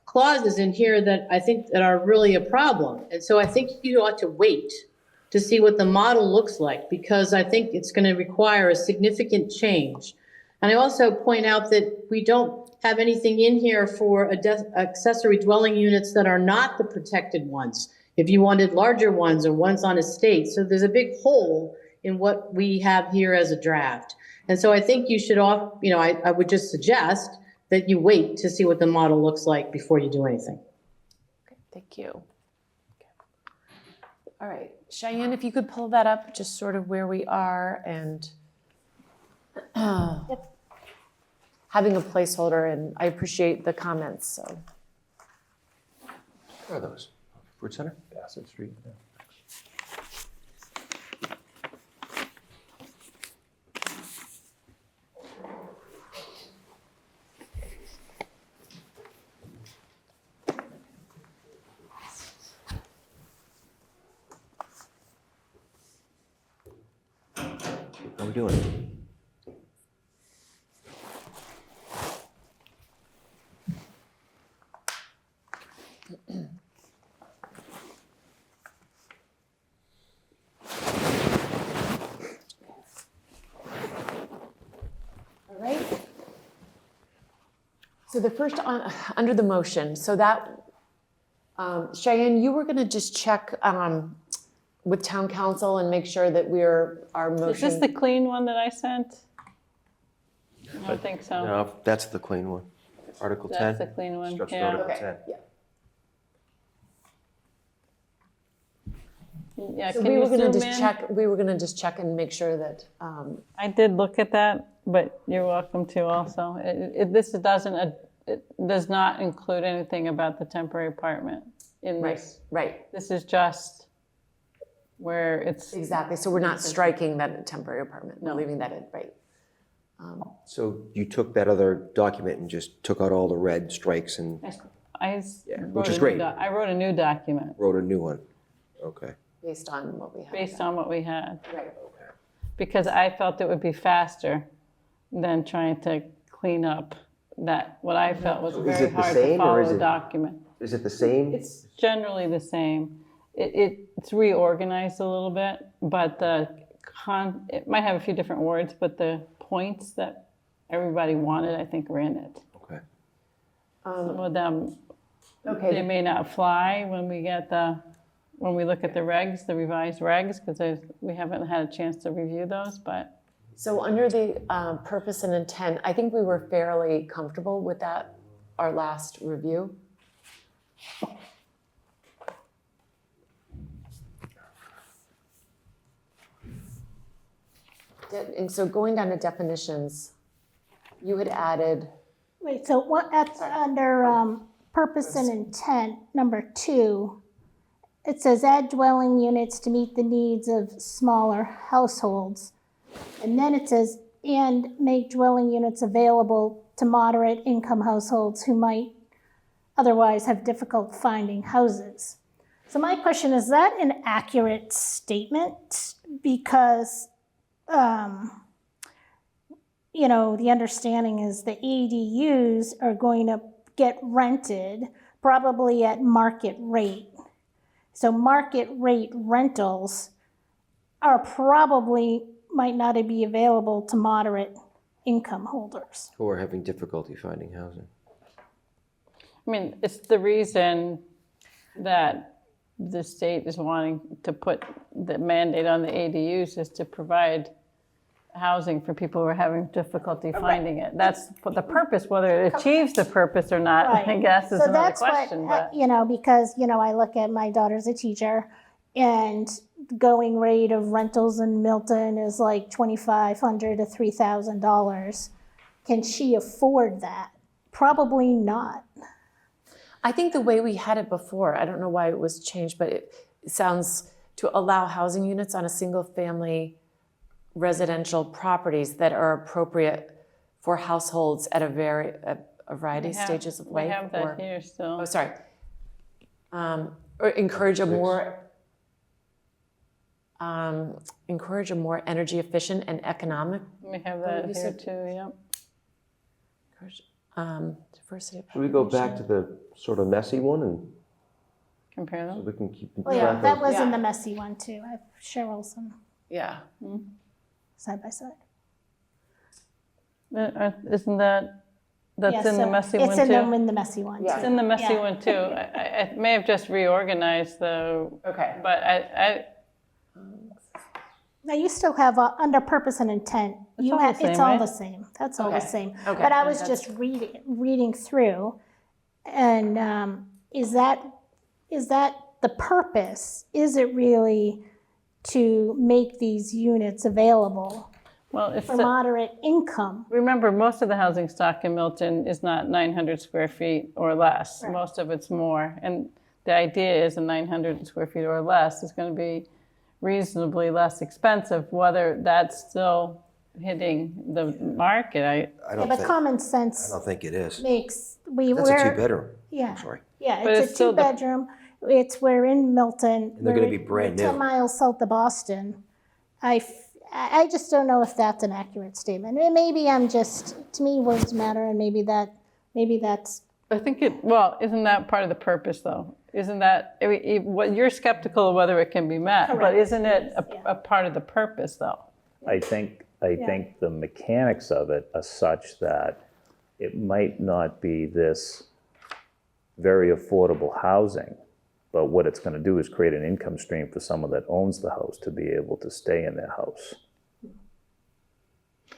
clauses in here that I think that are really a problem. And so I think you ought to wait to see what the model looks like, because I think it's going to require a significant change. And I also point out that we don't have anything in here for accessory dwelling units that are not the protected ones, if you wanted larger ones or ones on estate. So there's a big hole in what we have here as a draft. And so I think you should I would just suggest that you wait to see what the model looks like before you do anything. Okay, thank you. Okay. All right, Cheyenne, if you could pull that up, just sort of where we are and having a placeholder, and I appreciate the comments, so. Where are those? Fruit Center? Bassett Street. Yeah. How are we doing? All right. So the first, under the motion, so that, Cheyenne, you were going to just check with town council and make sure that our motion. Is this the clean one that I sent? I don't think so. No, that's the clean one. Article 10. That's the clean one, Structure yeah. Article Okay, 10. yeah. Yeah, So can we you were going to zoom just in? check. We were going to just check and make sure that. I did look at that, but you're welcome to also. This does not include anything about the temporary apartment in this. Right. This is just where it's. Exactly. So we're not striking that temporary apartment. We're leaving that in. Right. So you took that other document and just took out all the red strikes and Which is great. I wrote a new document wrote a new one. Okay. Based on what we had. based on what we had. Right. Because I felt it would be faster than trying to clean up that, what I felt was a Is very it the hard to same, or follow is it- document. Is it the same? It's generally the same. It's reorganized a little bit, but it might have a few different words, but the points that everybody wanted, I think, are in it. Okay. Some of them, Okay. they may not fly when we look at the regs, the revised regs, because we haven't had a chance to review those, but. So under the purpose and intent, I think we were fairly comfortable with that, our last review. And so going down to definitions, you had added, Wait, so what, under purpose and intent, number 2, it says add dwelling units to meet the needs of smaller households. And then it says, and make dwelling units available to moderate income households who might otherwise have difficult finding houses. So my question, is that an accurate statement? Because, you know, the understanding is the ADUs are going to get rented probably at market rate. So market rate rentals are probably might not be available to moderate income holders. Who are having difficulty finding housing. I mean, it's the reason that the state is wanting to put the mandate on the ADUs is to provide housing for people who are having difficulty finding it. That's the purpose. Whether it achieves the purpose or not, Right. I guess, is So another that's question. what, But you know, because, you know, I look at my daughter's a teacher, and going rate of rentals in Milton is like $2,500 to $3,000. Can she afford that? Probably not. I think the way we had it before, I don't know why it was changed, but it sounds to allow housing units on a single family residential properties that are appropriate for households at a variety of stages of life. We have that here still. Oh, sorry. Or encourage a more energy efficient and economic. We have that here too, yep. Diversity of Should we go population. back to the sort of messy one and Compare so them? we can keep Well, track yeah, that of? was in the messy one too. I have Cheryl's and Yeah. side by side. Isn't that's Yes, in the so messy one It's too? in the messy one too. It's in the messy Yeah. one too. I may have just reorganized the. Okay. But I Now you still have under purpose and intent. It's You all have the same, it's all right? the same. That's all the Okay. same. Okay. But I was That's- just reading through, and is that the purpose? Is it really to make these units available well, it's for moderate income? remember, most of the housing stock in Milton is not 900 square feet or less. Right. Most of it's more. And the idea is a 900 square feet or less is going to be reasonably less expensive. Whether that's still hitting the market, I Yeah, don't but think, common I sense don't think it is. makes That's a two-bedroom. Yeah. Sorry. Yeah, But it's it's a still the- two-bedroom. We're in Milton. And they're gonna be We're brand 10 new. miles south of Boston. I just don't know if that's an accurate statement. And maybe to me, words matter, and maybe that's, I think isn't that part of the purpose though? Isn't that, what you're skeptical of whether it can be met, but Correct. isn't it Yeah. a part of the purpose though? I think the mechanics of it are such that it might not be this very affordable housing, but what it's going to do is create an income stream for someone that owns the house to be able to stay in their house.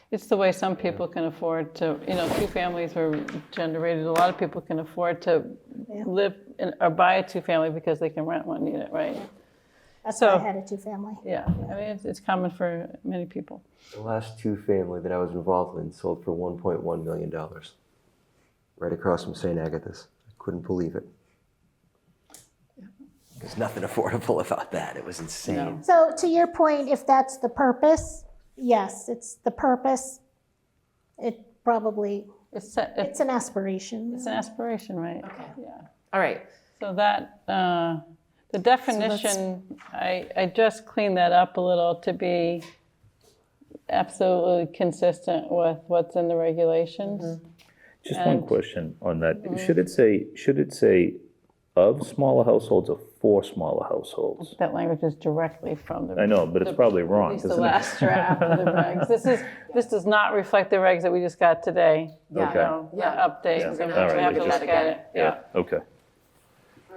It's the way some people can afford to, two families were generated. A lot of people can afford to live or buy a two-family because they can rent one unit, right? that's So- why I had a two-family. Yeah, I mean, it's common for many people. The last two-family that I was involved in sold for $1.1 million. Right across from St. Agatha's. I couldn't believe it. There's nothing affordable about that. It was insane. So to your point, if that's the purpose, yes, it's the purpose. It probably, It's an aspiration. an aspiration, right? Okay. Yeah. All right. So that, the definition, I just cleaned that up a little to be absolutely consistent with what's in the regulations. Just one question on that. Should it say of smaller households or for smaller households? That language is directly from the. I know, but it's probably At wrong, least the isn't it? last draft of the regs. This does not reflect the regs that we just got today. Yeah. Okay. So, the update, Yeah. so we All right, have to just- look at it. Yeah, okay.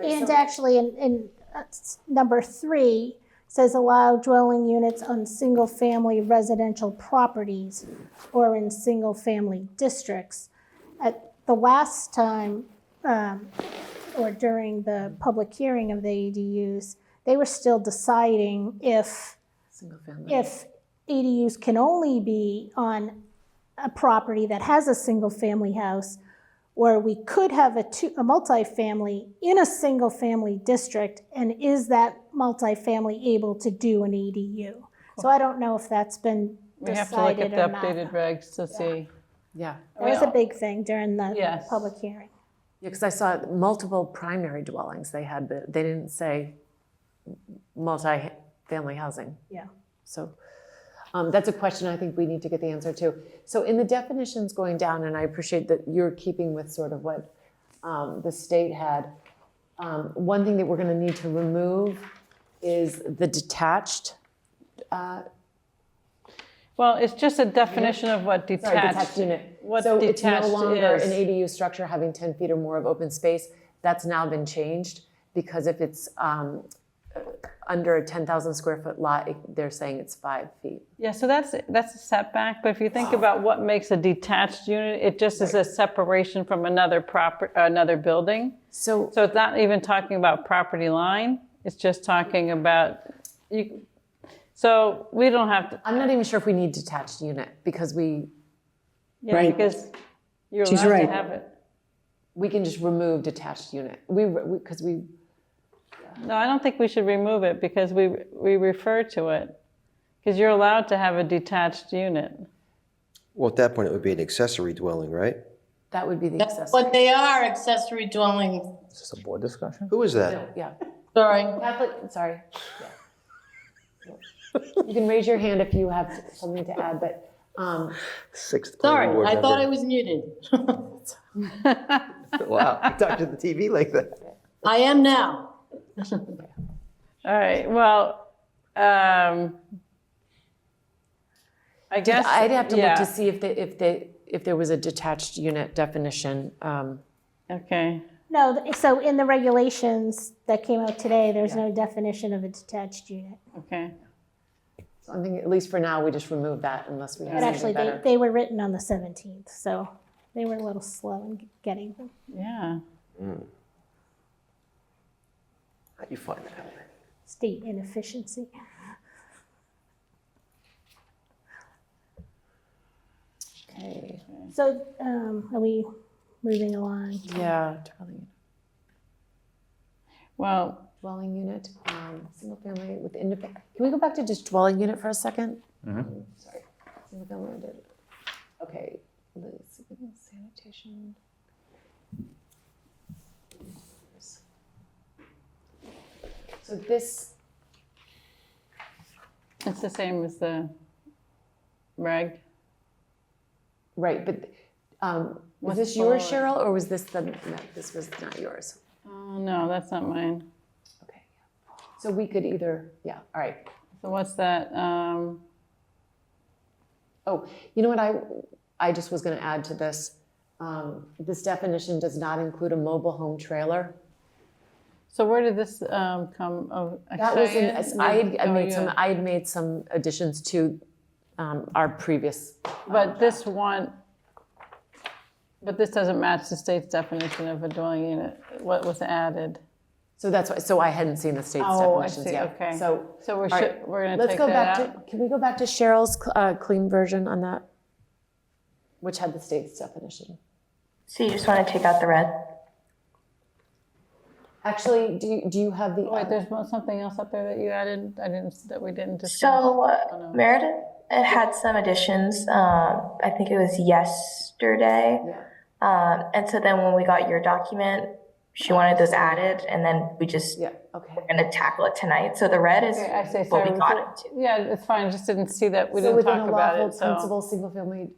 And actually, in number 3, says allow dwelling units on single-family residential properties or in single-family districts. At the last time, or during the public hearing of the ADUs, they were still deciding if ADUs can only be on a property that has a single-family house, or we could have a multifamily in a single-family district, and is that multifamily able to do an ADU? So I don't know if that's been We have to look at decided the or not. updated regs to see. Yeah. That was a big thing during the Yes. public hearing. Yeah, because I saw multiple primary dwellings. They didn't say multi-family housing. Yeah. So that's a question I think we need to get the answer to. So in the definitions going down, and I appreciate that you're keeping with sort of what the state had, one thing that we're going to need to remove is the detached. Well, it's just a definition of what Sorry, detached. detached unit. What So it's no detached longer is. an ADU structure having 10 feet or more of open space. That's now been changed because if it's under a 10,000 square foot lot, they're saying it's 5 feet. Yeah, so that's a setback, but if you think about what makes a detached unit, it just is a separation from another building. So it's not even talking about property line, it's just talking about, so we don't have to. I'm not even sure if we need detached unit because Yeah, because you're She's allowed right. to have it. We can just remove detached unit. Because we No, I don't think we should remove it because we refer to it. Because you're allowed to have a detached unit. Well, at that point, it would be an accessory dwelling, right? That would be the That's accessory. what they are, accessory dwelling. Is this a board discussion? Who is that? Yeah. Sorry. Catholic, sorry. Yeah. You can raise your hand if you have something to add, but Sixth Sorry, planning board I thought member. I was muted. Wow, you talk to the TV like that. I am now. All right, well, I guess. I'd have to look yeah. to see if there was a detached unit definition. Okay. No, so in the regulations that came out today, there's no definition of a detached unit. Okay. So I think at least for now, we just remove that unless we have But something actually, better. they were written on the 17th, so they were a little slow in getting them. Yeah. How'd you find that out? State inefficiency. Okay. So are we moving along? Yeah. Dwelling. Well, Dwelling unit, single family with independent. Can we go back to just dwelling unit for a second? Sorry. Single family. Okay. Sanitation. So this, it's the same as the reg. right, but was What's this yours, forward? Cheryl, or was this no, this was not yours? Oh, no, that's not mine. Okay. So we could either, yeah, all right. So what's that? Oh, you know what I just was going to add to this. This definition does not include a mobile home trailer. So where did this come? Oh, That was in, Cheyenne? I had made some additions to our previous. But this one, but this doesn't match the state's definition of a dwelling unit. What was added? So that's why. So I hadn't seen the state's Oh, I definitions see, yet. okay. So we're all right, we're gonna let's take go that back out? to. Can we go back to Cheryl's clean version on that, which had the state's definition? So you just want to take out the red? Actually, do you have the? Oh, wait, there's something else up there that you added. That we didn't discuss. So Meredith, it had some additions. I think it was yesterday. Yeah. And so then when we got your document, she wanted those added, and then we just, Yeah, okay. we're gonna tackle it tonight. So the red is Okay, I say, what we sorry. got into. Yeah, it's fine, I just didn't see that, we So didn't within talk a about lawful it, so. principal single-family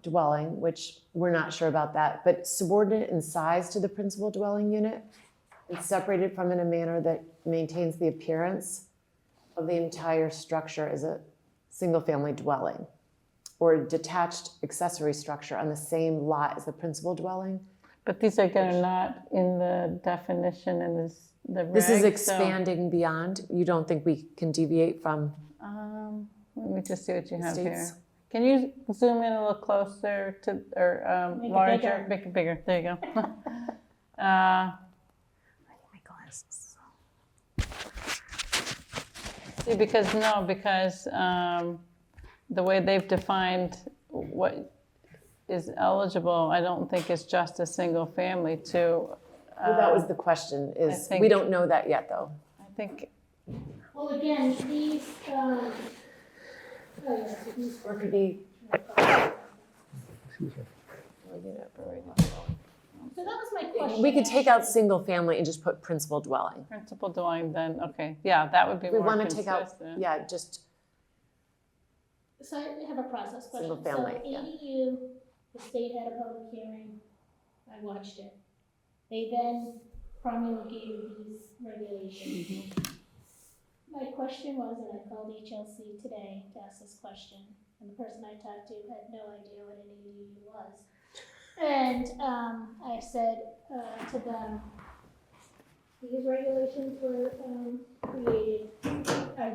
dwelling, which we're not sure about that, but subordinate in size to the principal dwelling unit and separated from in a manner that maintains the appearance of the entire structure as a single-family dwelling or a detached accessory structure on the same lot as the principal dwelling. But these are gonna not in the definition in the regs. This is so- expanding beyond. You don't think we can deviate from Let me just see what you have here. states? Can you zoom in a little closer to, or Make it larger? bigger. Make it bigger, there you go. My glasses. See, because the way they've defined what is eligible, I don't think it's just a single family too. Well, that was the question, is, we think- don't know that yet, though. I think, Well, again, these, oh, yeah, so these. Or it could be. So that was my question. We could take out single family and just put principal dwelling. principal dwelling then, okay, yeah, that would be We more want to take out, consistent. yeah, just, So I have a process question. Single family, So yeah. ADU, the state had a public hearing, I watched it. They then promulgated these regulations. My question was, and I called HLC today to ask this question, and the person I talked to had no idea what an ADU was. And I said to them, these regulations were created, are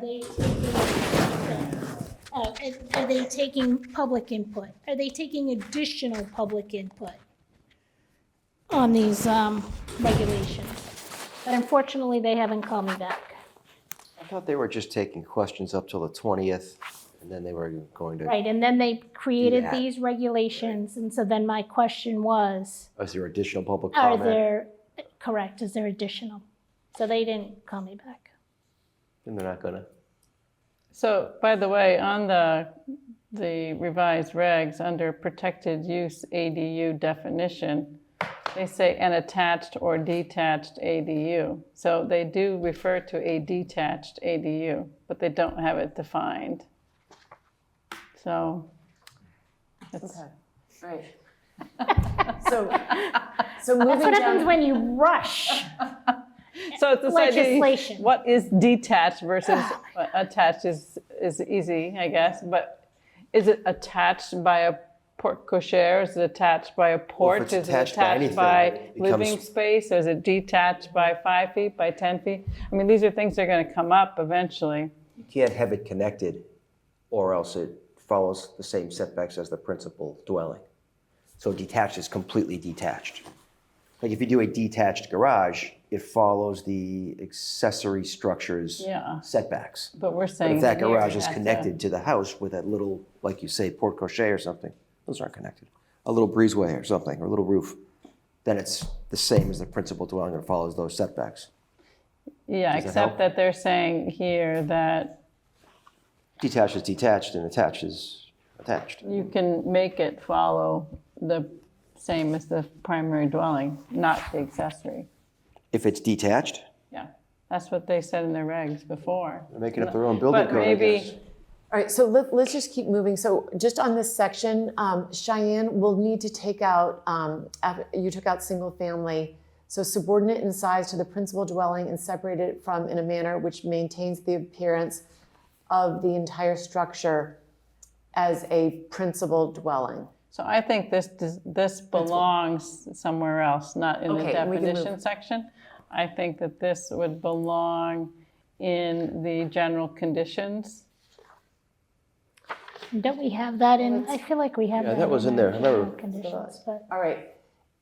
they taking public input? Are they taking additional public input on these regulations? But unfortunately, they haven't called me back. I thought they were just taking questions up till the 20th, and then they were going to. Right, and then they created that. these regulations, and so then my question was, Is there additional public are comment? there, correct, is there additional? So they didn't call me back. And they're not gonna. So, by the way, on the revised regs, under protected use ADU definition, they say an attached or detached ADU. So they do refer to a detached ADU, but they don't have it defined. So, it's, okay, right. So moving That's what happens down, when you rush. so it's this idea, Legislation. what is detached versus attached is easy, I guess, but is it attached by a porte cochere? Is it attached by a porch? it's Is it attached by attached anything, by it becomes- living space? Is it detached by 5 feet, by 10 feet? I mean, these are things that are gonna come up eventually. You can't have it connected, or else it follows the same setbacks as the principal dwelling. So detached is completely detached. Like if you do a detached garage, it follows the accessory structure's Yeah. setbacks. But we're But saying if that here garage it is has to- connected to the house with that little, like you say, porte cochere or something, those aren't connected. A little breezeway or something, or a little roof, then it's the same as the principal dwelling and follows those setbacks. Yeah, Does that except help? that they're saying here that Detached is detached and attached is attached. you can make it follow the same as the primary dwelling, not the accessory. If it's detached, Yeah, that's what they said in their regs before. they're making up their own building But code, I maybe- guess. all right, so let's just keep moving. So just on this section, Cheyenne will need to take out, you took out single family. So subordinate in size to the principal dwelling and separated from in a manner which maintains the appearance of the entire structure as a principal dwelling. So I think this belongs somewhere else, not in the Okay, we can move. definition section. I think that this would belong in the general conditions. Don't we have that in, I feel like we have Yeah, that. that was in there. I remember. Conditions, but. All right,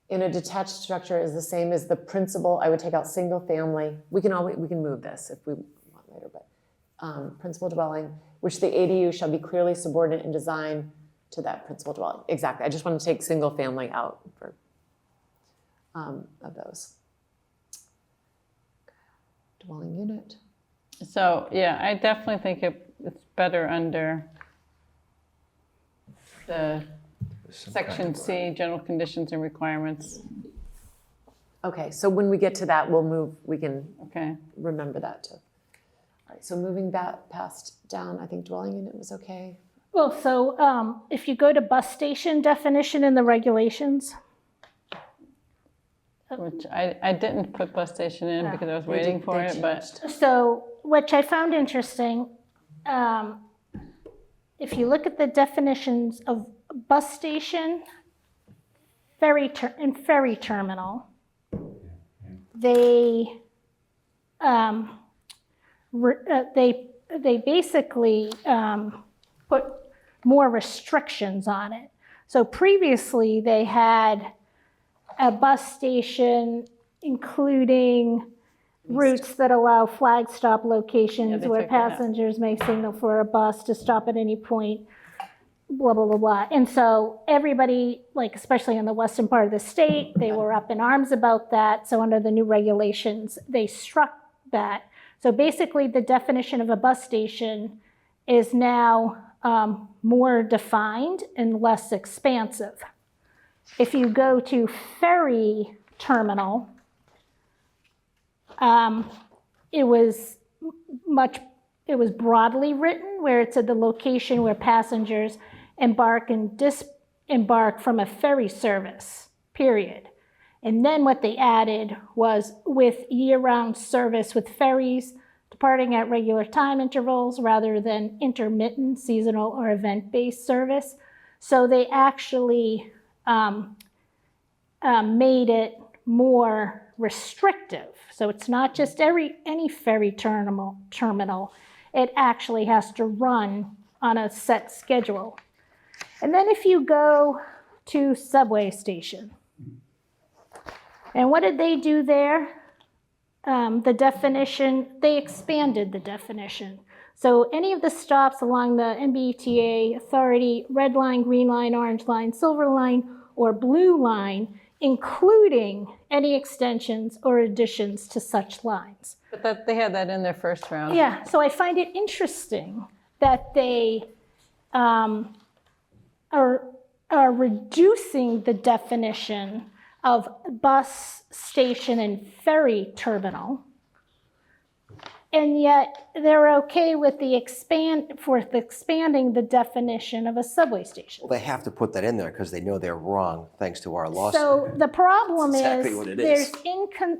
in a detached structure is the same as the principal, I would take out single family. We can move this if we want later, but principal dwelling, which the ADU shall be clearly subordinate in design to that principal dwelling. Exactly, I just want to take single family out for, of those. Dwelling unit. So, yeah, I definitely think it's better under the section C, general conditions and requirements. Okay, so when we get to that, we'll move, we can Okay. remember that too. All right, so moving back past down, I think dwelling unit was okay. Well, so if you go to bus station definition in the regulations, Which I didn't put bus station in because I was waiting for it, but so which I found interesting, if you look at the definitions of bus station, and ferry terminal, they basically put more restrictions on it. So previously they had a bus station including routes that allow flag stop locations they where took that out. passengers may signal for a bus to stop at any point, blah, blah, blah, blah. And so everybody, like especially in the western part of the state, they were up in arms about that. So under the new regulations, they struck that. So basically the definition of a bus station is now more defined and less expansive. If you go to ferry terminal, it was broadly written where it said the location where passengers embark and disembark from a ferry service, period. And then what they added was with year-round service with ferries departing at regular time intervals rather than intermittent, seasonal, or event-based service. So they actually made it more restrictive. So it's not just any ferry terminal. It actually has to run on a set schedule. And then if you go to subway station, and what did they do there? The definition, they expanded the definition. So any of the stops along the MBTA authority, red line, green line, orange line, silver line, or blue line, including any extensions or additions to such lines. But they had that in their first round. Yeah, so I find it interesting that they are reducing the definition of bus station and ferry terminal, and yet they're okay with expanding the definition of a subway station. Well, they have to put that in there because they know they're wrong, thanks to our lawsuit. So the problem That's exactly what it is.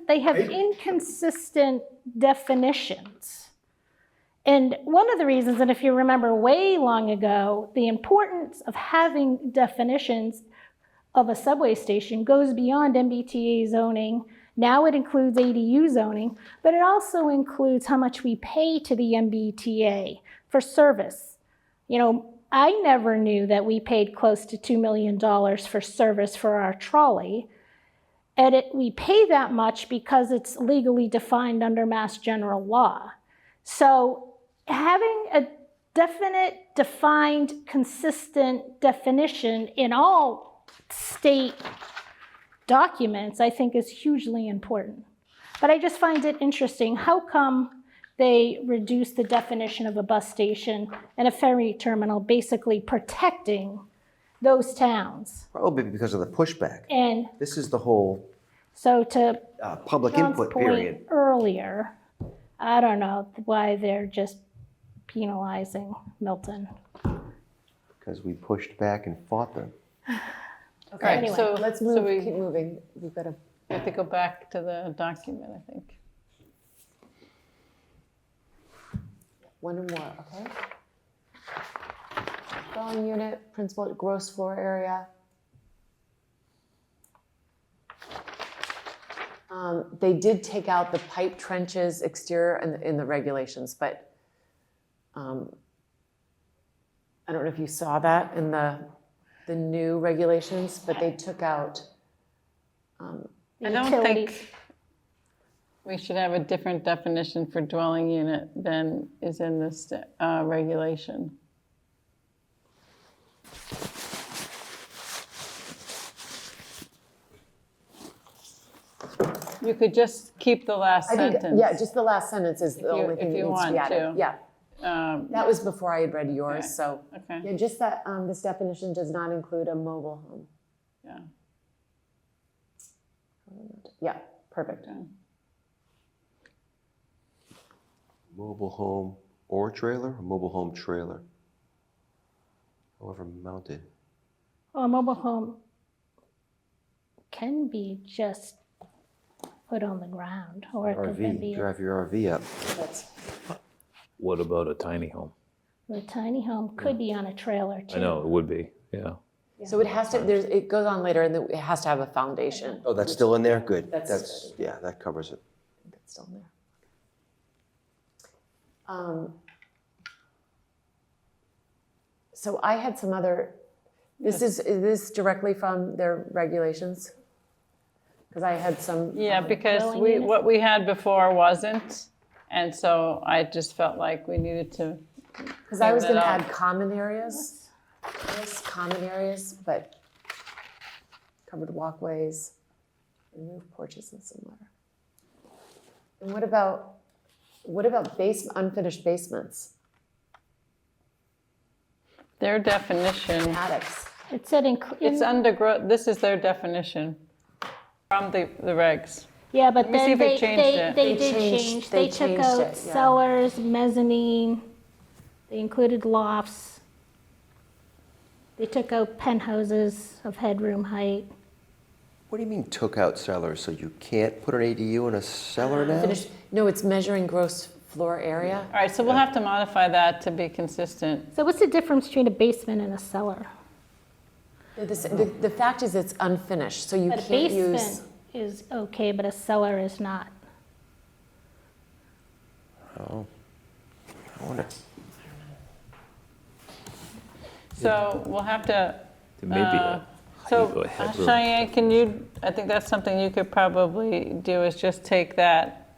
they have inconsistent definitions. And one of the reasons, and if you remember way long ago, the importance of having definitions of a subway station goes beyond MBTA zoning. Now it includes ADU zoning, but it also includes how much we pay to the MBTA for service. You know, I never knew that we paid close to $2 million for service for our trolley. And we pay that much because it's legally defined under Mass General Law. So having a definite, defined, consistent definition in all state documents, I think is hugely important. But I just find it interesting. How come they reduce the definition of a bus station and a ferry terminal, basically protecting those towns? Probably because of the pushback. And This is the whole so to public John's input point period. earlier, I don't know why they're just penalizing Milton. Because we pushed back and fought them. Okay, Anyway, so let's move, we- keep moving. We've got to, We have to go back to the document, I think. one or more, okay? Dwelling unit, principal gross floor area. They did take out the pipe trenches exterior in the regulations, but I don't know if you saw that in the new regulations, but they took out I don't think we should have a different definition for dwelling unit than is in this regulation. You could just keep the last I think, sentence. yeah, just the last sentence is the only thing that if you needs to be want added. to. Yeah, that was before I had read yours, so. Okay. Yeah, just that this definition does not include a mobile home. Yeah. Yeah, Perfect. Mobile home or trailer, or mobile home trailer? However mounted. Well, a mobile home can be just put on the ground, or it could then RV, be drive your RV up. What about a tiny home? a tiny home, could be on a trailer too. I know, it would be, yeah. So it has to, it goes on later and it has to have a foundation. Oh, that's still in there? Good. That's- Yeah, that covers it. That's still in there. So I had some other, is this directly from their regulations? Because I had some. Yeah, because dwelling what we had before wasn't, and so I just felt like we needed to. Because I was clean going to that up. add common areas. Yes, common areas, but covered walkways, remove porches and similar. And what about unfinished basements? Their definition. Attics. It said It's undergrowth, this is their definition from the regs. Yeah, but Let me see then if it changed it. they did change. They took changed out it, yeah. cellars, mezzanine. They included lofts. They took out penthouses of headroom height. What do you mean took out cellars? So you can't put an ADU in a cellar now? No, it's measuring gross floor area. All right, so we'll have to modify that to be consistent. So what's the difference between a basement and a cellar? The fact is it's unfinished, so you A can't use. basement is okay, but a cellar is not. Oh, I wonder. So we'll have to. There may be a So height or headroom. Cheyenne, can you, I think that's something you could probably do, is just take that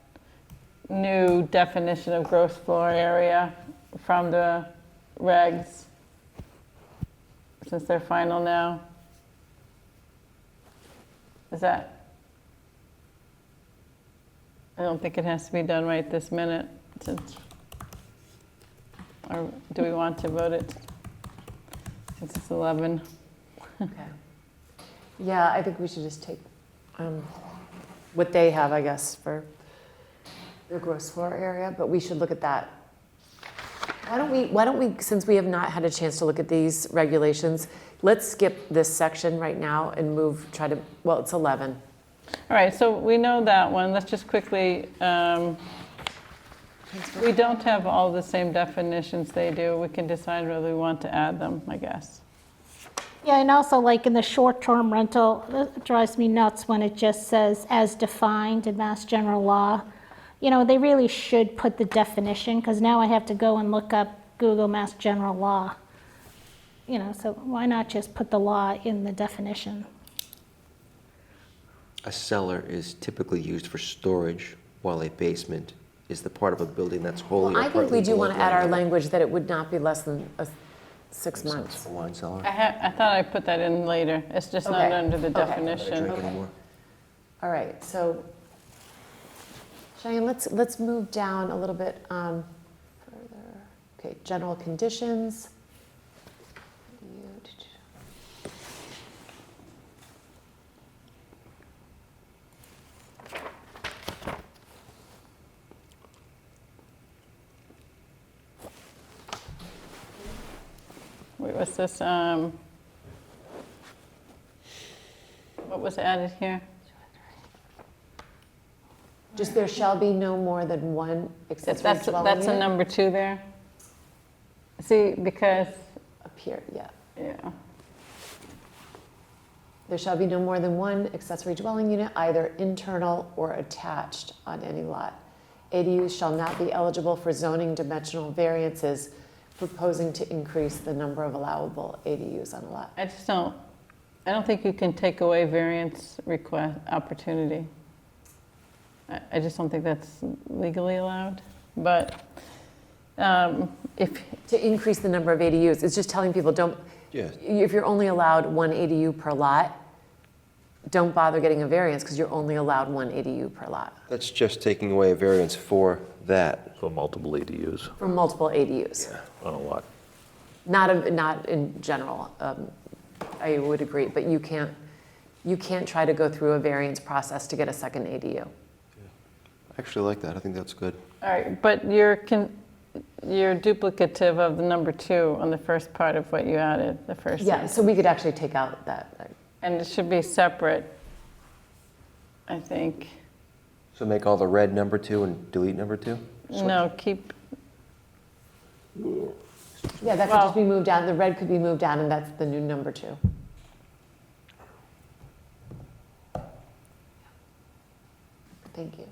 new definition of gross floor area from the regs, since they're final now. Is that? I don't think it has to be done right this minute, since, or do we want to vote it since it's 11? Okay. Yeah, I think we should just take what they have, I guess, for the gross floor area, but we should look at that. Why don't we, since we have not had a chance to look at these regulations, let's skip this section right now and well, it's 11. All right, so we know that one. Let's just quickly, we don't have all the same definitions they do. We can decide whether we want to add them, I guess. Yeah, and also like in the short-term rental, it drives me nuts when it just says as defined in Mass General Law. You know, they really should put the definition, because now I have to go and look up Google Mass General Law. You know, so why not just put the law in the definition? A cellar is typically used for storage, while a basement is the part of a building that's wholly Well, or I think we partly do below want to add ground our level. language that it would not be less than 6 months. A wine cellar. I thought I put that in later. It's just not Okay, under the okay. definition. Drink anymore. All right, so Cheyenne, let's move down a little bit further. Okay, general conditions. Wait, what's this? What was added here? Just there shall be no more than one accessory dwelling That's a unit. number 2 there. See, because, Up here, yeah. yeah. There shall be no more than one accessory dwelling unit, either internal or attached on any lot. ADUs shall not be eligible for zoning dimensional variances, proposing to increase the number of allowable ADUs on a lot. I don't think you can take away variance request opportunity. I just don't think that's legally allowed, but if. To increase the number of ADUs, it's just telling people if you're only allowed one ADU per lot, don't bother getting a variance because you're only allowed one ADU per lot. That's just taking away a variance for that. For multiple ADUs For multiple ADUs. on a lot. Not in general, I would agree, but you you can't try to go through a variance process to get a second ADU. I actually like that. I think that's good. All right, but you're duplicative of the number 2 on the first part of what you added, the first Yeah, sentence. so we could actually take out that. And it should be separate, I think. So make all the red number 2 and delete number 2? No, keep, Yeah, that could just be moved down. The red could be moved down, and that's the new number 2. Thank you.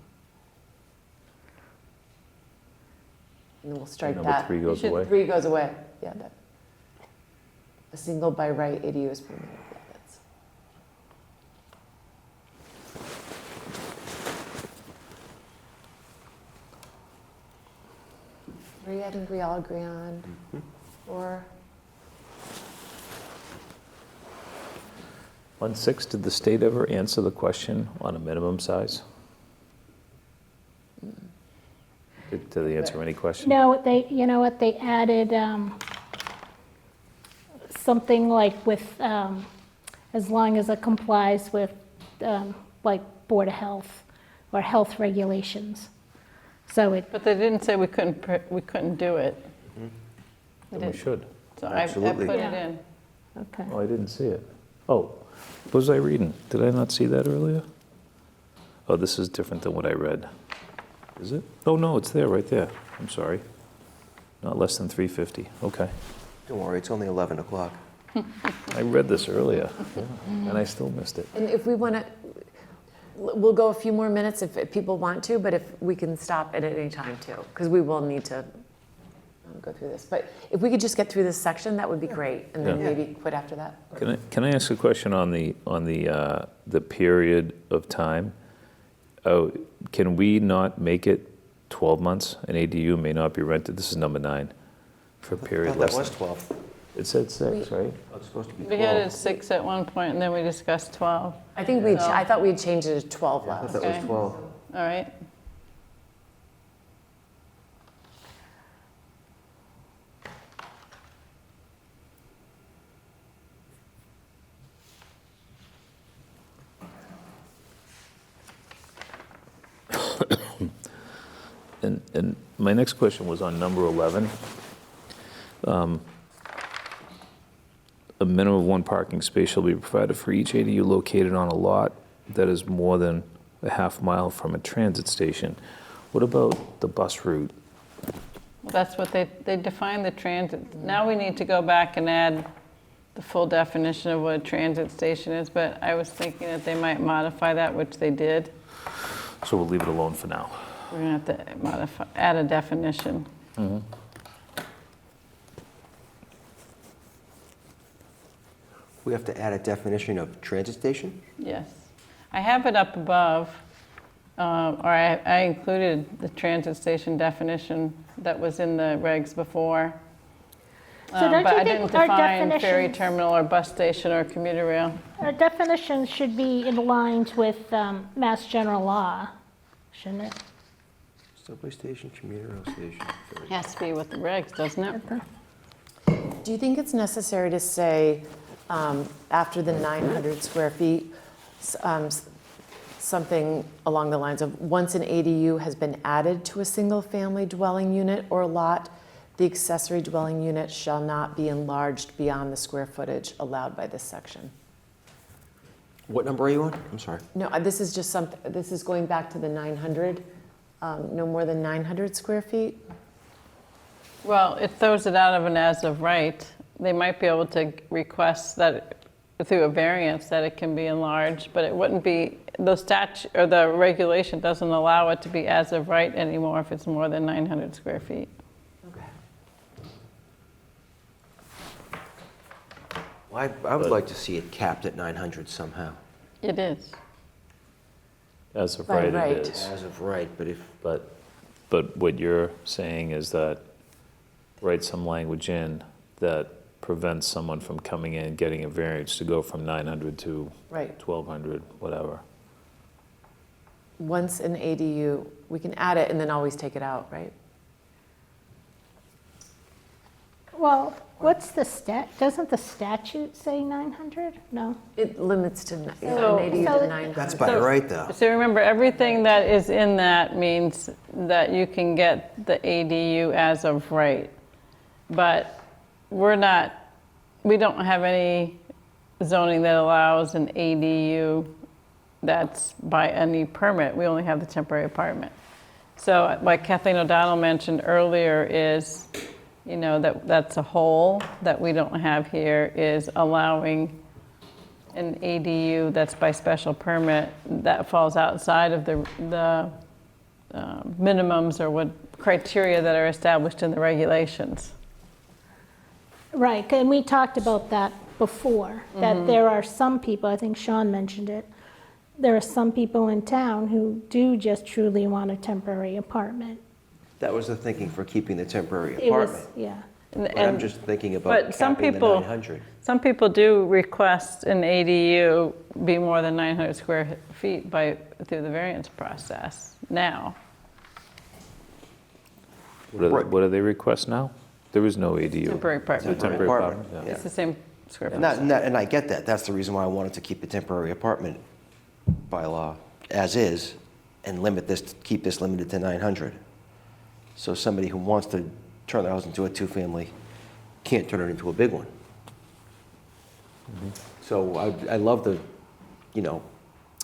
And then we'll strike Number that. 3 goes away. 3 goes away. Yeah. A single by right ADU is permitted. Yeah, that's. Three, I think we all agree on. 4. On 6, did the state ever answer the question on a minimum size? Did they answer any question? No, you know what, they added something like with, as long as it complies with, like, Board of Health or health regulations. So it, but they didn't say we couldn't do it. Then we should. So I put it in. okay. Oh, I didn't see it. Oh, what was I reading? Did I not see that earlier? Oh, this is different than what I read. Is it? Oh, no, it's there, right there. I'm sorry. Not less than 350. Okay. Don't worry, it's only 11 o'clock. I read this earlier, and I still missed it. And if we want to, we'll go a few more minutes if people want to, but if we can stop at any time too, because we will need to go through this. But if we could just get through this section, that would be great, and then maybe quit after that. Can I ask a question on the period of time? Oh, can we not make it 12 months? An ADU may not be rented. This is number 9 for a period That less was than. 12. It said 6, right? Oh, it's supposed to be 12. We had it 6 at one point, and then we discussed 12. I think I thought we had changed it to 12 I last. thought that was 12. All right. And my next question was on number 11. A minimum of 1 parking space shall be provided for each ADU located on a lot that is more than a half mile from a transit station. What about the bus route? That's what they defined the transit. Now we need to go back and add the full definition of what a transit station is, but I was thinking that they might modify that, which they did. So we'll leave it alone for now. We're gonna have to add a definition. We have to add a definition of transit station? Yes. I have it up above, or I included the transit station definition that was in the regs before. So don't But you I think didn't our define ferry definitions- terminal or bus station or commuter rail. Our definition should be in line with Mass General Law, shouldn't it? Subway station, commuter rail station. ferry. Has to be with the regs, doesn't it? Do you think it's necessary to say, after the 900 square feet, something along the lines of, once an ADU has been added to a single-family dwelling unit or lot, the accessory dwelling unit shall not be enlarged beyond the square footage allowed by this section? What number are you on? I'm sorry. No, this is just this is going back to the 900, no more than 900 square feet? Well, it throws it out of an as of right. They might be able to request that through a variance that it can be enlarged, but it wouldn't be, the statute or the regulation doesn't allow it to be as of right anymore if it's more than 900 square feet. Okay. Well, I would like to see it capped at 900 somehow. It is. As of By right, right. it is. As of right, but if, But what you're saying is that write some language in that prevents someone from coming in and getting a variance to go from 900 to Right. 1,200, whatever. Once an ADU, we can add it and then always take it out, right? Well, What's the doesn't the statute say 900? No? It limits to, an So- ADU so- to 900. That's by right, though. So remember, everything that is in that means that you can get the ADU as of right. But we don't have any zoning that allows an ADU that's by any permit. We only have the temporary apartment. So like Kathleen O'Donnell mentioned earlier is, that's a hole that we don't have here, is allowing an ADU that's by special permit that falls outside of the minimums or what criteria that are established in the regulations. Right, and we talked about that before, that there are some people, I think Sean mentioned it, there are some people in town who do just truly want a temporary apartment. That was the thinking for keeping the temporary It was, apartment. yeah. But I'm just thinking about But some capping the people, 900. some people do request an ADU be more than 900 square feet through the variance process now. What do they request now? There is no ADU. Temporary apartment. Temporary apartment, yeah. It's the same square And, footage. and I get that. That's the reason why I wanted to keep the temporary apartment bylaw as is and keep this limited to 900. So somebody who wants to turn their house into a two-family can't turn it into a big one. So I love the,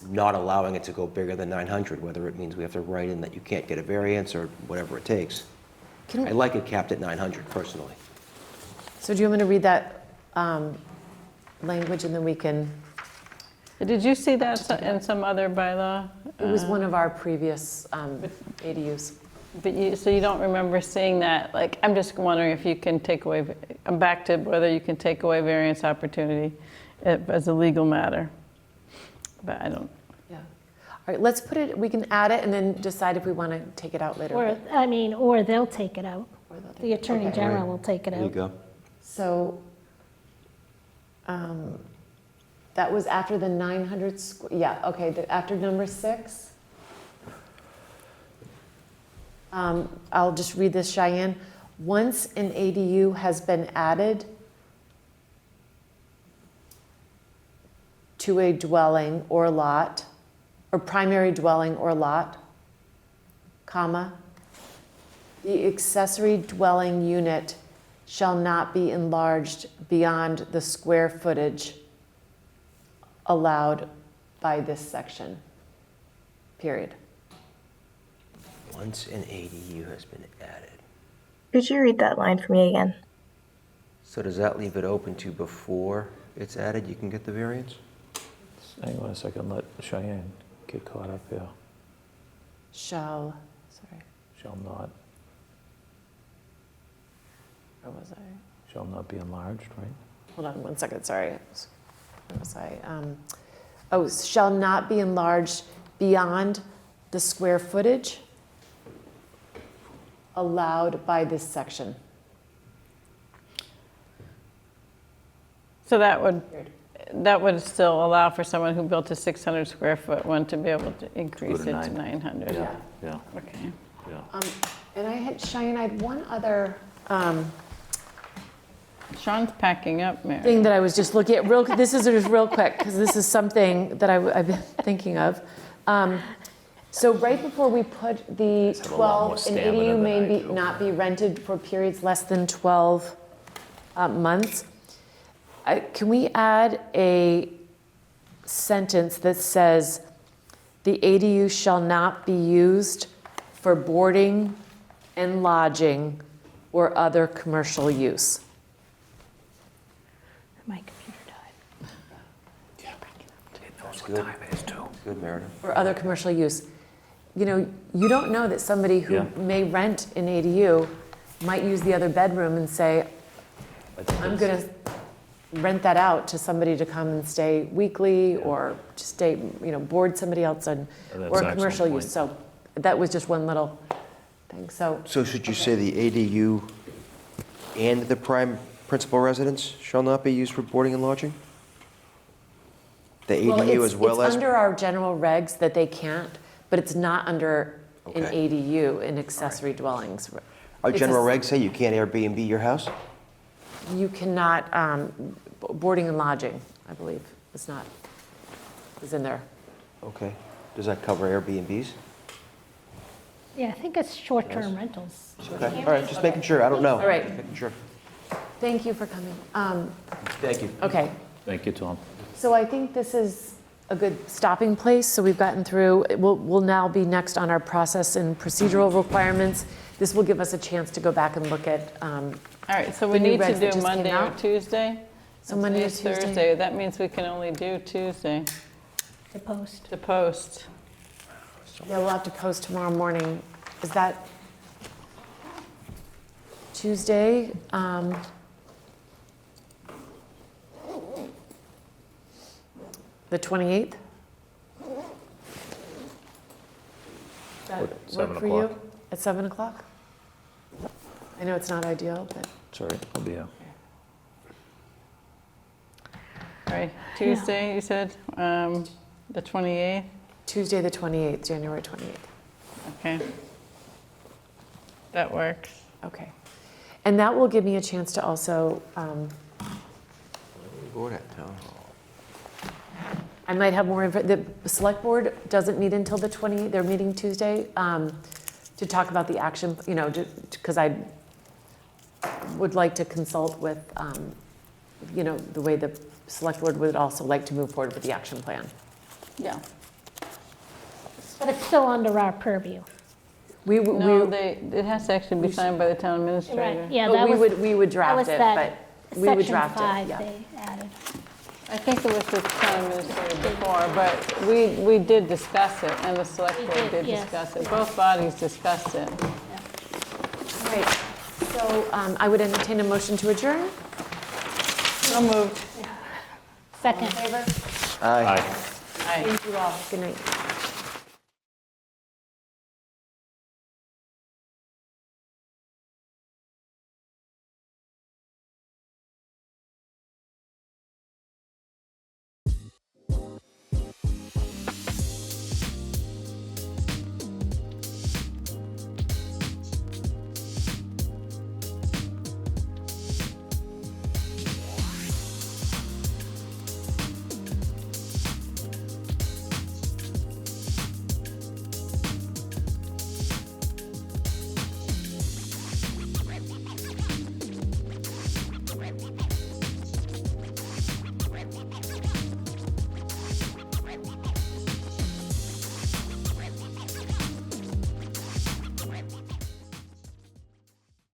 not allowing it to go bigger than 900, whether it means we have to write in that you can't get a variance or whatever it takes. I like it capped at 900 personally. So do you want me to read that language and then we can, Did you see that in some other bylaw? it was one of our previous ADUs. So you don't remember seeing that? Like, I'm just wondering if you can take away, I'm back to whether you can take away variance opportunity as a legal matter. But I don't. Yeah. All right, let's put it, we can add it and then decide if we want to take it out later. Or they'll take it out. The Attorney General will take it There you out. go. So that was after the 900, yeah, okay, after number 6. I'll just read this, Cheyenne. Once an ADU has been added to a dwelling or lot, or primary dwelling or lot, comma, the accessory dwelling unit shall not be enlarged beyond the square footage allowed by this section, period. Once an ADU has been added. Could you read that line for me again? So does that leave it open to before it's added, you can get the variance? Hang on a second, let Cheyenne get caught up here. Shall Not, where was I? shall not be enlarged, right? Hold on one second, sorry. Where was I? Shall not be enlarged beyond the square footage allowed by this section. So that would still allow for someone who built a 600 square foot one to be able to increase it to 900. Yeah. Okay. Yeah. And Cheyenne, I had one other Sean's packing up, Mary. thing that I was just looking at. This is just real quick, because this is something that I've been thinking of. So right before we put the Have a lot more 12, an stamina ADU than may I do. not be rented for periods less than 12 months. Can we add a sentence that says, the ADU shall not be used for boarding and lodging or other commercial use? My computer died. That's good. Good, Meredith. Or other commercial use. You don't know that somebody who may rent an ADU might use the other bedroom and say, I'm going to rent that out to somebody to come and stay weekly or to stay, board somebody else or an a excellent commercial point. use. So that was just one little thing. So Should you say the ADU and the principal residence shall not be used for boarding and lodging? The ADU as well it's as? under our general regs that they can't, but it's not under an ADU in accessory dwellings. Our It's general regs say you can't Airbnb your house? you cannot, boarding and lodging, I believe, is in there. Okay. Does that cover Airbnbs? Yeah, I think it's short-term rentals. Okay, all right, just making sure, I don't know. All right. Just making sure. Thank you for coming. Thank you. Okay, Thank you, Tom. so I think this is a good stopping place, so we've gotten through, we'll now be next on our process and procedural requirements. This will give us a chance to go back and look at, All right, so The we new need to regs that do just came Monday or out? Tuesday? So Monday or Today's Tuesday? Thursday, that means we can only do Tuesday To post. to post. yeah, we'll have to post tomorrow morning. Is that Tuesday? The 28th? Does that At 7 work for you? o'clock. At 7 o'clock? I know it's not ideal, but. Sorry, I'll be here. All right, Tuesday, you said, the 28th? Tuesday, the 28th, January 28th. Okay. That works. Okay. And that will give me a chance to also, Board at town hall. I might have more info. The select board doesn't meet until the 20th, they're meeting Tuesday, to talk about the action, because I would like to consult with, the way the select board would also like to move forward with the action plan. Yeah. But it's still under our purview. No, it has to actually be signed by the town administrator. Right, yeah, But that was. we would that draft was it, that but we would Section draft it, 5 yeah. they added. I think it was the town administrator before, but we did discuss it, and the select We board did, did yes. discuss it. Both bodies discussed it. Right, so I would entertain a motion to adjourn. So moved. Second. All in favor? Aye. Aye. Thank you all, good night.